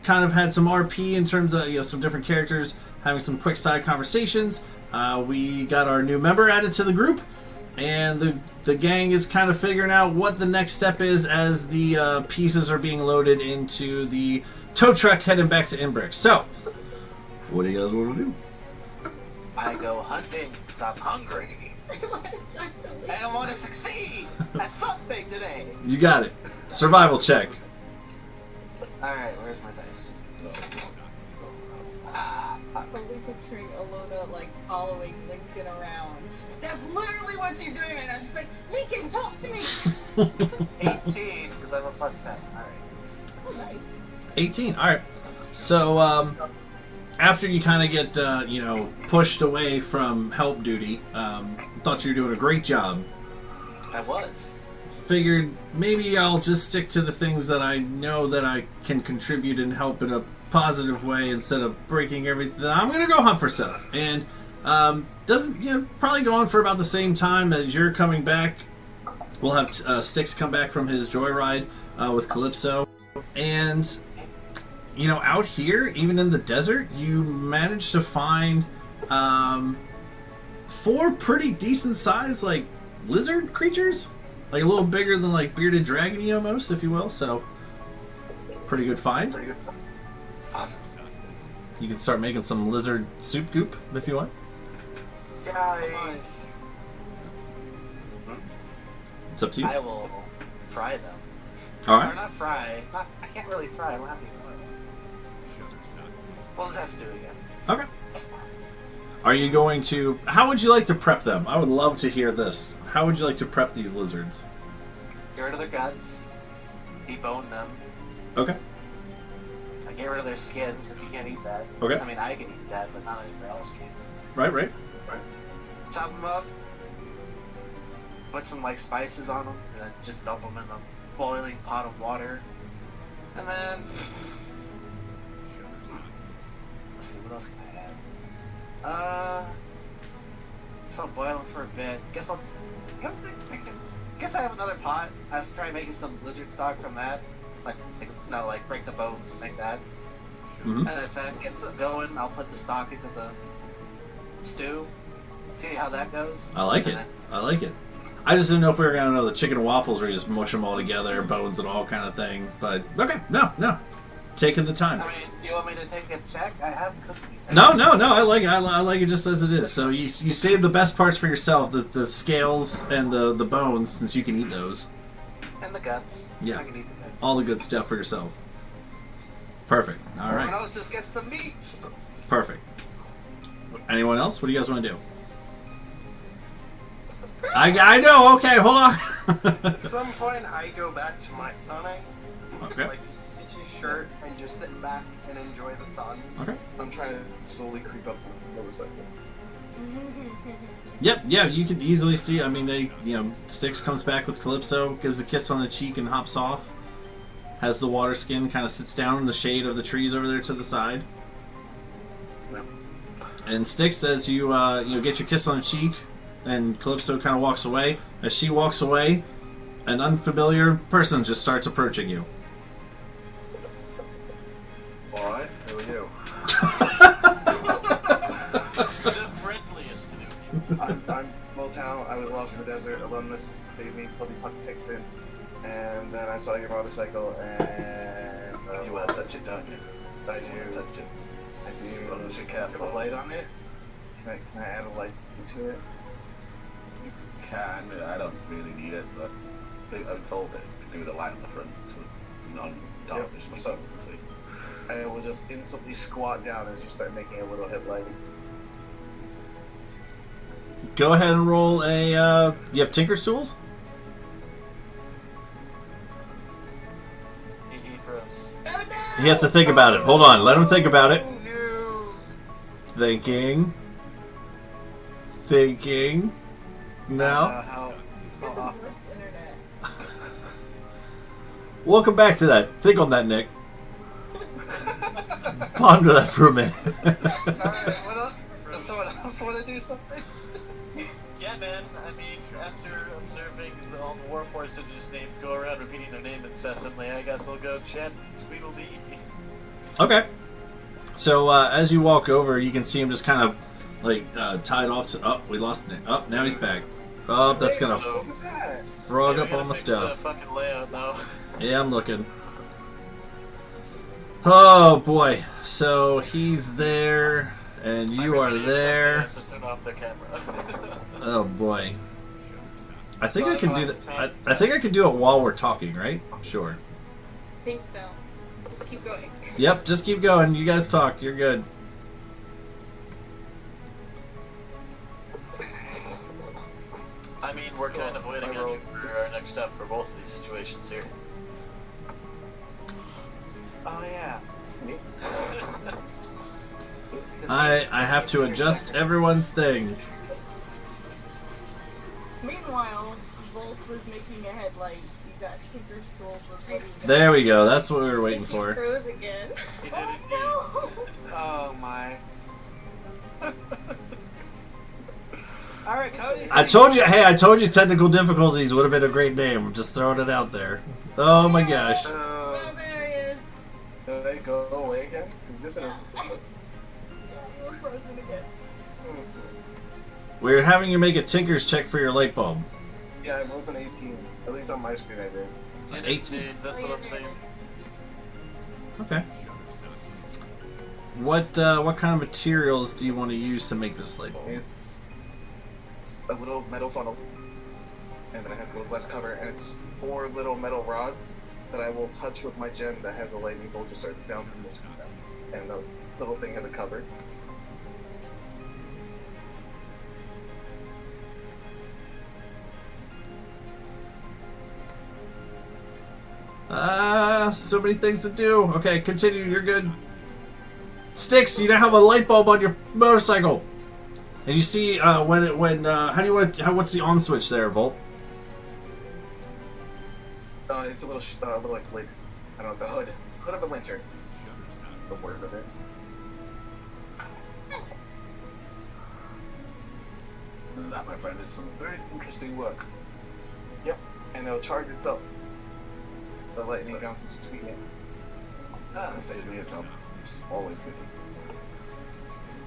kind of had some RP in terms of, some different characters having some quick side conversations. We got our new member added to the group, and the gang is kind of figuring out what the next step is as the pieces are being loaded into the tow truck heading back to Imbric. So, what do you guys want to do? I go hunting because I'm hungry. And I want to succeed at something today. You got it. Survival check. Alright, where's my dice? Probably picturing Alona, following Lincoln around. That's literally what she's doing right now. She's like, Lincoln, talk to me! 18, because I have a +10. Alright. Oh, nice. 18. All right. So after you kind of get pushed away from help duty, thought you were doing a great job. I was. Figured maybe I'll just stick to the things that I know that I can contribute and help in a positive way instead of breaking everything. I'm gonna go hunt for stuff, and probably go on for about the same time as you're coming back. We'll have Styx come back from his joyride with Calypso, and out here, even in the desert, you managed to find 4 pretty decent sized lizard creatures. like a little bigger than like bearded dragony almost, if you will. So pretty good find. Pretty good. Awesome. You can start making some lizard soup goop if you want. Yeah, It's up to you. I will fry them. All Or right. not fry. I can't really fry. I don't have any oil. We'll just have to do it again. Okay. Are you going to? How would you like to prep them? I would love to hear this. How would you like to prep these lizards? Get rid of their guts. Debone them. Okay. I get rid of their skin because you can't eat that. Okay. I mean, I can eat that, but not anybody else can. Right. Chop them up. Put some like spices on them, and then just dump them in a boiling pot of water. And then let's see, what else can I add? So I'll boil them for a bit. Guess I have another pot. I was trying making some lizard stock from that. Like break the bones, make that. Mm-hmm. And if that gets it going, I'll put the stock into the stew. See how that goes. I like it. I just didn't know if we were gonna know the chicken and waffles where you just mush them all together, bones and all kind of thing. But okay, no, taking the time. I mean, do you want me to take a check? I have cookies. No. I like it. I like it just as it is. So you save the best parts for yourself, the scales and the bones, since you can eat those. And the guts. Yeah. I can eat the guts. All the good stuff for yourself. Perfect. All Everyone right. else just gets the meats. Perfect. Anyone else? What do you guys want to do? I know. Okay, hold on. At some point, I go back to my sunning. Okay. Like, just get your shirt and just sit back and enjoy the sun. Okay. I'm trying to slowly creep up to the motorcycle. Yep. Yeah. You can easily see. I mean, Styx comes back with Calypso, gives a kiss on the cheek, and hops off. Has the water skin, kind of sits down in the shade of the trees over there to the side. And Styx, as you get your kiss on the cheek, and Calypso kind of walks away. As she walks away, an unfamiliar person just starts approaching you. Alright, who are you? The friendliest to do. I'm Motown. I was lost in the desert. Alumnus saved me. Told me Puck takes in. And then I saw your motorcycle and... You want to touch it, don't you? I do. Touch it. I do. You want to Can careful. I put a light on it? Can I add a light to it? Can. I don't really need it, but I'm told that you can do the light on the front so non-dark Yep. vision. So- I will just instantly squat down as you start making a little headlight. Go ahead and roll a. You have Tinker's tools? He froze. Oh no! He has to think about it. Hold on. Let him think about it. Thinking. Now. How often? Worst internet. Welcome back to that. Think on that, Nick. Ponder that for a minute. Alright, what else? Does someone else want to do something? Yeah, man. I mean, after observing all the warforged that just named go around repeating their name incessantly, I guess I'll go chant Tweedledee. Okay. So as you walk over, you can see him just kind of tied off to. Oh, we lost Nick. Oh, now he's back. Oh, that's gonna frog Yeah, up we all gotta my fix stuff. The fucking layout now. Yeah, I'm looking. Oh boy. So he's there, and you are there. To turn off their camera. Oh boy. I think I can do that. I think I can do it while we're talking, right? Sure. I think so. Just keep going. Yep, just keep going. You guys talk. You're good. I mean, we're kind of waiting on you for our next step for both of these situations here. Oh yeah. I have to adjust everyone's thing. Meanwhile, Volt was making a headlight. You got Tinker's tools. There we go. That's what we were waiting He for. froze again. He did indeed. Oh my. Alright, Cody. I told you. Hey, I told you technical difficulties would have been a great name. I'm just throwing it out there. Oh my gosh. Oh, there he is. Did I go away again? Because just You were frozen again. We're having you make a Tinker's check for your light bulb. Yeah, I rolled an 18. At least on my screen, I did. An 18. That's what I'm saying. Okay. What kind of materials do you want to use to make this label? It's a little metal funnel, and then it has a little glass cover, and it's 4 little metal rods that I will touch with my gem that has a lightning bolt just start bouncing this down. And the little thing has a cover. So many things to do. Okay, continue. You're good. Sticks, you now have a light bulb on your motorcycle. And you see how do you what's the on switch there, Volt? It's a little like lid. I don't know, the hood of a lantern. That's the word of it. And that, my friend, is some very interesting work. Yep, and it'll charge itself. The lightning bounces between it. That saves me a job. It's always good.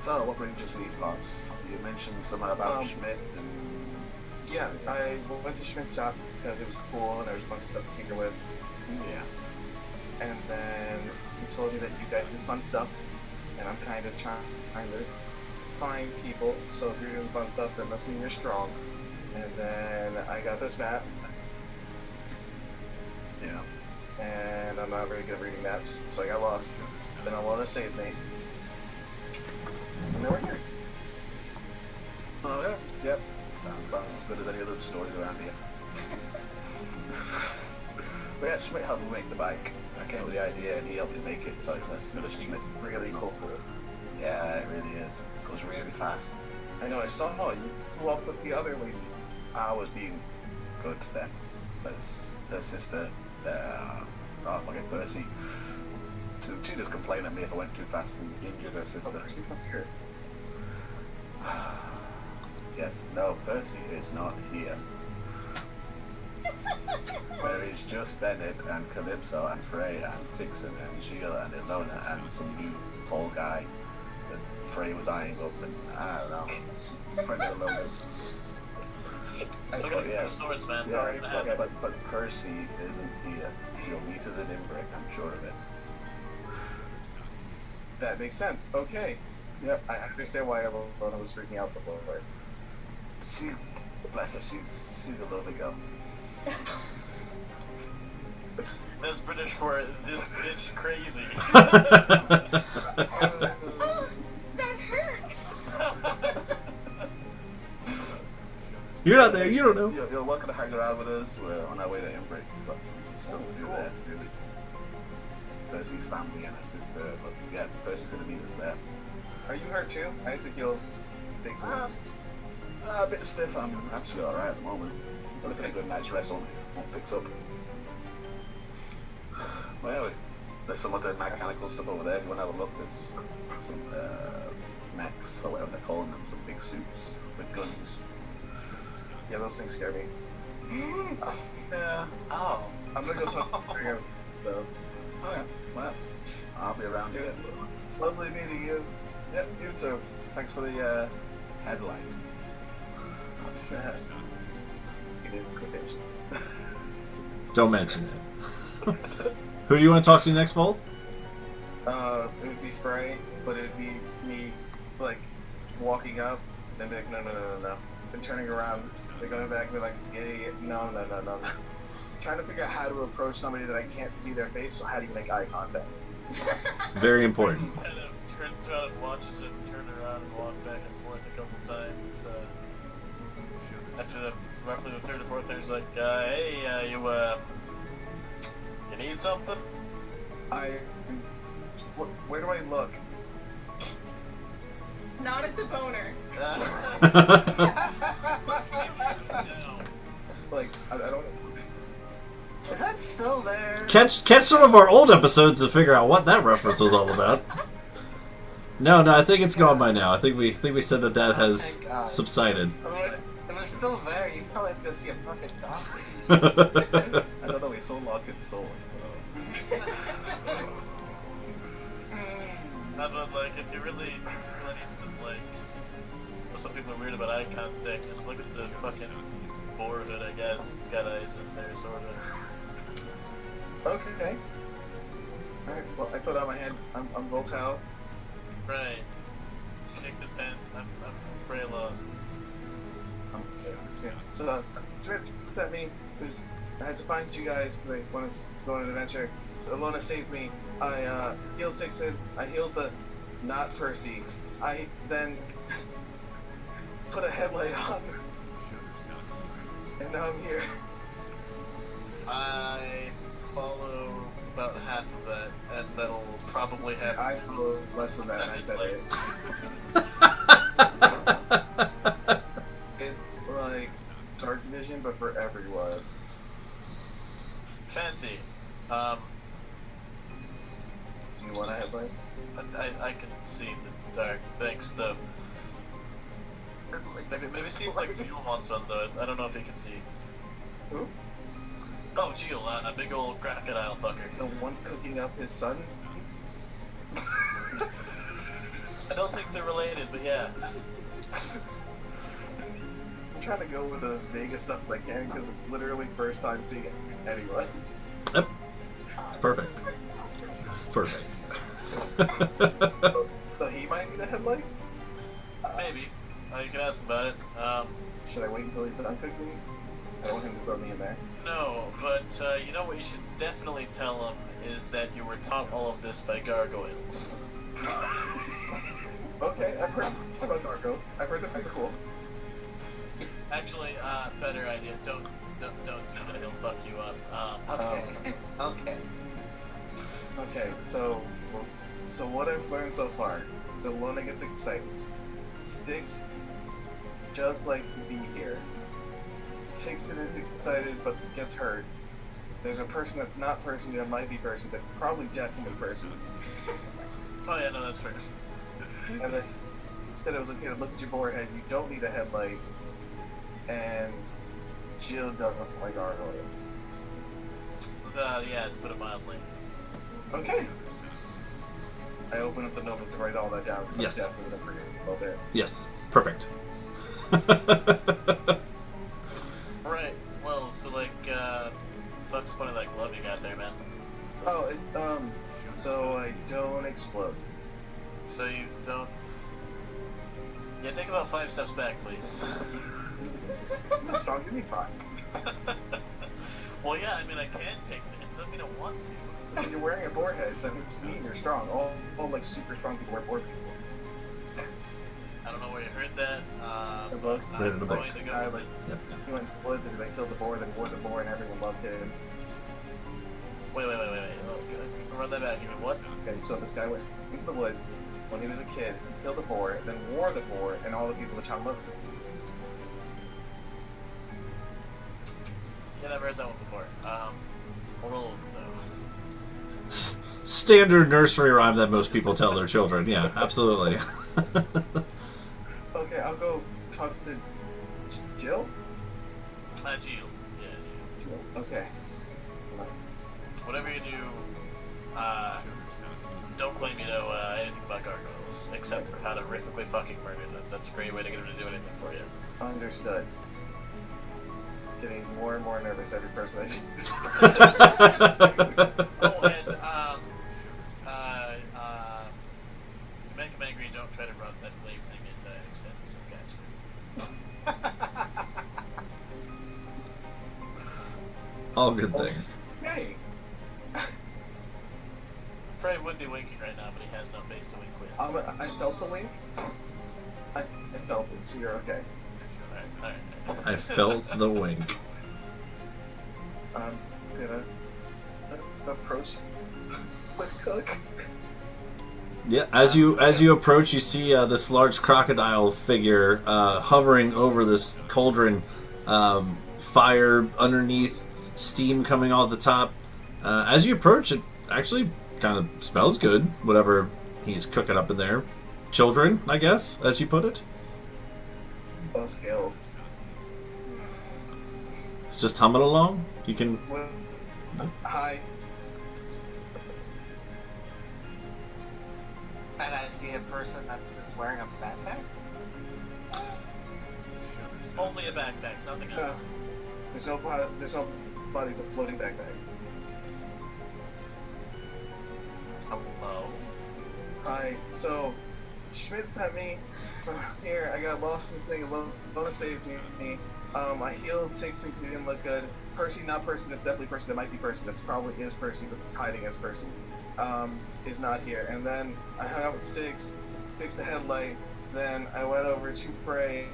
So, what brings you to these parts? You mentioned something about Schmidt and... Yeah, I went to Schmidt's shop because it was cool and there was a bunch of stuff to tinker with. Yeah. And then he told me that you guys did fun stuff, and I'm kind of trying to find people. So if you're doing fun stuff, that must mean you're strong. And then I got this map. Yeah. And I'm not very good at reading maps, so I got lost. Then Alona saved me. And now we're here. Oh, yeah. Yep. Sounds about as good as any other stories around here. But yeah, Schmidt helped me make the bike. I came up with the idea and he helped me make it, so it's really cool. Yeah, it really is. It goes really fast. I know, I saw you flew up with the other lady. I was being good to them. But her sister, fucking Percy, she just complained at me if I went too fast and injured her sister. Oh, Percy's not here. Yes, no, Percy is not here. There is just Bennett and Calypso and Frey and Tixon and Sheila and Ilona and some new tall guy that Frey was eyeing up and I don't know. Friend of Ilona's. Somebody put a swordsman. Yeah, but Percy isn't here. You'll meet us in Imbrick, I'm sure of it. That makes sense. Okay. Yep, I understand why Ilona was freaking out before. She, bless her, she's a lovely girl. That's British for this bitch crazy. That hurt. You're not there, you don't know. You're welcome to hang around with us. We're on our way to Imbrick. We've got some stuff to do there to do with Percy's family and her sister. But yeah, Percy's going to meet us there. Are you hurt too? I had to heal. Take some. A bit stiff. I'm actually alright at the moment. But if I take a night's rest won't fix up. Well, there's some other mechanical stuff over there. If you want to have a look, there's some mechs, or whatever they're calling them, some big suits with guns. Yeah, those things scare me. Yeah. Oh. I'm gonna go talk to him, though. Okay. Well, I'll be around here. Lovely meeting you. Yep, you too. Thanks for the headline. Don't mention it. Who do you want to talk to next, Volt? It would be Frey, but it would be me, like, walking up, then be like, no. Then turning around, then going back and be like, yeah, no. Trying to figure out how to approach somebody that I can't see their face, so how do you make eye contact? Very important. Kind of turns around and watches it turn around and walk back and forth a couple times. After roughly the third or fourth, there's like, hey, you need something? Where do I look? Not at the boner. Like, I don't... Is that still there? Catch some of our old episodes to figure out what that reference was all about. No, I think it's gone by now. I think we said that has subsided. If it's still there, you probably have to go see a fucking doctor. I don't know, we saw Locket's soul, so... But like, if you really need to, like... Well, some people are weird about eye contact, just look at the fucking board of it, I guess. He's got eyes in there, sort of. Okay. Alright, well, I put out my hand. I'm Voltao. Right. Shake his hand. I'm very lost. Yeah. So, Drip sent me, because I had to find you guys because I wanted to go on an adventure. Alona saved me. I healed Tixon. I healed the not Percy. I then put a headlight on. And now I'm here. I follow about half of that, and that'll probably have I follow less than that, and I said it. It's like dark vision, but for everyone. Fancy. Do you want a headlight? I can see the dark. Thanks, though. Maybe see if like Jill wants one though. I don't know if he can see. Who? Oh, Jill, a big old crocodile fucker. The one cooking up his sons? I don't think they're related, but yeah. I'm trying to go with as vague as stuff as I can because it's literally first time seeing it anyway. Yep. It's perfect. It's perfect. So he might need a headlight? Maybe. You can ask about it. Should I wait until he's done cooking? I don't want him to throw me in there. No, but you know what you should definitely tell him is that you were taught all of this by gargoyles. Okay, I've heard about gargoyles. I've heard they're pretty cool. Actually, better idea. Don't do that. He'll fuck you up. Okay. Okay, so what I've learned so far is that Lona gets excited. Styx just likes to be here. Tixon is excited but gets hurt. There's a person that's not Percy that might be Percy that's probably definitely Percy. Oh yeah, no, that's Percy. And then said it was okay to look at your forehead, you don't need a headlight, and Jill doesn't like gargoyles. Yeah, to put it mildly. Okay. I open up the notebook to write all that down because Yes. I'm definitely going to forget all there. Yes. Perfect. Right. Well, so like, fuck's point of that glove you got there, man? So, Oh, it's so I don't explode. So you don't. Yeah, take about 5 steps back, please. I'm strong, give me 5. Well, yeah, I mean, I can take it. Doesn't mean I want to. If you're wearing a boar head, that means you're strong. All like super strong people wear boar people. I don't know where you heard that. The book. Read in the book. Going to go with it. Yep. He went to the woods and they killed the boar, then wore the boar, and everyone loved him. Wait. Oh, run that back. You went what? Okay, so this guy went into the woods when he was a kid, killed the boar, then wore the boar, and all the people in the town loved him. Yeah, never heard that one before. We'll roll with it though. Standard nursery rhyme that most people tell their children. Yeah, absolutely. Okay, I'll go talk to Jill? Jill. Yeah, Jill. Jill. Okay. Whatever you do, don't claim you know anything about gargoyles, except for how to horrifically fucking murder them. That's a great way to get them to do anything for you. Understood. Getting more and more nervous every person I Oh, and to make them angry, don't try to run that blade thing into extend some catch. All good things. Hey! Frey would be winking right now, but he has no face to wink with. I felt the wink. I felt it, so you're okay. Alright. I felt the wink. I'm gonna approach the cook. Yeah, as you approach, you see this large crocodile figure hovering over this cauldron, fire underneath, steam coming off the top. As you approach, it actually kind of smells good, whatever he's cooking up in there. Children, I guess, as you put it. No skills. It's just humming along. You can. Well, hi. And I see a person that's just wearing a backpack. Only a backpack, nothing else. There's no body. It's a floating backpack. Hello? Hi. So, Schmidt sent me here. I got lost in the thing. Lona saved me. I healed Tixon. He didn't look good. Percy, not Percy. That's definitely Percy. That might be Percy. That's probably is Percy, but it's hiding as Percy. Is not here. And then I hung out with Sticks, fixed the headlight. Then I went over to Prey.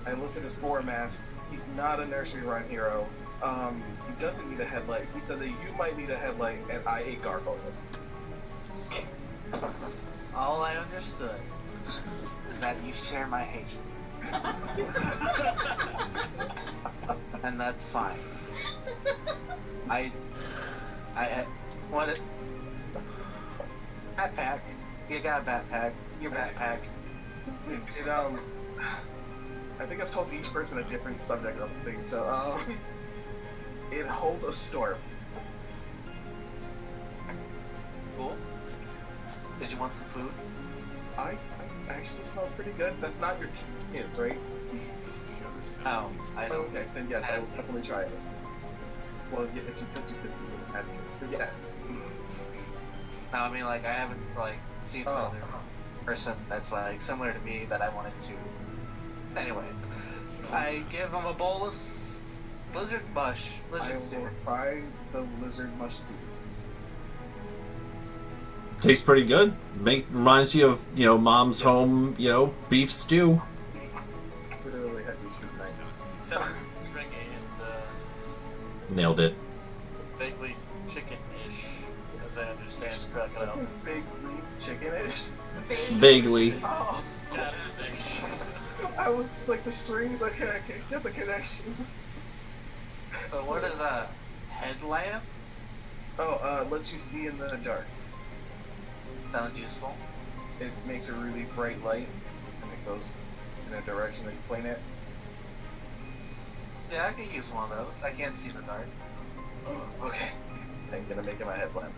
I looked at his boar mask. He's not a nursery rhyme hero. He doesn't need a headlight. He said that you might need a headlight, and I hate gargoyles. All I understood is that you share my hatred. And that's fine. I what it backpack. You got a backpack. Your backpack. I think I've told each person a different subject of the thing, so it holds a storm. Cool. Did you want some food? I actually smell pretty good. That's not your kids, right? Oh, I don't. Okay, then yes, I will definitely try it. Well, yeah, if you put your kids, you wouldn't have kids, but yes. No, I mean, like, I haven't, like, seen another person that's, like, similar to me that I wanted to. Anyway, I give him a bowl of lizard mush. Lizard stew. I will try the lizard mush stew. Tastes pretty good. Reminds you of, mom's home, beef stew. Literally had beef stew tonight. Sounds stringy and Nailed it. vaguely chicken-ish, as I understand crocodile. Isn't vaguely chicken-ish? Vaguely. Oh, Yeah, it is. I was like the strings. I can't get the connection. But what is a headlamp? Oh, lets you see in the dark. Sounds useful. It makes a really bright light, and it goes in a direction that you point it. Yeah, I could use one of those. I can't see in the dark. Oh, okay. I'm gonna make it my headlamp.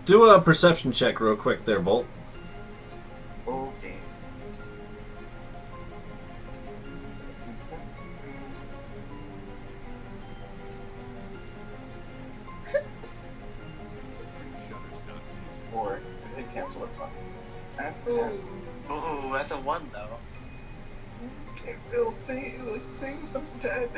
Do a perception check real quick there, Volt. Okay. Or hit cancel, that's fine. After 10. Ooh, that's a 1 though. Can't feel see like things that's dead.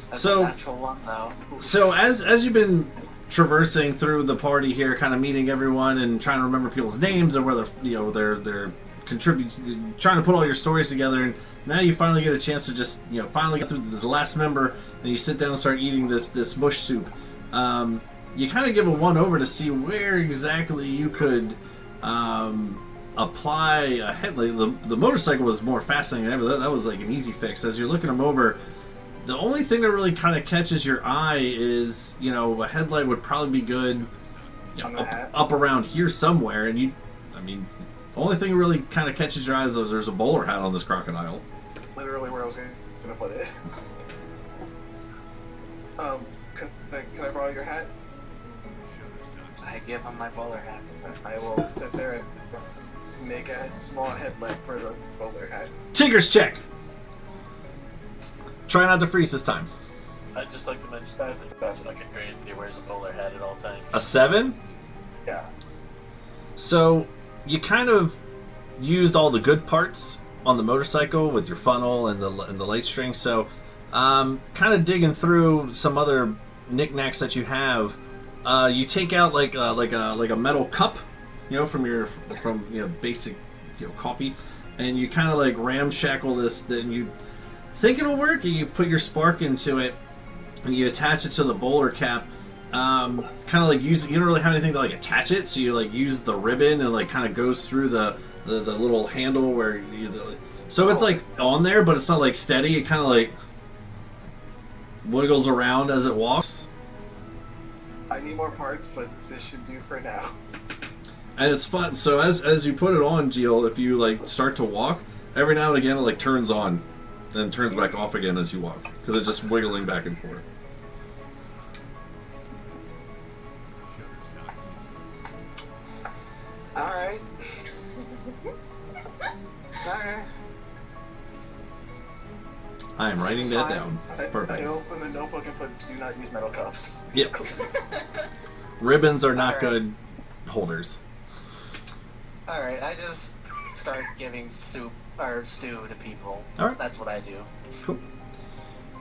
That's So- a natural 1 though. So as you've been traversing through the party here, kind of meeting everyone and trying to remember people's names and where they're contributing, trying to put all your stories together, and now you finally get a chance to just finally get through this last member, and you sit down and start eating this mush soup. You kind of give a one over to see where exactly you could apply a headlight. The motorcycle was more fascinating than ever. That was like an easy fix. As you're looking them over, the only thing that really kind of catches your eye is, a headlight would probably be good up around here somewhere. And the only thing that really kind of catches your eye is there's a bowler hat on this crocodile. Literally where I was gonna put it. Can I borrow your hat? I give him my bowler hat. I will sit there and make a small headlamp for the bowler hat. Tinker's check! Try not to freeze this time. I'd just like to mention that that's what I can guarantee wears a bowler hat at all times. A 7? Yeah. So, you kind of used all the good parts on the motorcycle with your funnel and the light string. So, kind of digging through some other knickknacks that you have, you take out like a metal cup, from basic coffee, and you kind of like ramshackle this. Then you think it'll work, and you put your spark into it, and you attach it to the bowler cap. Kind of like use it. You don't really have anything to like attach it, so you like use the ribbon and like kind of goes through the little handle where so it's like on there, but it's not like steady. It kind of like wiggles around as it walks. I need more parts, but this should do for now. And it's fun. So as you put it on, Jill, if you like start to walk, every now and again it like turns on, and turns back off again as you walk because it's just wiggling back and forth. Alright. Alright. I am writing that down. I Perfect. open the notebook and put "Do not use metal cups." Yep. Ribbons are not good holders. Alright, I just start giving soup or stew to people. Alright. That's what I do. Cool.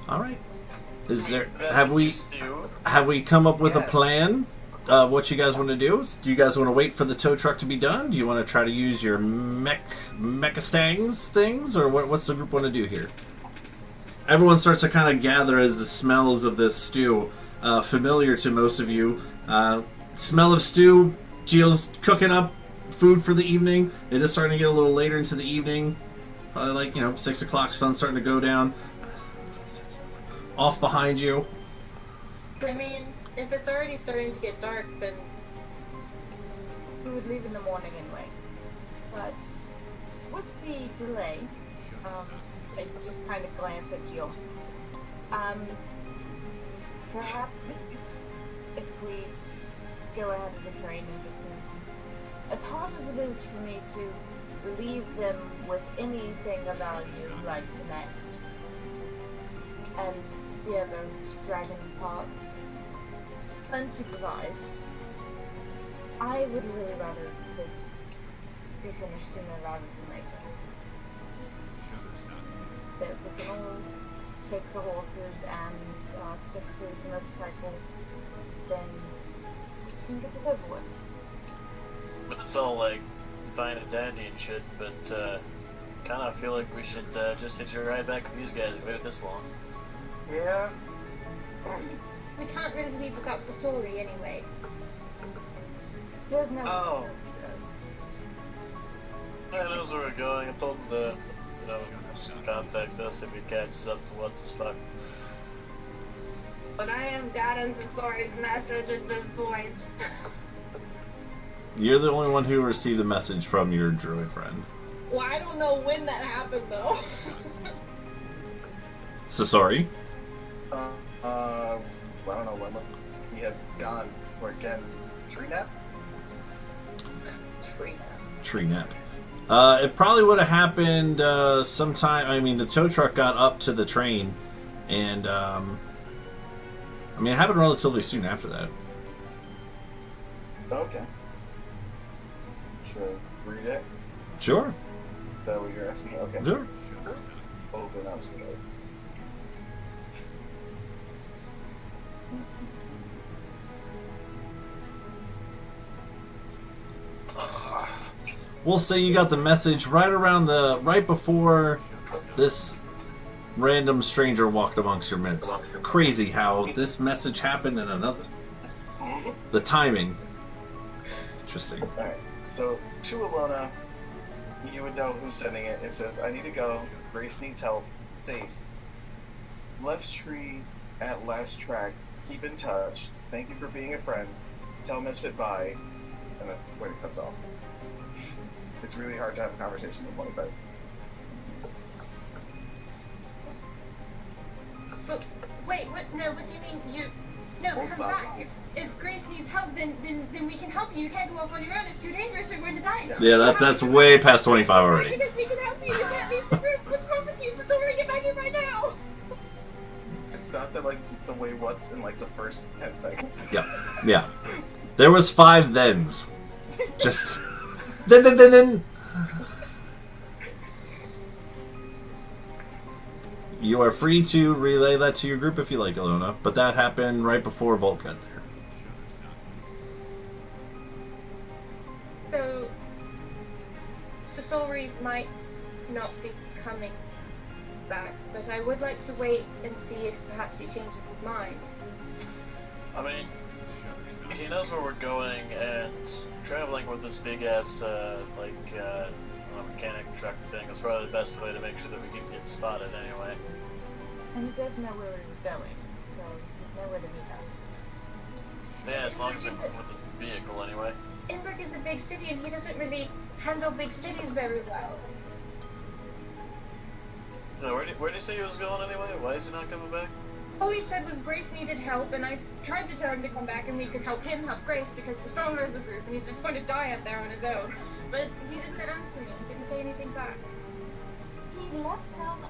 All right. Is there That's have we stew. come up with a Yes. plan of what you guys want to do? Do you guys want to wait for the tow truck to be done? Do you want to try to use your mechastangs things, or what's the group want to do here? Everyone starts to kind of gather as the smells of this stew, familiar to most of you. Smell of stew. Jill's cooking up food for the evening. It is starting to get a little later into the evening. Probably like 6 o'clock. Sun's starting to go down. Off behind you. I mean, if it's already starting to get dark, then We would leave in the morning anyway. But with the delay, I just kind of glance at Jill. Perhaps if we go ahead of the train and just, as hard as it is for me to leave them with anything of value like Jeanette and the other dragon pods unsupervised, I would really rather this be finished sooner rather than later. But if we can all take the horses and Six's motorcycle, then we can get this over with. It's all like fine and dandy and shit, but kind of feel like we should just hitch a ride back with these guys. We waited this long. Yeah. we can't really leave without Sasori anyway. There's no. Oh. Yeah, he knows where we're going. I told him to, just contact us if he catches up to what's his fuck. But I am gotten Sasori's message at this point. You're the only one who received a message from your druid friend. Well, I don't know when that happened though. Sasori? I don't know when he had gone or again. Tree nap? Tree nap. It probably would have happened sometime. I mean, the tow truck got up to the train, and it happened relatively soon after that. Okay. Should I read it? Sure. Is that what you're asking? Okay. Sure. Open up today. We'll say you got the message right before this random stranger walked amongst your midst. Crazy how this message happened in another. The timing. Interesting. Alright. So, to Alona, you would know who's sending it. It says, I need to go. Grace needs help. Safe. Left tree at last track. Keep in touch. Thank you for being a friend. Tell Misfit bye. And that's where it cuts off. It's really hard to have a conversation with one, but Wait, what? No, what do you mean? No, come back. If Grace needs help, then we can help you. You can't go off on your own. It's too dangerous. You're going to die. Yeah, that's way past 25 already. Because we can help you. You can't leave the group. What's wrong with you? Sasori, get back in right now. it's not that the way what's in the first 10 seconds. Yeah. There was 5 thens. Just then. You are free to relay that to your group if you like, Alona, but that happened right before Volt got there. So, Sasori might not be coming back, but I would like to wait and see if perhaps he changes his mind. I mean, he knows where we're going, and traveling with this big ass mechanic truck thing is probably the best way to make sure that we can get spotted anyway. And he does know where we're going, so he'd know where to meet us. Yeah, as long as it's with the vehicle anyway. Inberg is a big city, and he doesn't really handle big cities very well. No, where did he say he was going anyway? Why is he not coming back? All he said was Grace needed help, and I tried to tell him to come back and we could help him help Grace because we're stronger as a group, and he's just going to die out there on his own. But he didn't answer me. He didn't say anything back. He left down a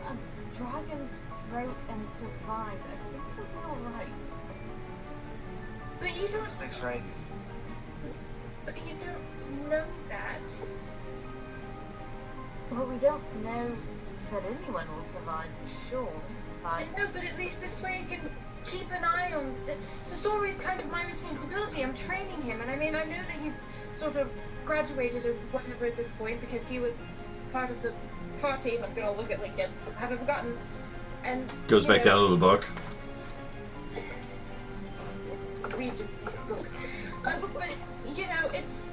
dragon's throat and survived, I think we'll be alright. But you don't. That's right. But you don't know that. Well, we don't know that anyone will survive for sure, but... I know, but at least this way I can keep an eye on... Sasori's kind of my responsibility. I'm training him, and I mean, I know that he's sort of graduated or whatever at this point because he was part of the party. I'm gonna look at Lincoln. I haven't forgotten. And Goes back down to the book. Read your book. But, you know, it's...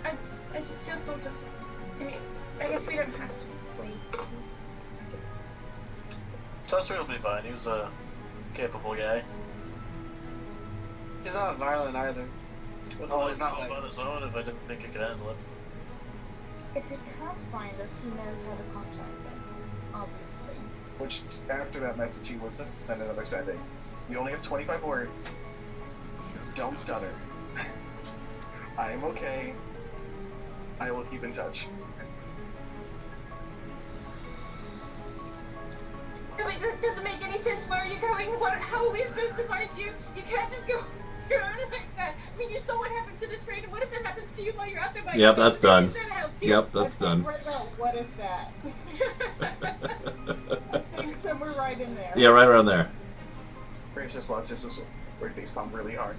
I just feel sort of... I mean, I guess we don't have to wait. Tusser will be fine. He was a capable guy. He's not violent either. Well, he's not on his own if I didn't think he could handle it. If he can't find us, he knows how to contact us, obviously. Which, after that message, he would send another sending. You only have 25 words. Don't stutter. I am okay. I will keep in touch. Really, this doesn't make any sense. Where are you going? How are we supposed to find you? You can't just go around like that. I mean, you saw what happened to the train. What if that happens to you while you're out there by Yep, yourself? that's done. Does that help you? Yep, that's done. What if that? I think somewhere right in there. Yeah, right around there. Grace just watches this where face palm really hard.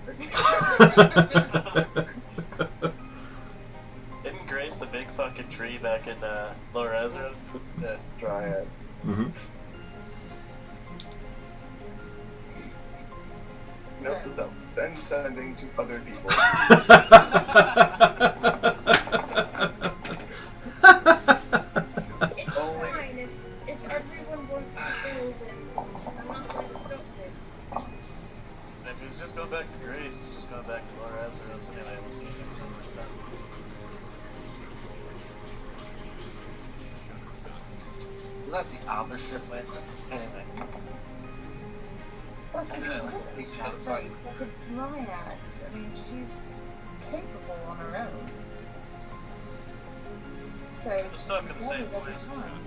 Isn't Grace the big fucking tree back in Lower Azeroth? Yeah. Dryad. Mm-hmm. Note to self. Then sending to other people. It's fine if everyone wants to build it. I'm not going to stop it. If he's just going back to Grace, he's just going back to Lower Azeroth anyway. We'll see him. Let the opposite way. Anyway. Listen, I know, look at he's that got a fight. face. That's a dryad. I mean, she's capable on her own. So, They're stuck in the same together they'll be place. fine.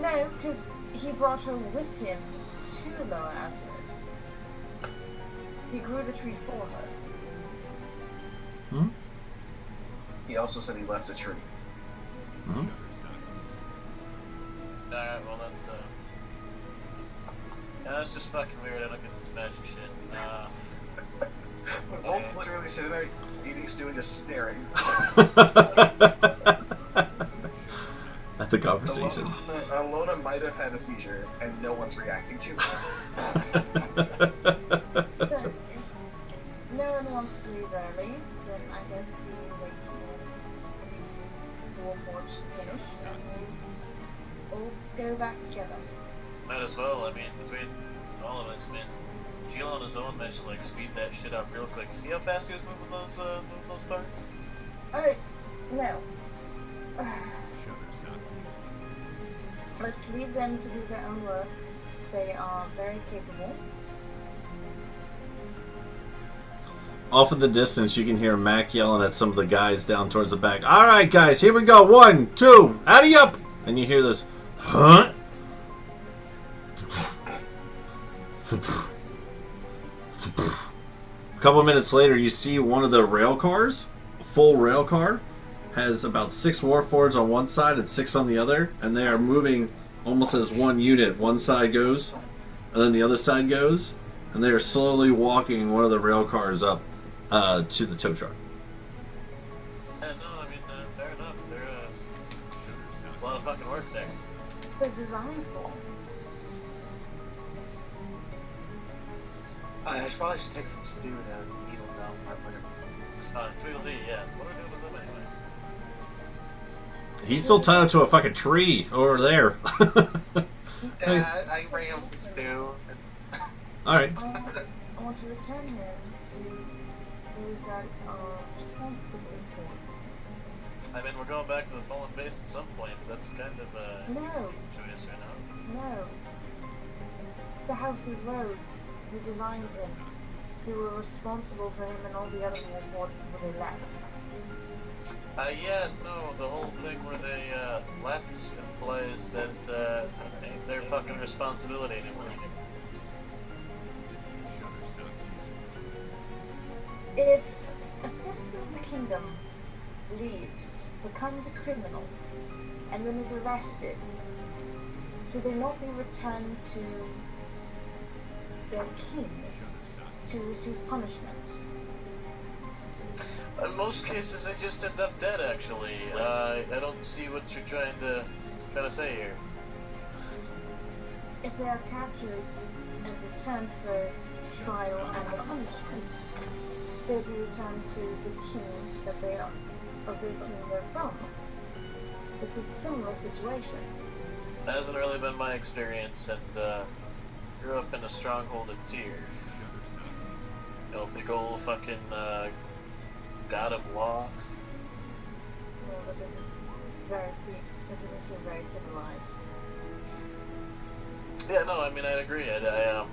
No, because he brought her with him to Lower Azeroth. He grew the tree for her. Hmm? He also said he left a tree. Hmm? Alright, well that's yeah, that's just fucking weird. I don't get this magic shit. We're both literally sitting there eating stew and just staring. At the conversation. Alona might have had a seizure, and no one's reacting to it. So, if no one wants to leave early, then I guess we wait for Warforged to finish and we all go back together. Might as well. I mean, between all of us, man. Jill on his own mentioned like speed that shit up real quick. See how fast he was moving those parts? Oh, no. Let's leave them to do their own work. They are very capable. Off in the distance, you can hear Mac yelling at some of the guys down towards the back. All right, guys, here we go. 1, 2, addy up! And you hear this, huh? A couple of minutes later, you see one of the rail cars, full rail car, has about 6 warforged on one side and 6 on the other, and they are moving almost as one unit. One side goes, and then the other side goes, and they are slowly walking one of the rail cars up to the tow truck. Yeah, no, I mean, fair enough. They're a lot of fucking work there. They're designed for. I probably should take some stew to Needle Bell or whatever. Tweedledee, yeah. What are we doing with them anyway? He's still tied up to a fucking tree over there. Yeah, I can bring him some stew. Alright. I want to return him to those that are responsible for. I mean, we're going back to the fallen base at some point, but that's kind of No. choice right now. No. The House of Rhodes, who designed him, who were responsible for him and all the other warforged before they left. Yeah, no, the whole thing where they left implies that ain't their fucking responsibility anymore. If a citizen of the kingdom leaves, becomes a criminal, and then is arrested, should they not be returned to their king to receive punishment? In most cases, they just end up dead. Actually, I don't see what you're trying to say here. If they are captured and returned for trial and punishment, they be returned to the king that they are, of the king they're from. This is a similar situation. That hasn't really been my experience, and grew up in a stronghold of Tyr. You know, big old fucking god of law. Well, that doesn't seem very civilized. Yeah, no, I mean, I agree. I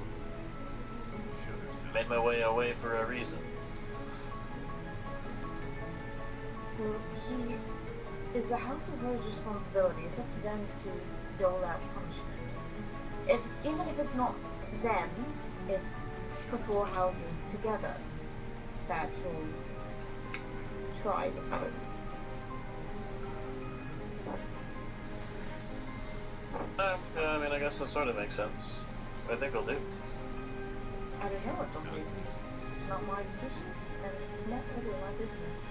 made my way away for a reason. Well, is the House of Lord's responsibility. It's up to them to dole out punishment. Even if it's not them, it's the four houses together that will try this one. Yeah, I mean, I guess that sort of makes sense. I think they'll do. I don't know what they'll do. It's not my decision, and it's not really my business.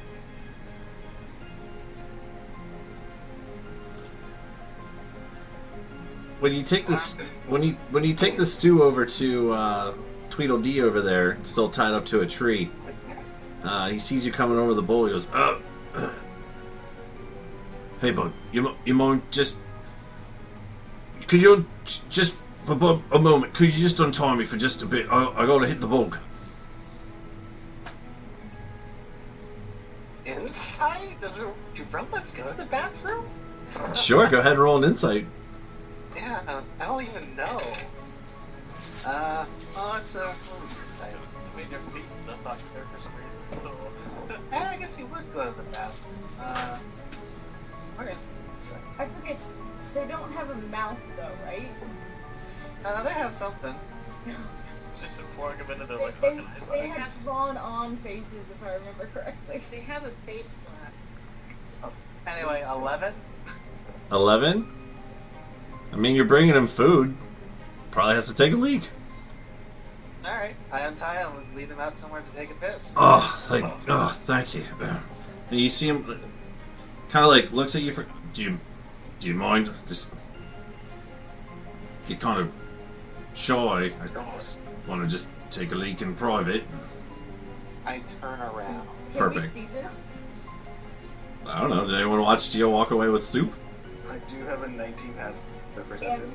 When you take this, when you take the stew over to Tweedledee over there, still tied up to a tree, he sees you coming over the bowl. He goes, "Hey, bud, you mind just? Could you just for a moment? Could you just untie me for just a bit? I gotta hit the bug." Inside? Do robots go to the bathroom? Sure, go ahead and roll an insight. Yeah, I don't even know. It's a insight. I mean, your feet in the fuck there for some reason, so... I guess he would go to the bathroom. Where is insight? I forget. They don't have a mouth, though, right? They have something. It's just been pouring them into their, like, They fucking eyes. have drawn-on faces, if I remember correctly. They have a face flap. Anyway, 11? 11? I mean, you're bringing him food. Probably has to take a leak. Alright, I untie him and lead him out somewhere to take a piss. Thank you. And you see him kind of like looks at you for. Do you mind? Just get kind of shy. I just want to just take a leak in private. I turn around. Perfect. Can we see this? I don't know. Did anyone watch Gio walk away with soup? I do have a 19 pass the perception.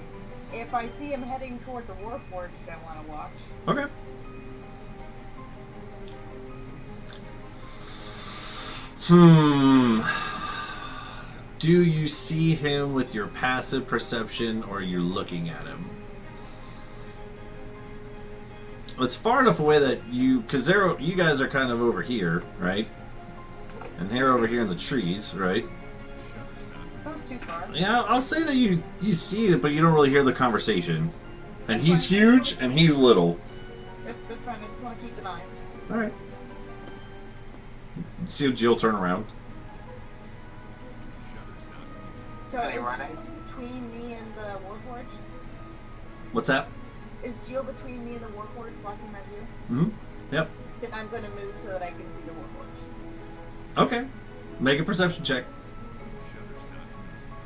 If I see him heading toward the Warforged, I want to watch. Okay. Do you see him with your passive perception, or are you looking at him? It's far enough away that because you guys are kind of over here, right? And they're over here in the trees, right? Sounds too far. Yeah, I'll say that you see it, but you don't really hear the conversation. And he's huge, and he's little. That's fine. I just want to keep an eye. All right. You see Jill turn around. So Are they is running? Jill between me and the Warforged? What's that? Is Jill between me and the Warforged blocking my view? Mm-hmm. Yep. Then I'm going to move so that I can see the Warforged. Okay. Make a perception check.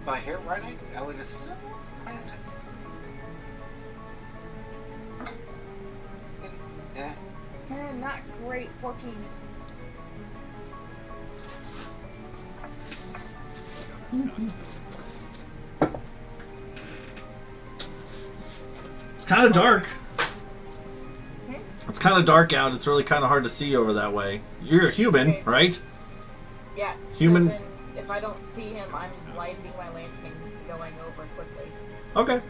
By here running, I was just. Yeah. Not great. 14. It's kind of dark. It's kind of dark out. It's really kind of hard to see over that way. You're a human, right? Yeah. Human. So then if I don't see him, I'm lighting my lantern and going over quickly. Okay.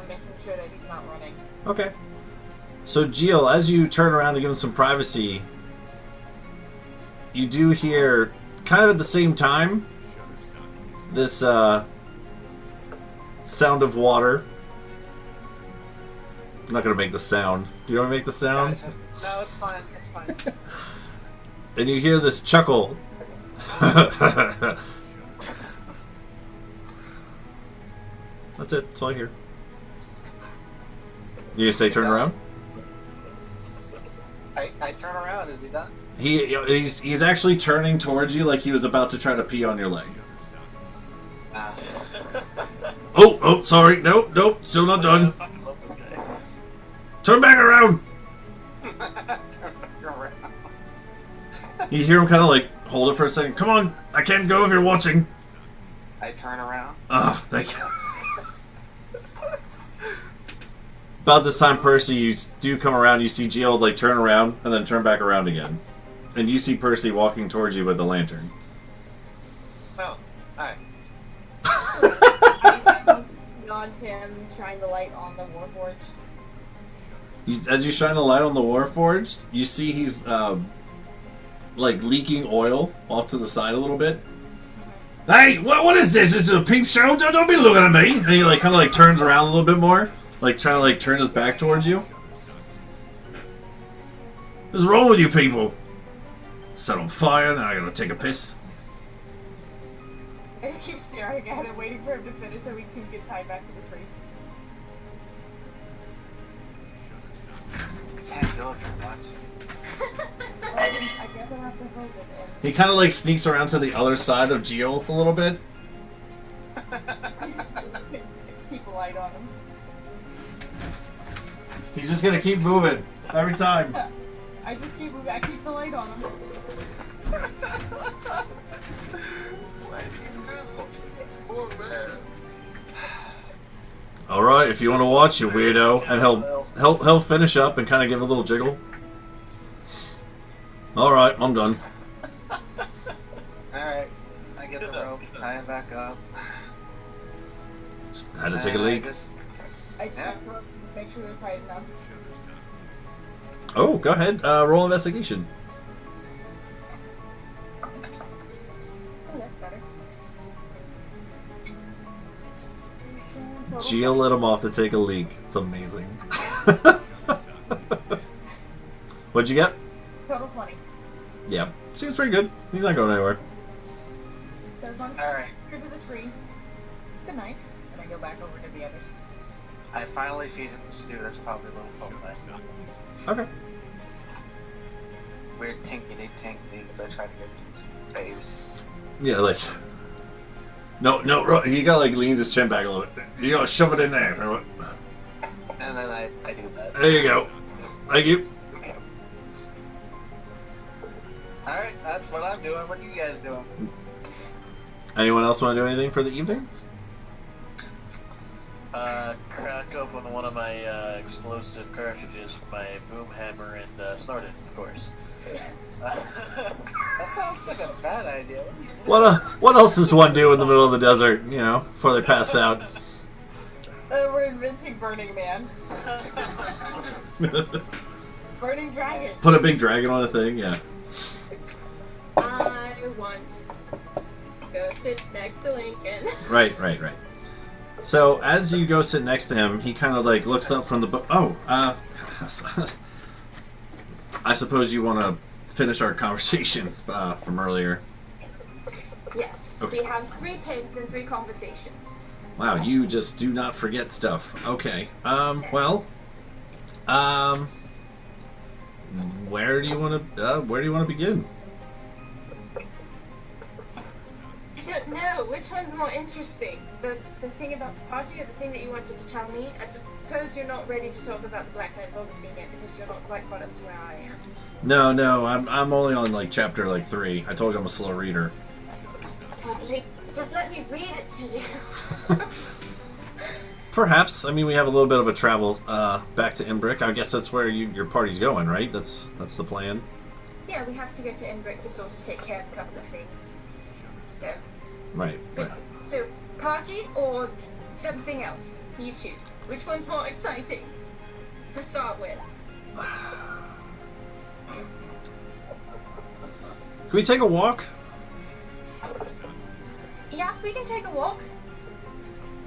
I'm making sure that he's not running. Okay. So, Jill, as you turn around to give him some privacy, you do hear kind of at the same time, this sound of water. I'm not gonna make the sound. Do you want to make the sound? No, it's fine. It's fine. And you hear this chuckle. That's it. That's all I hear. You gonna say turn around? I turn around. Is he done? He's actually turning towards you like he was about to try to pee on your leg. Oh, sorry. Nope. Still not done. Turn back around. You hear him kind of like hold it for a second. Come on, I can't go if you're watching. I turn around. Oh, thank you. About this time, Percy, you do come around. You see Geode like turn around and then turn back around again, and you see Percy walking towards you with the lantern. Oh, hi. I nods him, shine the light on the Warforged. As you shine the light on the Warforged, you see he's like leaking oil off to the side a little bit. Hey, what is this? Is it a peep show? Don't be looking at me. And he like kind of like turns around a little bit more, like trying to like turn his back towards you. What's wrong with you people? Set on fire. Now I gotta take a piss. I keep staring at him, waiting for him to finish so we can get tied back to the tree. Can't go if you're watching. I guess I'll have to hold it in. He kind of like sneaks around to the other side of Geo a little bit. Keep a light on him. He's just gonna keep moving every time. I just keep moving. I keep the light on him. All right, if you want to watch, you weirdo, and he'll finish up and kind of give a little jiggle. All right, I'm done. Alright, I get the rope, tie it back up. Just had to take a leak. I check ropes, make sure they're tight enough. Oh, go ahead. Roll investigation. Oh, that's better. Geo let him off to take a leak. It's amazing. What'd you get? Total 20. Yeah, seems pretty good. He's not going anywhere. Third one's Alright. to the tree. Good night. And I go back over to the others. I finally feed him the stew. That's probably a little cold. Okay. Weird tinkety as I try to get into his face. Yeah, like. No, he got like leans his chin back a little bit. You gotta shove it in there. And then I do that. There you go. Thank you. Alright, that's what I'm doing. What you guys doing? Anyone else want to do anything for the evening? Crack open one of my explosive cartridges for my boom hammer and snort it, of course. That sounds like a bad idea. What else does one do in the middle of the desert, you know, before they pass out? We're inventing Burning Man. Burning Dragon. Put a big dragon on a thing, yeah. I want to go sit next to Lincoln. Right. So as you go sit next to him, he kind of like looks up from the book. Oh, I suppose you want to finish our conversation from earlier. Yes, Okay. we have 3 pigs and 3 conversations. Wow, you just do not forget stuff. Okay. Where do you want to begin? I don't know. Which one's more interesting? The thing about the party or the thing that you wanted to tell me? I suppose you're not ready to talk about the Black Knight of Augustine yet because you're not quite caught up to where I am. No, I'm only on like chapter like 3. I told you I'm a slow reader. Just let me read it to you. Perhaps. I mean, we have a little bit of a travel back to Imbrick. I guess that's where your party's going, right? That's the plan. Yeah, we have to go to Enbrick to sort of take care of a couple of things. So. Right. So, party or something else? You choose. Which one's more exciting to start with? Can we take a walk? Yeah, we can take a walk.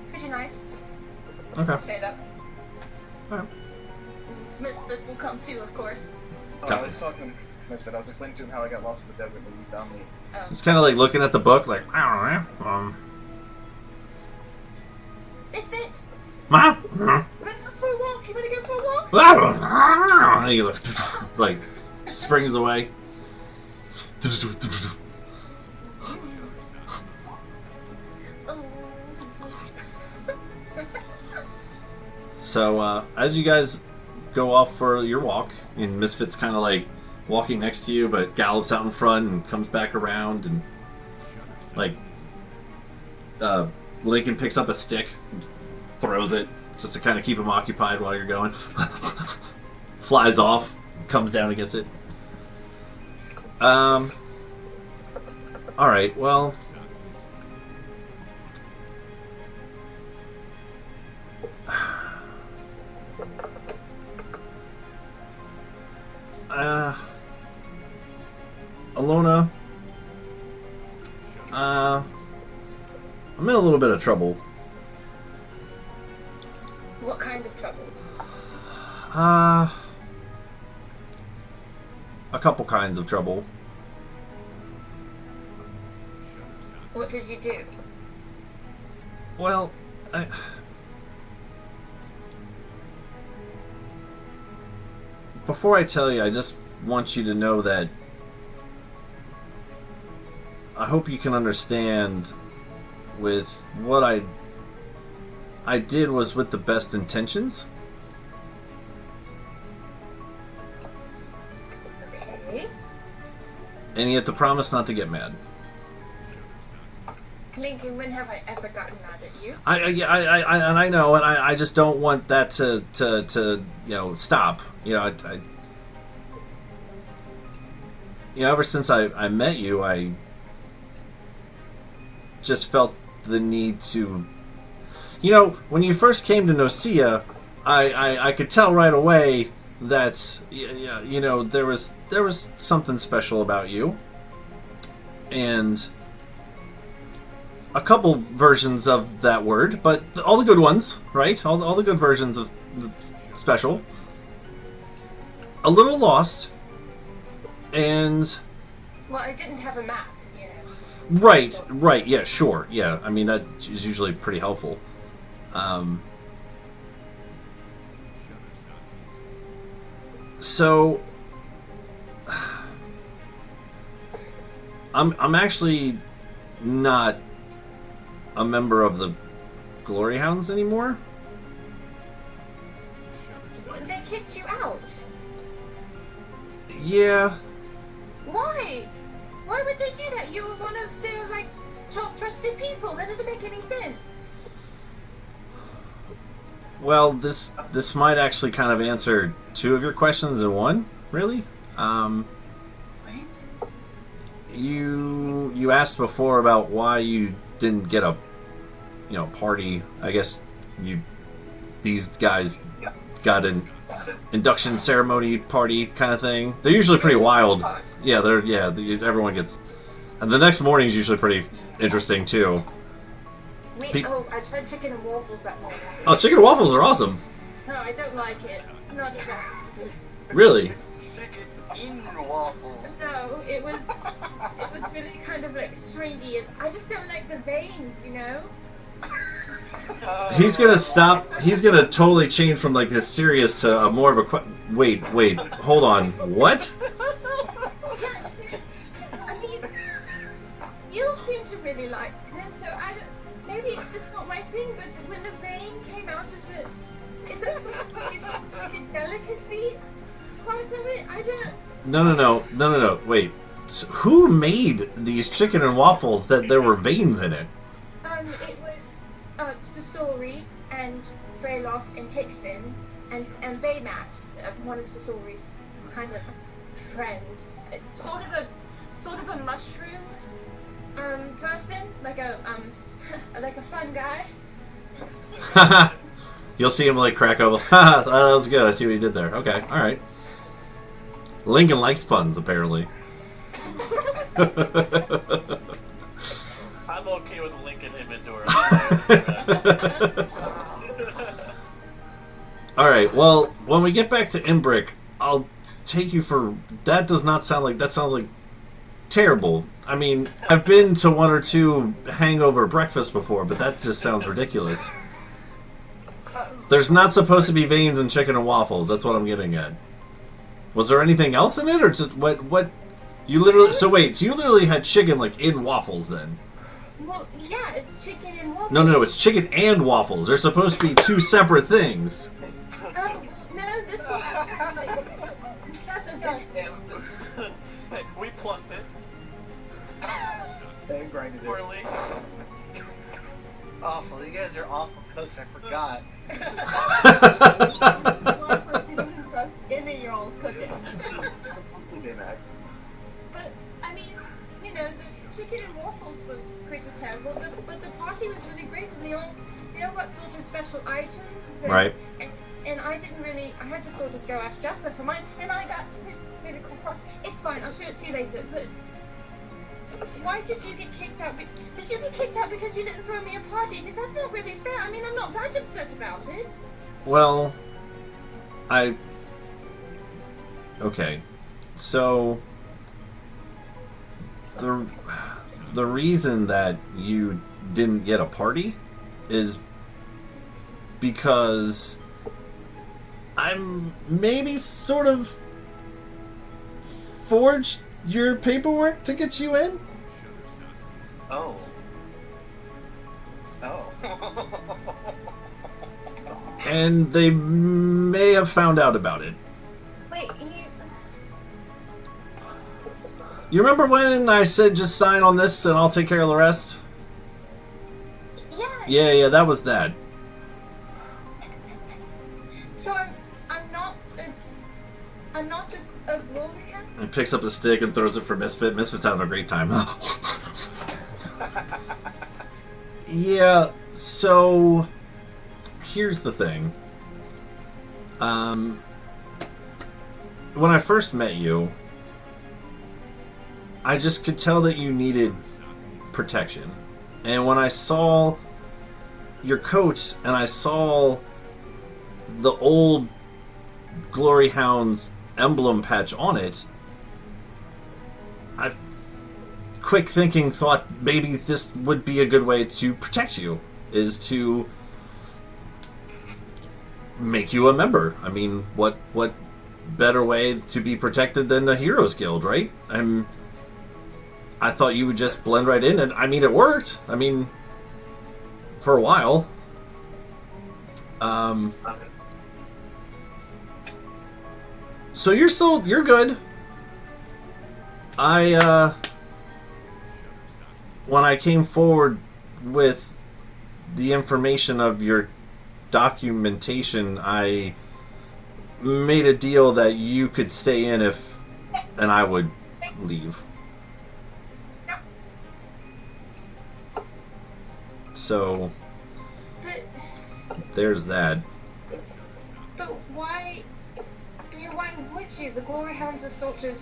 Pretty nice. Okay. Say that. Alright. Misfit will come too, of course. Oh, I was talking Misfit. I was explaining to him how I got lost in the desert when you found me. It's kind of like looking at the book, like, Misfit, Ma? you wanna go for a walk? You wanna go for a walk? And he like springs away. So as you guys go off for your walk, and Misfit's kind of like walking next to you, but gallops out in front and comes back around, and like Lincoln picks up a stick, and throws it just to kind of keep him occupied while you're going. Flies off, comes down and gets it. All right, well. Alona, I'm in a little bit of trouble. What kind of trouble? A couple kinds of trouble. What did you do? Well, before I tell you, I just want you to know that I hope you can understand with what I did was with the best intentions. Okay. And you have to promise not to get mad. Lincoln, when have I ever gotten mad at you? I know, and I just don't want that to stop. Ever since I met you, I just felt the need to. When you first came to Nocia, I could tell right away that there was something special about you, and a couple versions of that word, but all the good ones, right? All the good versions of special. A little lost, and Well, I didn't have a map, right, yeah, sure, yeah. I mean, that is usually pretty helpful. So I'm actually not a member of the Glory Hounds anymore. They kicked you out. Yeah. Why? Why would they do that? You were one of their, top trusted people. That doesn't make any sense. Well, this might actually kind of answer two of your questions in one, really. You asked before about why you didn't get a party. I guess these guys got an induction ceremony party kind of thing. They're usually pretty wild. Yeah, everyone gets, and the next morning is usually pretty interesting too. I tried chicken and waffles that morning. Oh, chicken and waffles are awesome. No, I don't like it. Not at all. Really? No, it was really kind of stringy, and I just don't like the veins, He's gonna stop. He's gonna totally change from this serious to a more of a. Wait, hold on. What? I mean, you seem to really like them, so I don't. Maybe it's just not my thing. But when the vein came out of it, is that something like a delicacy part of it? I don't. No. Wait. So who made these chicken and waffles that there were veins in it? It was Sasori and Freylos and Tixin and Baymax, one of Sasori's kind of friends. Sort of a mushroom person, like a fun guy. You'll see him crack open. That was good. I see what you did there. Okay, all right. Lincoln likes puns, apparently. I'm okay with All right. Well, when we get back to Imbrick, I'll take you for. That does not sound like. That sounds like terrible. I mean, I've been to one or two hangover breakfasts before, but that just sounds ridiculous. There's not supposed to be veins in chicken and waffles. That's what I'm getting at. Was there anything else in it, or just what? You literally. So wait. So you literally had chicken like in waffles then? Well, yeah, it's chicken and waffles. No. It's chicken and waffles. They're supposed to be two separate things. Oh, no, this one. That's okay. Hey, we plucked it. And grinded it. Poorly. Awful. You guys are awful cooks. I forgot. One person doesn't trust any of y'all's cooking. It's mostly Baymax. But, I mean, you know, the chicken and waffles was pretty terrible, but the party was really great, and they all got sort of special items. Right. And I didn't really, I had to sort of go ask Jasper for mine, and I got this really cool part. It's fine, I'll show it to you later, but why did you get kicked out? Did you get kicked out because you didn't throw me a party? Because that's not really fair. I mean, I'm not that upset about it. Well, okay. So the reason that you didn't get a party is because I'm maybe sort of forged your paperwork to get you in. Oh. And they may have found out about it. Wait, You remember when I said just sign on this and I'll take care of the rest? Yeah. Yeah, that was that. So I'm not a glory hound? He picks up the stick and throws it for Misfit. Misfit's having a great time. Yeah, so here's the thing. When I first met you, I just could tell that you needed protection. And when I saw your coat and I saw the old Glory Hound's emblem patch on it, I quick thinking thought maybe this would be a good way to protect you, is to make you a member. I mean, what better way to be protected than the Heroes Guild, right? I thought you would just blend right in, and I mean, it worked. I mean, for a while. So you're good. When I came forward with the information of your documentation, I made a deal that you could stay in and I would leave. So there's that. But why? I mean, why would you? The Glory Hounds are sort of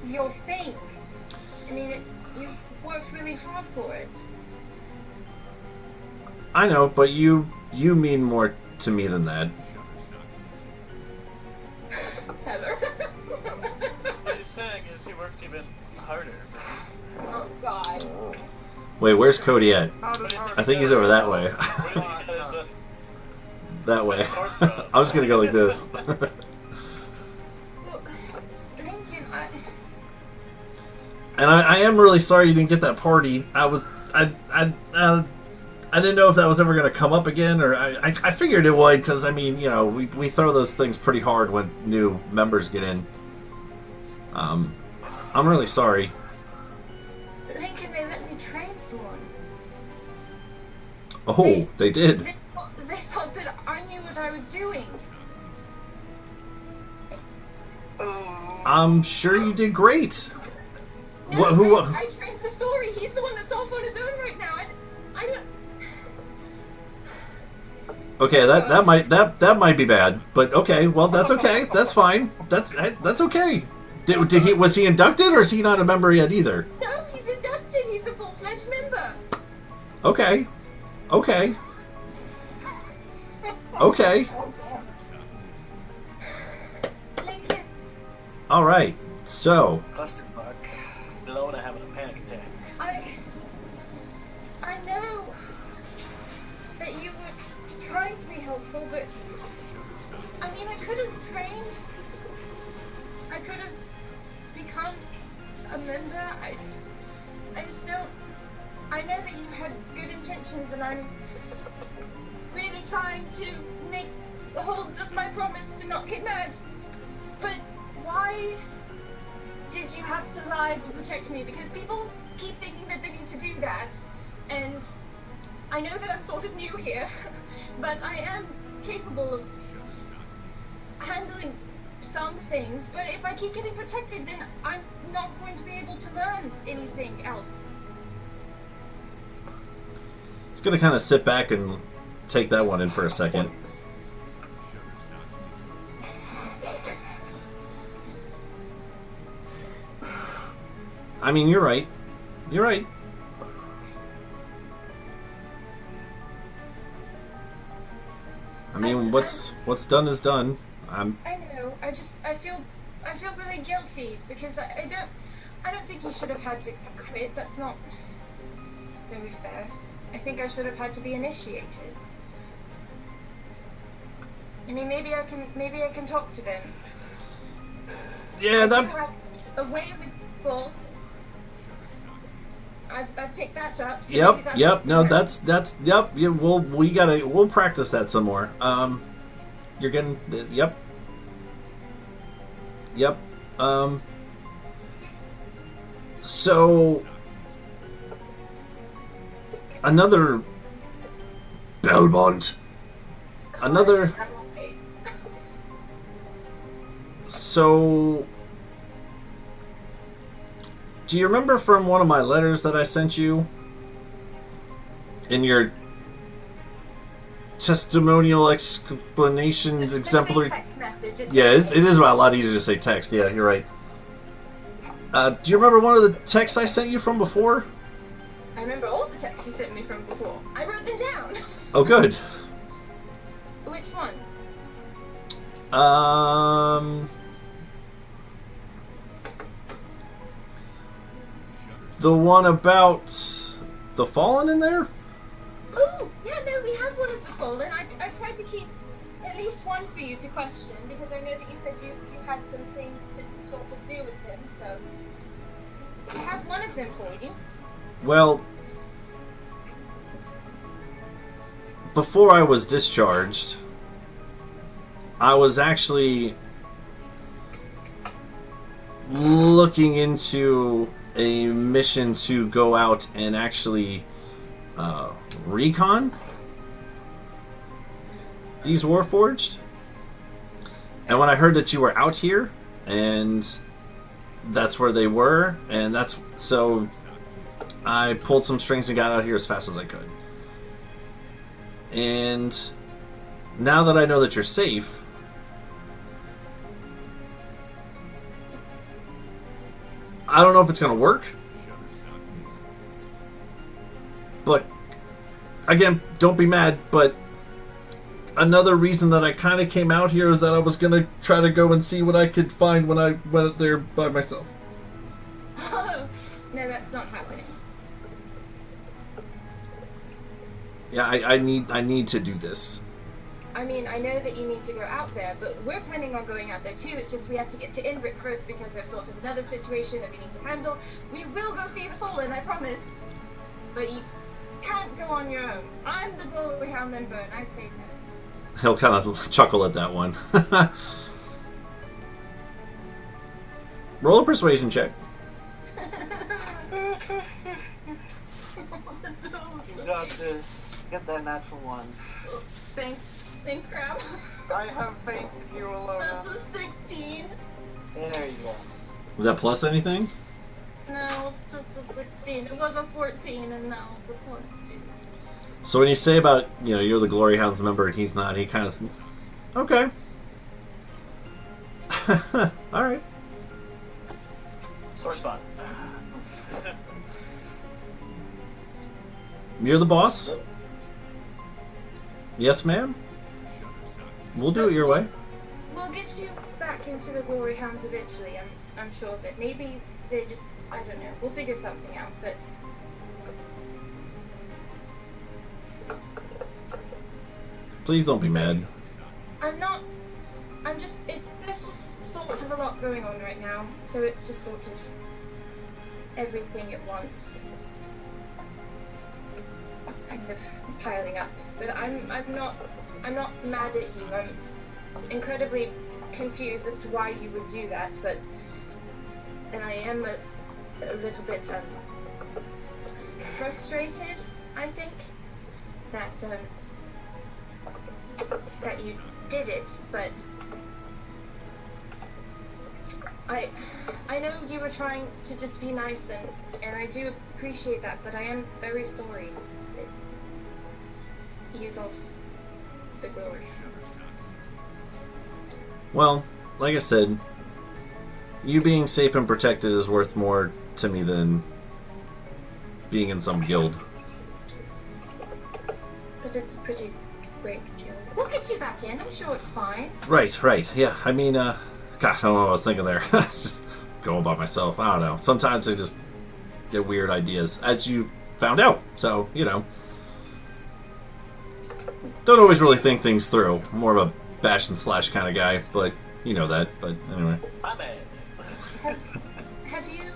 your thing. I mean, you worked really hard for it. I know, but you mean more to me than that. Heather. What he's saying is he worked even harder. Oh God. Wait, where's Cody at? I think he's over that way. That way. I'm just gonna go like this. And I am really sorry you didn't get that party. I didn't know if that was ever going to come up again, or I figured it would, because I mean, you know, we throw those things pretty hard when new members get in. I'm really sorry. Lincoln, they let me train someone. Oh, they did. They thought that I knew what I was doing. I'm sure you did great. No, Who? I trained the story. He's the one that's off on his own right now. I don't. Okay, that might be bad, but okay. Well, that's okay. That's fine. That's okay. Was he inducted, or is he not a member yet either? No, he's inducted. He's a full-fledged member. Okay. Okay. Okay. All right. So. Clusterfuck. Ilona having a panic attack. I know that you were trying to be helpful, but I mean, I could have trained. I could have become a member. I just don't. I know that you had good intentions, and I'm really trying to make the hold of my promise to not get mad. But why did you have to lie to protect me? Because people keep thinking that they need to do that, and I know that I'm sort of new here, but I am capable of handling some things. But if I keep getting protected, then I'm not going to be able to learn anything else. It's gonna kind of sit back and take that one in for a second. I mean, you're right. You're right. I mean, what's done is done. I know. I feel really guilty because I don't think you should have had to quit. That's not very fair. I think I should have had to be initiated. I mean, maybe I can talk to them. Yeah, that. A way with people. I've picked that up. So Yep. No, that's. Yep. Yeah, we'll practice that some more. You're getting. Yep. Yep. So. Another. Belmont. Another. So. Do you remember from one of my letters that I sent you? In your testimonial explanations exemplary. Text message. Yeah, it is a lot easier to say text. Yeah, you're right. Do you remember one of the texts I sent you from before? I remember all the texts you sent me from before. I wrote them down. Oh, good. Which one? The one about the Fallen in there? Oh, yeah, no, we have one of the Fallen. I tried to keep at least one for you to question because I know that you said you had something to sort of do with them, so I have one of them for you. Well, before I was discharged, I was actually looking into a mission to go out and actually recon these Warforged. And when I heard that you were out here, and that's where they were, and so I pulled some strings and got out here as fast as I could. And now that I know that you're safe, I don't know if it's going to work. But, again, don't be mad, but another reason that I kind of came out here is that I was going to try to go and see what I could find when I went there by myself. Oh, no, that's not happening. Yeah, I need to do this. I mean, I know that you need to go out there, but we're planning on going out there too. It's just we have to get to Inbrick first because there's sort of another situation that we need to handle. We will go see the Fallen, I promise. But you can't go on your own. I'm the Glory Hound member, and I say no. He'll kind of chuckle at that one. Roll a persuasion check. You got this. Get that natural one. Thanks, Crab. I have faith in you, Alona. That's a 16. There you go. Was that plus anything? No, it's just a 16. It was a 14, and now it's a plus 2. So when you say about, you're the Glory Hounds member and he's not, he kind of... Okay. Alright. Sore spot. You're the boss? Yes, ma'am? We'll do it your way. We'll get you back into the Glory Hounds eventually, I'm sure of it. Maybe they just, I don't know, we'll figure something out, but... Please don't be mad. I'm not, I'm just, there's just sort of a lot going on right now, so it's just sort of everything at once. Kind of piling up. But I'm not mad at you. I'm incredibly confused as to why you would do that, and I am a little bit frustrated, I think, that you did it, but I know you were trying to just be nice, and I do appreciate that, but I am very sorry that you lost the glory. Well, like I said, you being safe and protected is worth more to me than being in some guild. But it's a pretty great guild. We'll get you back in. I'm sure it's fine. Right. Yeah, I mean, God, I don't know what I was thinking there. Just going by myself. I don't know. Sometimes I just get weird ideas, as you found out. So, don't always really think things through. More of a bash and slash kind of guy, but you know that. But anyway. My bad. Have you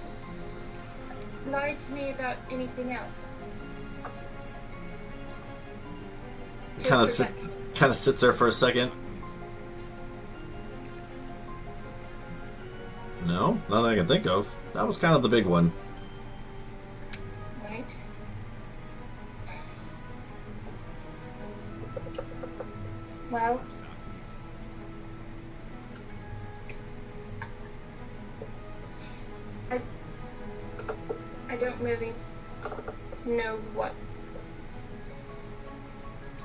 lied to me about anything else? Kind of sits there for a second. No, not that I can think of. That was kind of the big one. Right. Well, I don't really know what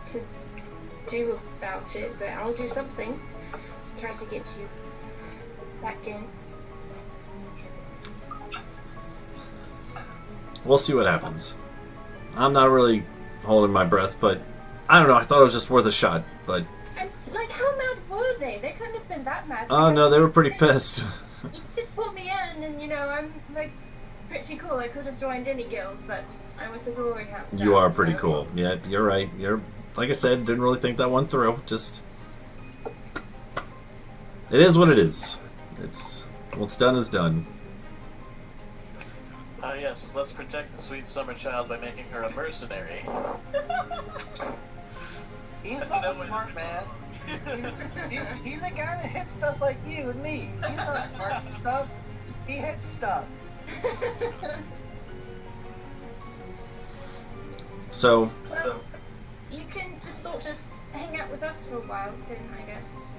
to do about it, but I'll do something. Try to get you back in. We'll see what happens. I'm not really holding my breath, but I don't know. I thought it was just worth a shot, but... And, like, how mad were they? They couldn't have been that mad. Oh, no, they were pretty pissed. You did pull me in, and, I'm, like, pretty cool. I could have joined any guild, but I'm with the Glory Hounds. You are pretty cool. Yeah, you're right. You're, like I said, didn't really think that one through. Just... It is what it is. It's... What's done is done. Yes, let's protect the sweet summer child by making her a mercenary. He's That's not no a way to smart say man. He's a guy that hits stuff like you and me. He's not smart at stuff. He hits stuff. So... Well, you can just sort of hang out with us for a while, then, I guess.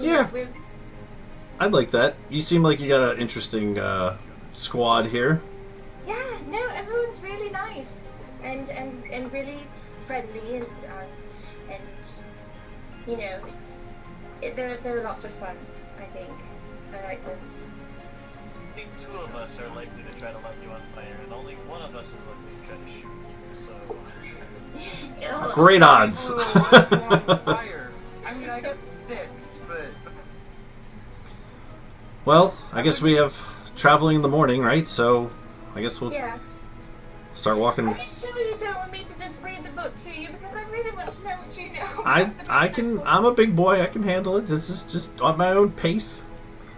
Yeah. I'd like that. You seem like you got an interesting, squad here. Yeah, no, everyone's really nice and really friendly and they're lots of fun. I think I like them. I think two of us are likely to try to light you on fire, and only one of us is likely to try to shoot you. So great odds. Fire. I mean, I got sticks, but Well, I guess we have traveling in the morning, right? So I guess we'll start walking. Are you sure you don't want me to just read the book to you? Because I really want to know what you know. I can. I'm a big boy. I can handle it. It's just on my own pace.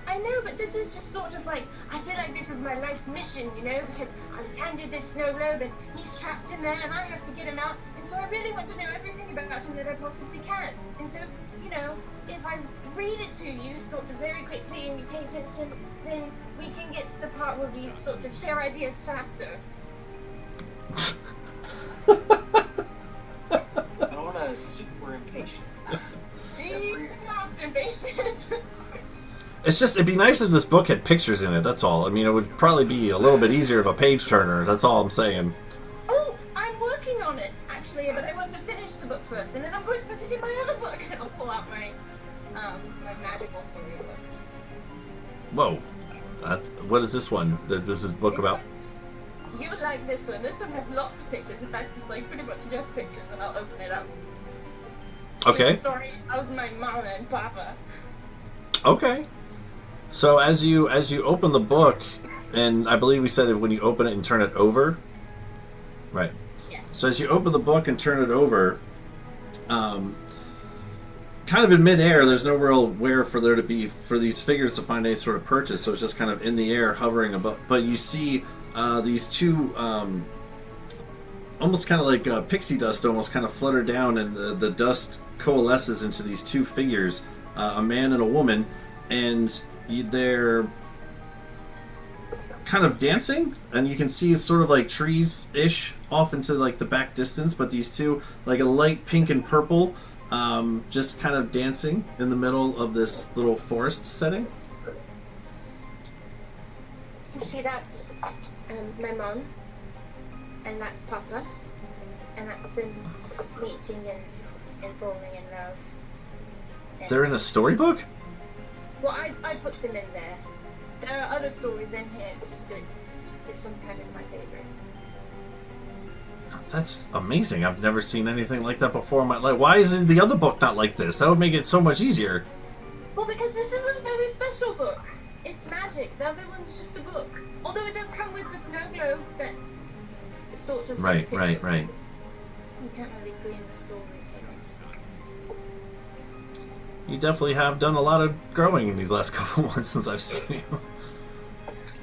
I know, but this is just sort of like, I feel like this is my life's mission, because I was handed this snow globe and he's trapped in there and I have to get him out, and so I really want to know everything about him that I possibly can. And so, if I read it to you sort of very quickly and you pay attention, then we can get to the part where we sort of share ideas faster. Nona's super impatient. Gee, not impatient. It's just, it'd be nice if this book had pictures in it, that's all. I mean, it would probably be a little bit easier of a page turner, that's all I'm saying. Oh, I'm working on it, actually, but I want to finish the book first, and then I'm going to put it in my other book, and I'll pull out my magical storybook. Whoa. What is this one? This is book about... You like this one. This one has lots of pictures. In fact, it's like pretty much just pictures, and I'll open it up. Okay. It's the story of my mama and papa. Okay. So as you open the book, and I believe we said when you open it and turn it over. Right. Yeah. So as you open the book and turn it over, kind of in midair, there's no real where for there to be for these figures to find any sort of purchase. So it's just kind of in the air, hovering above. But you see these two, almost kind of like pixie dust, almost kind of flutter down, and the dust coalesces into these two figures, a man and a woman, and they're kind of dancing, and you can see it's sort of like trees-ish off into like the back distance, but these two, like a light pink and purple, just kind of dancing in the middle of this little forest setting. You see, that's my mom, and that's papa, and that's them meeting and falling in love. And They're in a storybook? well, I put them in there. There are other stories in here, it's just that this one's kind of my favorite. That's amazing. I've never seen anything like that before in my life. Why isn't the other book not like this? That would make it so much easier. Well, because this is a very special book. It's magic. The other one's just a book. Although it does come with the snow globe that sort of... Right. You can't really glean the story from it. You definitely have done a lot of growing in these last couple months since I've seen you.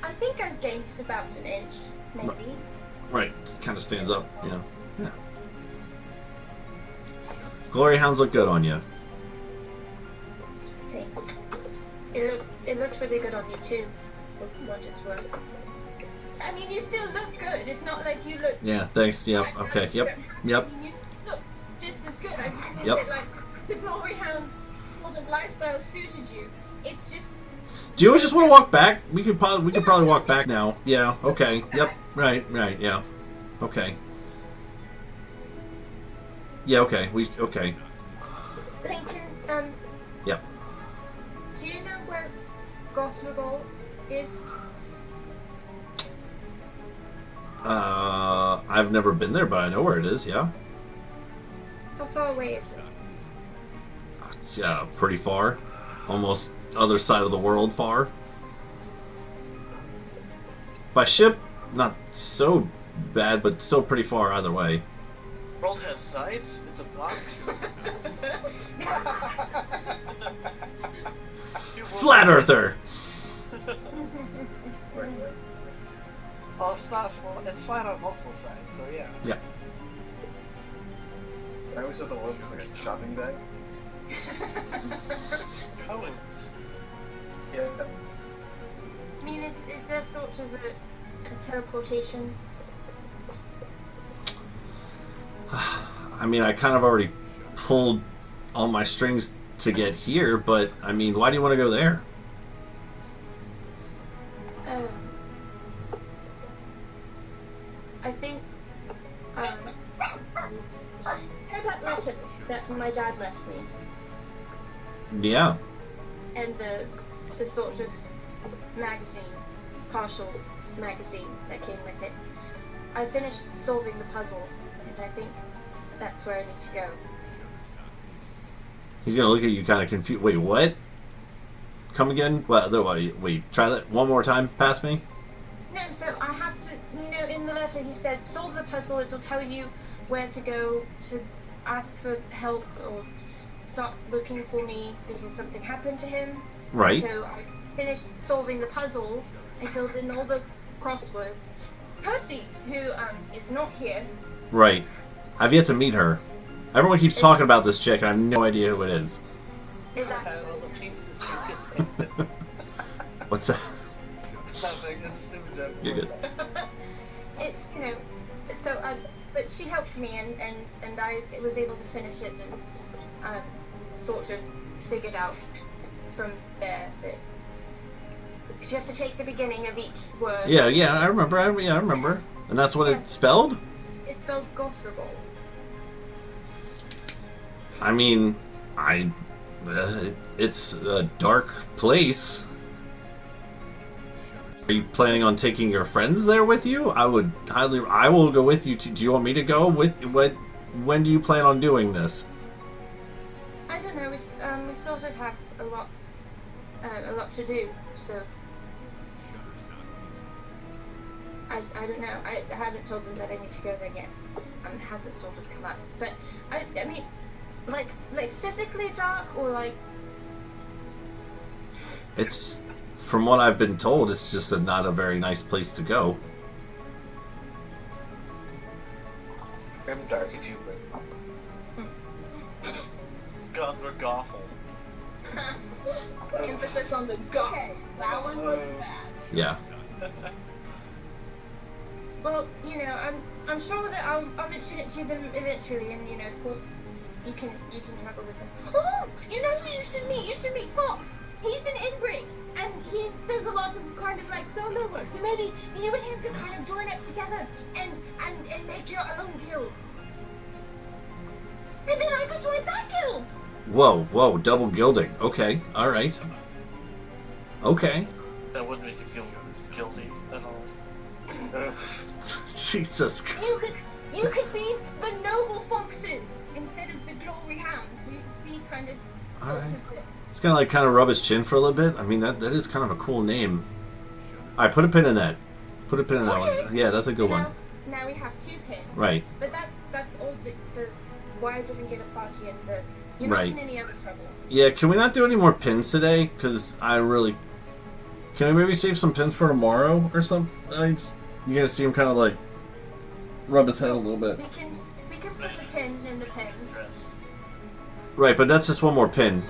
I think I've gained about an inch, maybe. Right, it kind of stands up, yeah. Glory hounds look good on you. Thanks. It looks really good on you too, for what it's worth. I mean, you still look good. It's not like you look... Yeah, thanks, yep, okay, yep. I mean, you still look just as good. I just mean that, like, the Glory Hounds sort of lifestyle suited you. It's just... Do you just want to walk back? We could probably walk back now. Yeah, okay, yep, right, yeah. Okay. Yeah, okay, okay. Lincoln, Yep. do you know where Gothragol is? I've never been there, but I know where it is, yeah. How far away is it? Yeah, pretty far. Almost other side of the world far. By ship, not so bad, but still pretty far either way. World has sides? It's a box? Flat Earther! Well, it's flat on multiple sides, so yeah. Yeah. I always thought the world was like a shopping bag. Codes. Yeah. I mean, is there sort of a teleportation? I mean, I kind of already pulled all my strings to get here, but, I mean, why do you want to go there? I think, you know that letter that my dad left me? Yeah. And the sort of magazine, partial magazine that came with it. I finished solving the puzzle, and I think that's where I need to go. He's gonna look at you kind of confused. Wait, what? Come again? Well, no, wait, try that one more time past me? No, so I have to, in the letter he said, solve the puzzle, it'll tell you where to go to ask for help or start looking for me because something happened to him. Right. So I finished solving the puzzle, I filled in all the crosswords. Percy, who is not here. Right. I've yet to meet her. Everyone keeps talking about this chick, and I have no idea who it is. Is actually... What's that? Nothing, it's a stupid joke. You're good. It's, so but she helped me and I was able to finish it and sort of figured out from there that because you have to take the beginning of each word. Yeah, I remember. I remember. And that's what it's spelled? It's spelled Gothragol. I mean, it's a dark place. Are you planning on taking your friends there with you? I will go with you. Do you want me to go with? When do you plan on doing this? I don't know. We sort of have a lot to do, so I don't know. I haven't told them that I need to go there yet. It hasn't sort of come up. But I mean, like physically dark or like. It's, from what I've been told, it's just not a very nice place to go. I'm dark if you will. Gods are awful. Emphasis on the goth. That one was bad. Yeah. Well, you know, I'm sure that I'll mention it to them eventually, and you know, of course, you can travel with us. Oh, you know who you should meet? You should meet Fox. He's an inbreak, and he does a lot of kind of like solo work. So maybe you and him could kind of join up together and make your own guild. And then I could join that guild. Whoa, double gilding. Okay, all right. Okay. That wouldn't make you feel guilty at all. Jesus. You could be the noble foxes instead of the glory hounds. You just be kind of sort of it. It's gonna like kind of rub his chin for a little bit. I mean that is kind of a cool name. All right, put a pin in that. Put a pin in that one. Yeah, that's a good one. Now we have 2 pins. Right. But that's all the why I didn't get a party and the you're Right. not in any other trouble. Yeah, can we not do any more pins today? Because can we maybe save some pins for tomorrow or something? You're gonna see him kind of like rub his head a little bit. We can put a pin in the pins. Right, but that's just one more pin.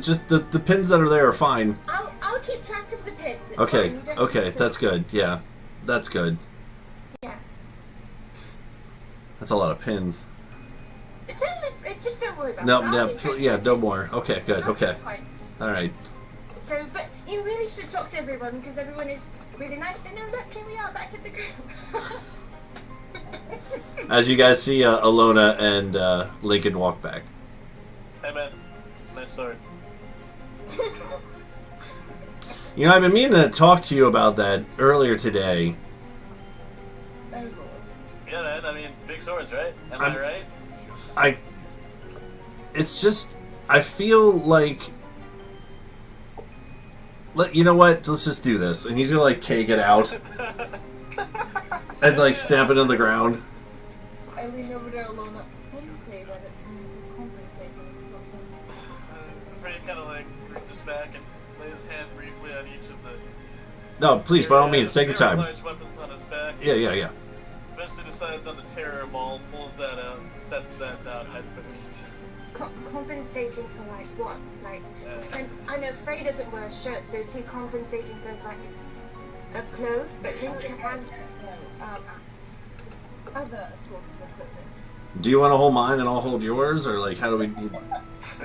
Just the pins that are there are fine. I'll keep track of the pins. It's Okay, fine. You don't okay, need to- that's good. Yeah, that's good. Yeah. That's a lot of pins. Just don't worry about No, it. no more. Okay, good. No, Okay, it's fine. all right. So, but you really should talk to everyone because everyone is really nice. And look, here we are back at the group. As you guys see, Alona and Lincoln walk back. Hey man, nice story. You know, I've been meaning to talk to you about that earlier today. Yeah man, I mean, big swords, right? Am I right? It's just, I feel like, you know what? Let's just do this. And he's gonna like take it out and like stamp it on the ground. I lean over to Alona. Some say that it means compensating or something. Ray kind of like reaches back and lays his hand briefly on each of the. No, please, by all means, take your time. Large weapons on his back. Yeah. Eventually decides on the terror ball, pulls that out, sets that out head first. Compensating for like what? Like, I know Frey doesn't wear a shirt, so is he compensating for his lack of clothes? But Lincoln has other sorts of equipment. Do you want to hold mine and I'll hold yours, or like how do we? Honestly, I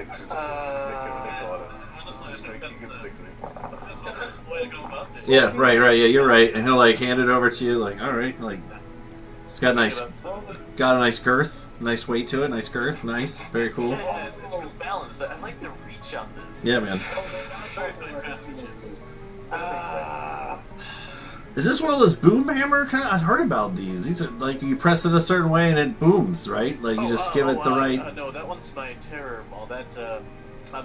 think that's the way to go about this. Yeah, right. Yeah, you're right. And he'll like hand it over to you, like, all right, like it's got a nice girth, nice weight to it, nice girth, nice, very cool. Yeah, it's real balanced. I like the reach on this. Yeah, man. Is this one of those boom hammer kind of? I've heard about these. These are like you press it a certain way and it booms, right? Like you just give it the right. No, that one's my terror ball. That the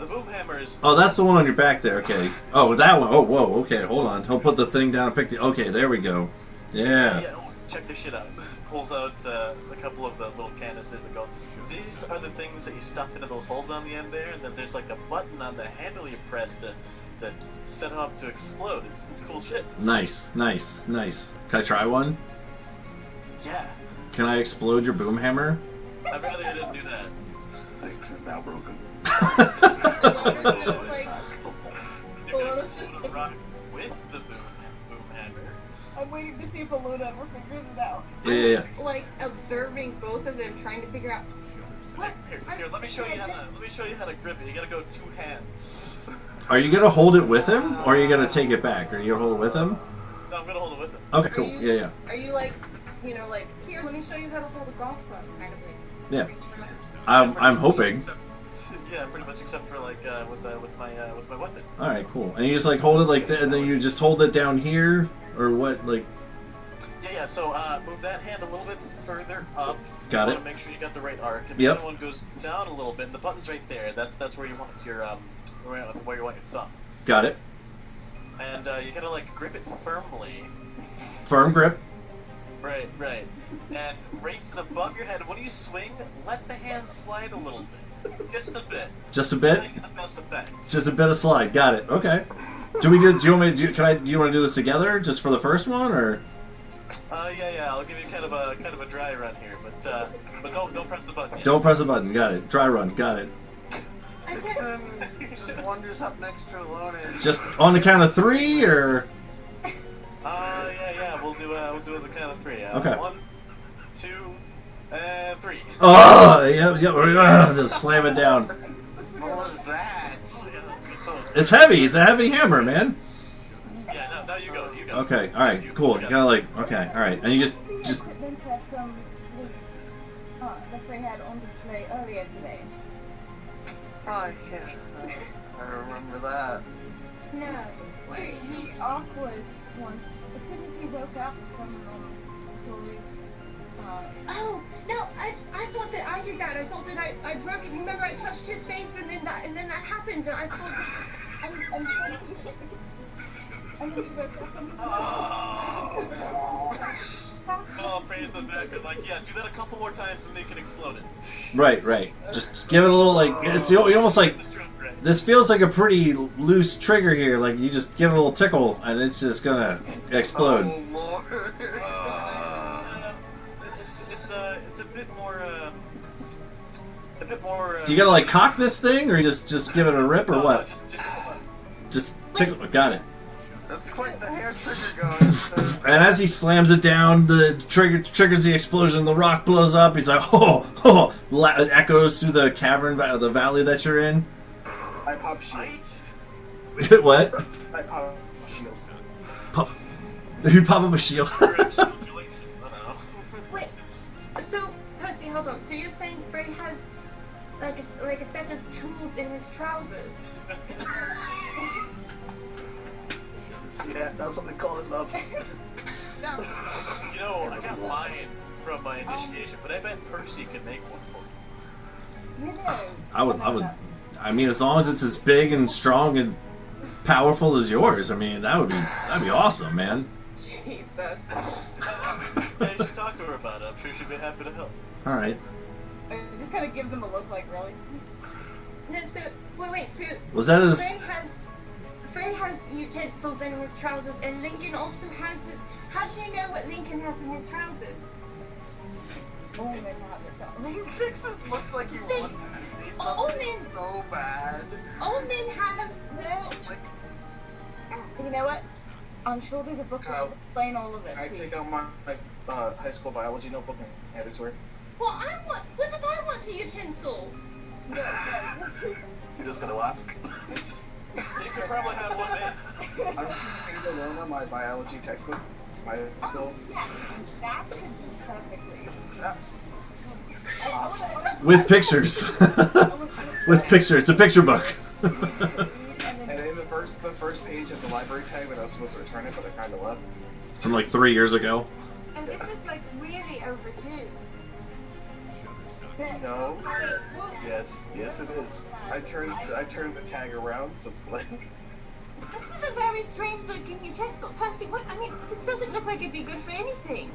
boom hammer is. Oh, that's the one on your back there. Okay. Oh, that one. Oh, whoa. Okay, hold on. He'll put the thing down and pick the. Okay, there we go. Yeah. Check this shit out. Pulls out a couple of the little canisters and goes, these are the things that you stuff into those holes on the end there, and then there's like a button on the handle you press to set them up to explode. It's cool shit. Nice. Can I try one? Yeah. Can I explode your boom hammer? I'd rather you didn't do that. Thanks is now broken. With the boom hammer. I'm waiting to see if Alona ever figures it out. Yeah. like observing both of them, trying to figure out what. Here, let me show you how to grip it. You gotta go 2 hands. Are you gonna hold it with him, or are you gonna take it back? Are you gonna hold it with him? No, I'm gonna hold it with him. Okay, cool. Yeah. Are you like, like here? Let me show you how to hold a golf club, kind of thing. Yeah. I'm hoping. Yeah, pretty much except for like with my weapon. All right, cool. And you just like hold it like that, and then you just hold it down here, or what? Like, Yeah. So move that hand a little bit further up. Got you it. Want to make sure you got the right arc. And Yep. the other one goes down a little bit. And the button's right there. That's where you want your where you want your thumb. got it. And you gotta like grip it firmly. Firm grip. Right. And raise it above your head. When you swing, let the hand slide a little bit. Just a bit. Just a bit. So you get the best effects. Just a bit of slide. Got it. Okay. Do you want me to do? Do you want to do this together, just for the first one, or? Yeah. I'll give you kind of a dry run here, but don't press the button yet. Don't press the button. Got it. Dry run. Got it. Dixon just wanders up next to Alona. Just on the count of 3, or? Yeah. We'll do it on the count of 3. Okay. 1, 2, and 3. Oh, yep. Just slam it down. What was that? It's heavy. It's a heavy hammer, man. Yeah. Now you go. Okay. All right. Cool. You gotta like. Okay. All right. And you just. Equipment that was that Frey had on display earlier today. Oh, yeah. I remember that. No, he awkward once. As soon as he woke up from Sori's. Oh no! I thought that I did that. I thought that I broke it. Remember, I touched his face, and then that happened. And I thought, and then he woke up and. Oh, praise the backer. Like, yeah, do that a couple more times and they can explode it. Right. Just give it a little like. It's almost like. This feels like a pretty loose trigger here. Like you just give it a little tickle and it's just gonna explode. Oh, Lord. It's a bit more. A bit more. Do you gotta like cock this thing, or you just give it a rip, or what? Just tickle. Got it. That's quite the hair trigger going. And as he slams it down, the triggers the explosion. The rock blows up. He's like, oh! It echoes through the cavern, the valley that you're in. I pop shield. What? I pop shield. You pop up a shield. wait. So Percy, hold on. So you're saying Frey has like a set of tools in his trousers? Yeah, that's what they call it, love. You know, I got mine from my initiation, but I bet Percy could make one for me. You know. I would. I mean, as long as it's as big and strong and powerful as yours, I mean, that'd be awesome, man. Jesus. Yeah, you should talk to her about it. I'm sure she'd be happy to help. All right. Just kind of give them a look like, really? No, so wait. So Was that his? Frey has utensils in his trousers, and Lincoln also has it. How do you know what Lincoln has in his trousers? Omen have it though. Dixon looks like he wants to see something so bad. Omen have no. You know what? I'm sure there's a book that will explain all of it. I take out my high school biology notebook and hand it to her. Well, what if I want a utensil? No. You're just gonna ask? You could probably have one made. I'm just going to learn on my biology textbook. My school. That should be perfectly. With pictures. With pictures. It's a picture book. And in the first page of the library tag that I was supposed to return it, but I kind of left. From like 3 years ago. And this is like really overdue. No. Yes, it is. I turned the tag around, so like. This is a very strange looking utensil. Percy, what? I mean, this doesn't look like it'd be good for anything.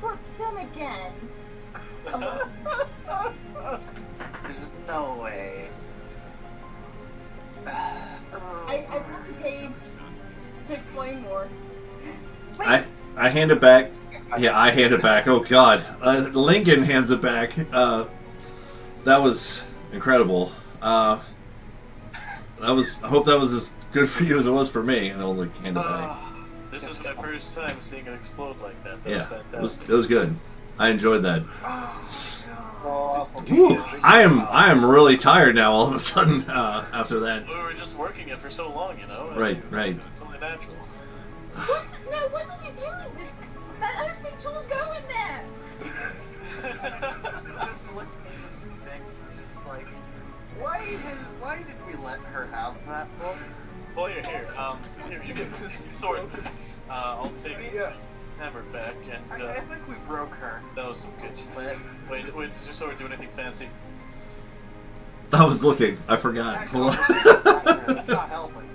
But then again, There's no way. I flipped the page to explain more. I hand it back. Yeah, I hand it back. Oh God, Lincoln hands it back. That was incredible. That was. I hope that was as good for you as it was for me. And I'll like hand it back. This is my first time seeing it explode like that. That Yeah, was fantastic. it was good. I enjoyed that. Oh, Ooh, I am really tired now. All of a sudden, after that. We were just working it for so long, you know. Right. It's only natural. What is he doing? I don't think tools go in there. Just looks at the sticks and just like, why did we let her have that book? Well, here, here, you get this sword. I'll take the hammer back, and, I think we broke her. that was some good shit. Wait, does your sword do anything fancy? I was looking. I forgot. Hold on. It's not helping.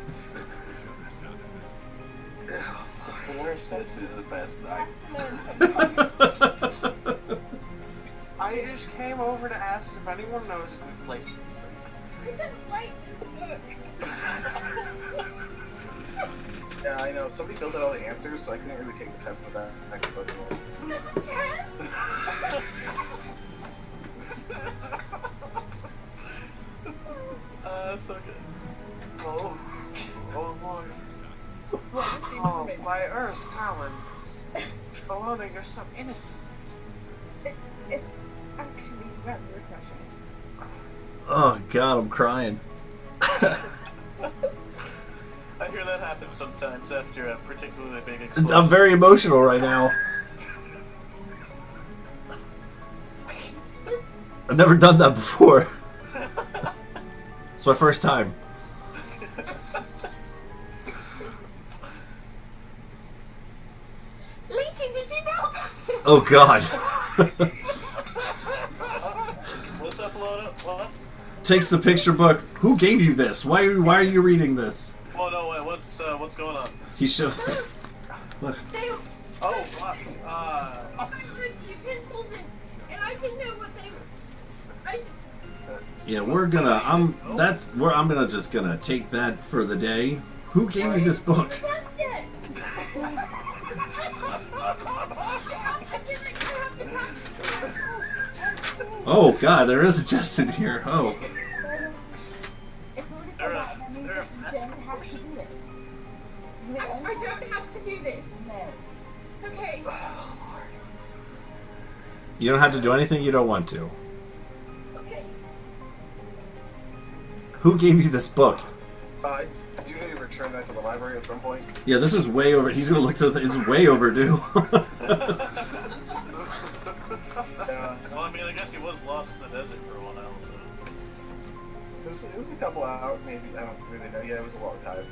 This is the best. I just came over to ask if anyone knows a good place to sleep. I don't like this book. Yeah, I know. Somebody filled out all the answers, so I couldn't really take the test of that. There's a test? That's so good. Oh Lord. Oh, my Earth's talons. Alona, you're so innocent. It's actually rather refreshing. Oh God, I'm crying. I hear that happen sometimes after a particularly big explosion. I'm very emotional right now. I've never done that before. It's my first time. Lincoln, did you know about this? Oh God. What's up, Alona? What? Takes the picture book. Who gave you this? Why are you reading this? Oh no, wait, what's going on? He shows. Look. Oh, fuck. I heard utensils and I didn't know what they were. Yeah, I'm just gonna take that for the day. Who gave you this book? Test it. Oh God, there is a test in here. Oh. It's already forgotten. That means that you don't have to do this. I don't have to do this. No. Okay. You don't have to do anything you don't want to. Okay. Who gave you this book? Do you need to return that to the library at some point? Yeah, this is way over. He's gonna look to. It's way overdue. Well, I mean, I guess he was lost in the desert for a while, so. It was a couple hours, maybe. I don't really know. Yeah, it was a long time.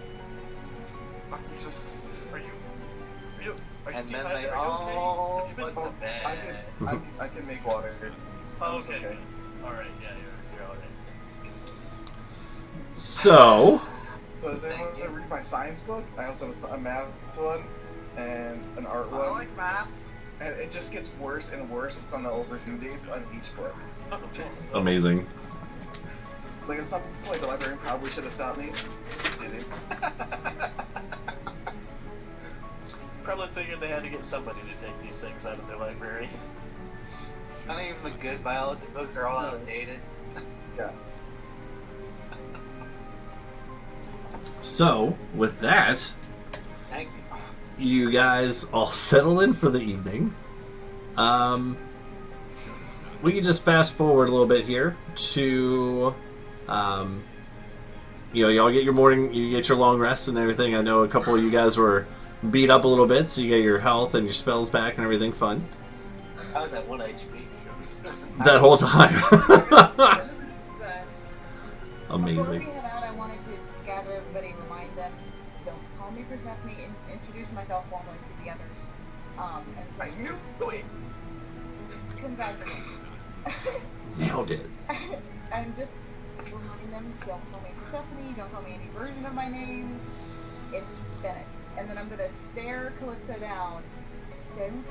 I'm just... Are you And then dehydrated? they Are you all okay? Have you been? went to bed. I can make water. Oh, It's okay. Alright, yeah, you're alright. So. So does anyone want to read my science book? I also have a math one and an art one. I like math. And it just gets worse and worse on the overdue dates on each book. Amazing. Like at some point, the librarian probably should have stopped me. Just didn't. Probably figured they had to get somebody to take these things out of their library. Not even the good biology books are all outdated. Yeah. So, with that, Thank you. you guys all settle in for the evening. We can just fast forward a little bit here to, y'all get your morning, you get your long rest and everything. I know a couple of you guys were beat up a little bit, so you get your health and your spells back and everything fun. I was at 1 HP. That whole time. Amazing. Before we head out, I wanted to gather everybody and remind them, don't call me Persephone, introduce myself formally to the others. And so, I knew it! congratulations. Nailed it. And just remind them, don't call me Persephone, don't call me any version of my name. It's Bennett. And then I'm gonna stare Calypso down. Don't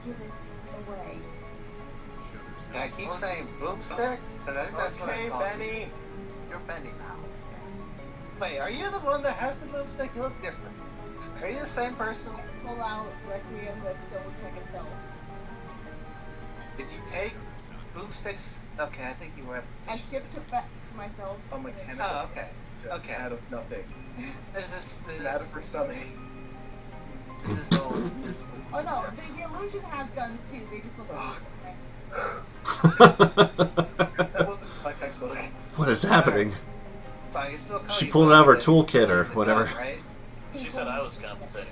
give it away. Can I keep saying boomstick? Because I think that's what I call Benny. You're Benny now. Wait, are you the one that has the boomstick? You look different. Are you the same person? Pull out Requiem that still looks like itself. Did you take boomsticks? Okay, I think you were. I shift it back to myself. Oh, mechanical. Oh, okay. Okay. Out of nothing. This is Out of her stomach. This is all. Oh no, the illusion has guns too. They just look That wasn't my textbook. What is happening? So I can still call She you pulled out of her boomstick. toolkit or It's a whatever. gun, right? She said I was compensating.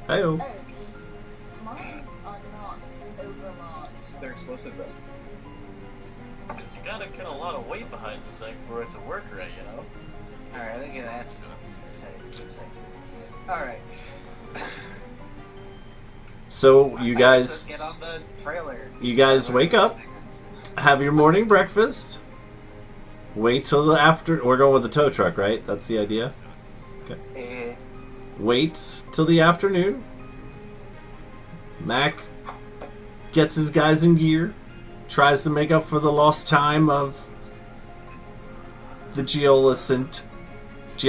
Hey-o. Oh, mine are not overlarge. They're explosive though. You gotta get a lot of weight behind this thing for it to work right, you know? Alright, I think that's what I was gonna say. Alright. So you Let's guys, get on the trailer. wake up, have your morning breakfast. Wait till the after. We're going with the tow truck, right? That's the idea. Okay. Wait till the afternoon. Mac gets his guys in gear, tries to make up for the lost time of the Geo accident, the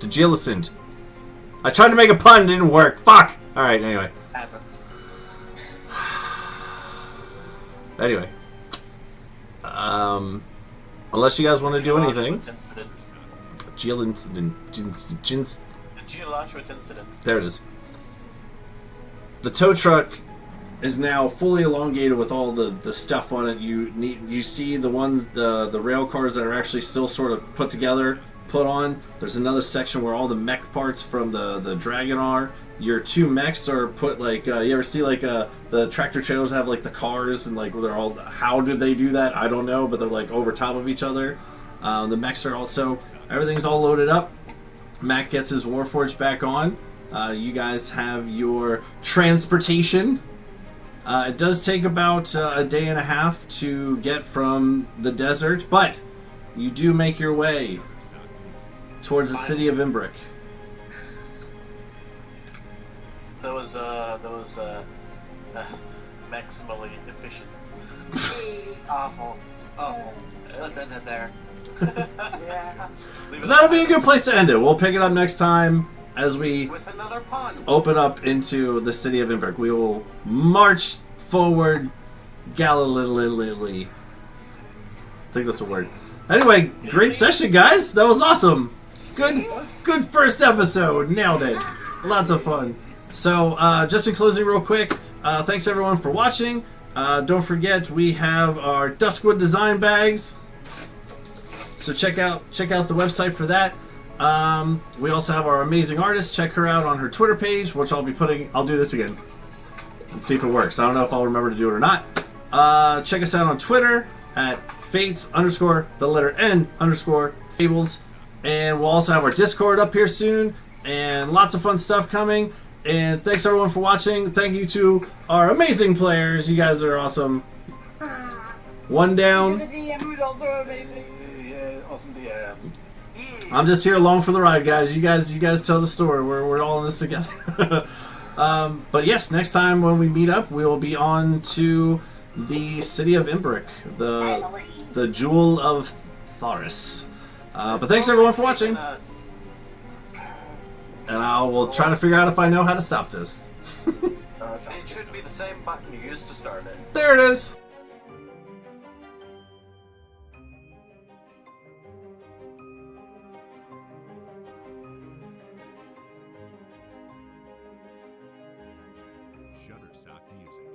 Geolicent. I tried to make a pun, didn't work. Fuck. All right. Anyway. Happens. Anyway. Unless you guys want to do anything. The Gearhearts incident. There it is. The tow truck is now fully elongated with all the stuff on it. You see the ones the rail cars that are actually still sort of put together, put on. There's another section where all the mech parts from the Dragon are. Your two mechs are put like you ever see like the tractor trailers have like the cars and like they're all, how did they do that? I don't know, but they're like over top of each other. The mechs are also, everything's all loaded up. Mac gets his Warforged back on. You guys have your transportation. It does take about a day and a half to get from the desert, but you do make your way towards the city of Imbric. Those maximally efficient. Awful. Let's end it there. Yeah. That'll be a good place to end it. We'll pick it up next time as we With another pun. open up into the city of Imbric. We will march forward Galilee. I think that's a word. Anyway, great session, guys. That was awesome. Good first episode. Nailed it. Lots of fun. So, just in closing real quick, thanks everyone for watching. Don't forget, we have our Duskwood design bags. So check out the website for that. We also have our amazing artist. Check her out on her Twitter page, which I'll do this again and see if it works. I don't know if I'll remember to do it or not. Check us out on Twitter at Fates_N_Fables. And we'll also have our Discord up here soon. And lots of fun stuff coming. And thanks everyone for watching. Thank you to our amazing players. You guys are awesome. One down. The DM who's also amazing. Yeah, awesome DM. I'm just here along for the ride, guys. You guys tell the story. We're all in this together. But yes, next time when we meet up, we will be on to the city of Imbric, the Jewel of Thoris. But thanks everyone for watching. And I will try to figure out if I know how to stop this. It should be the same button you used to start it. There it is. Shutterstock Music.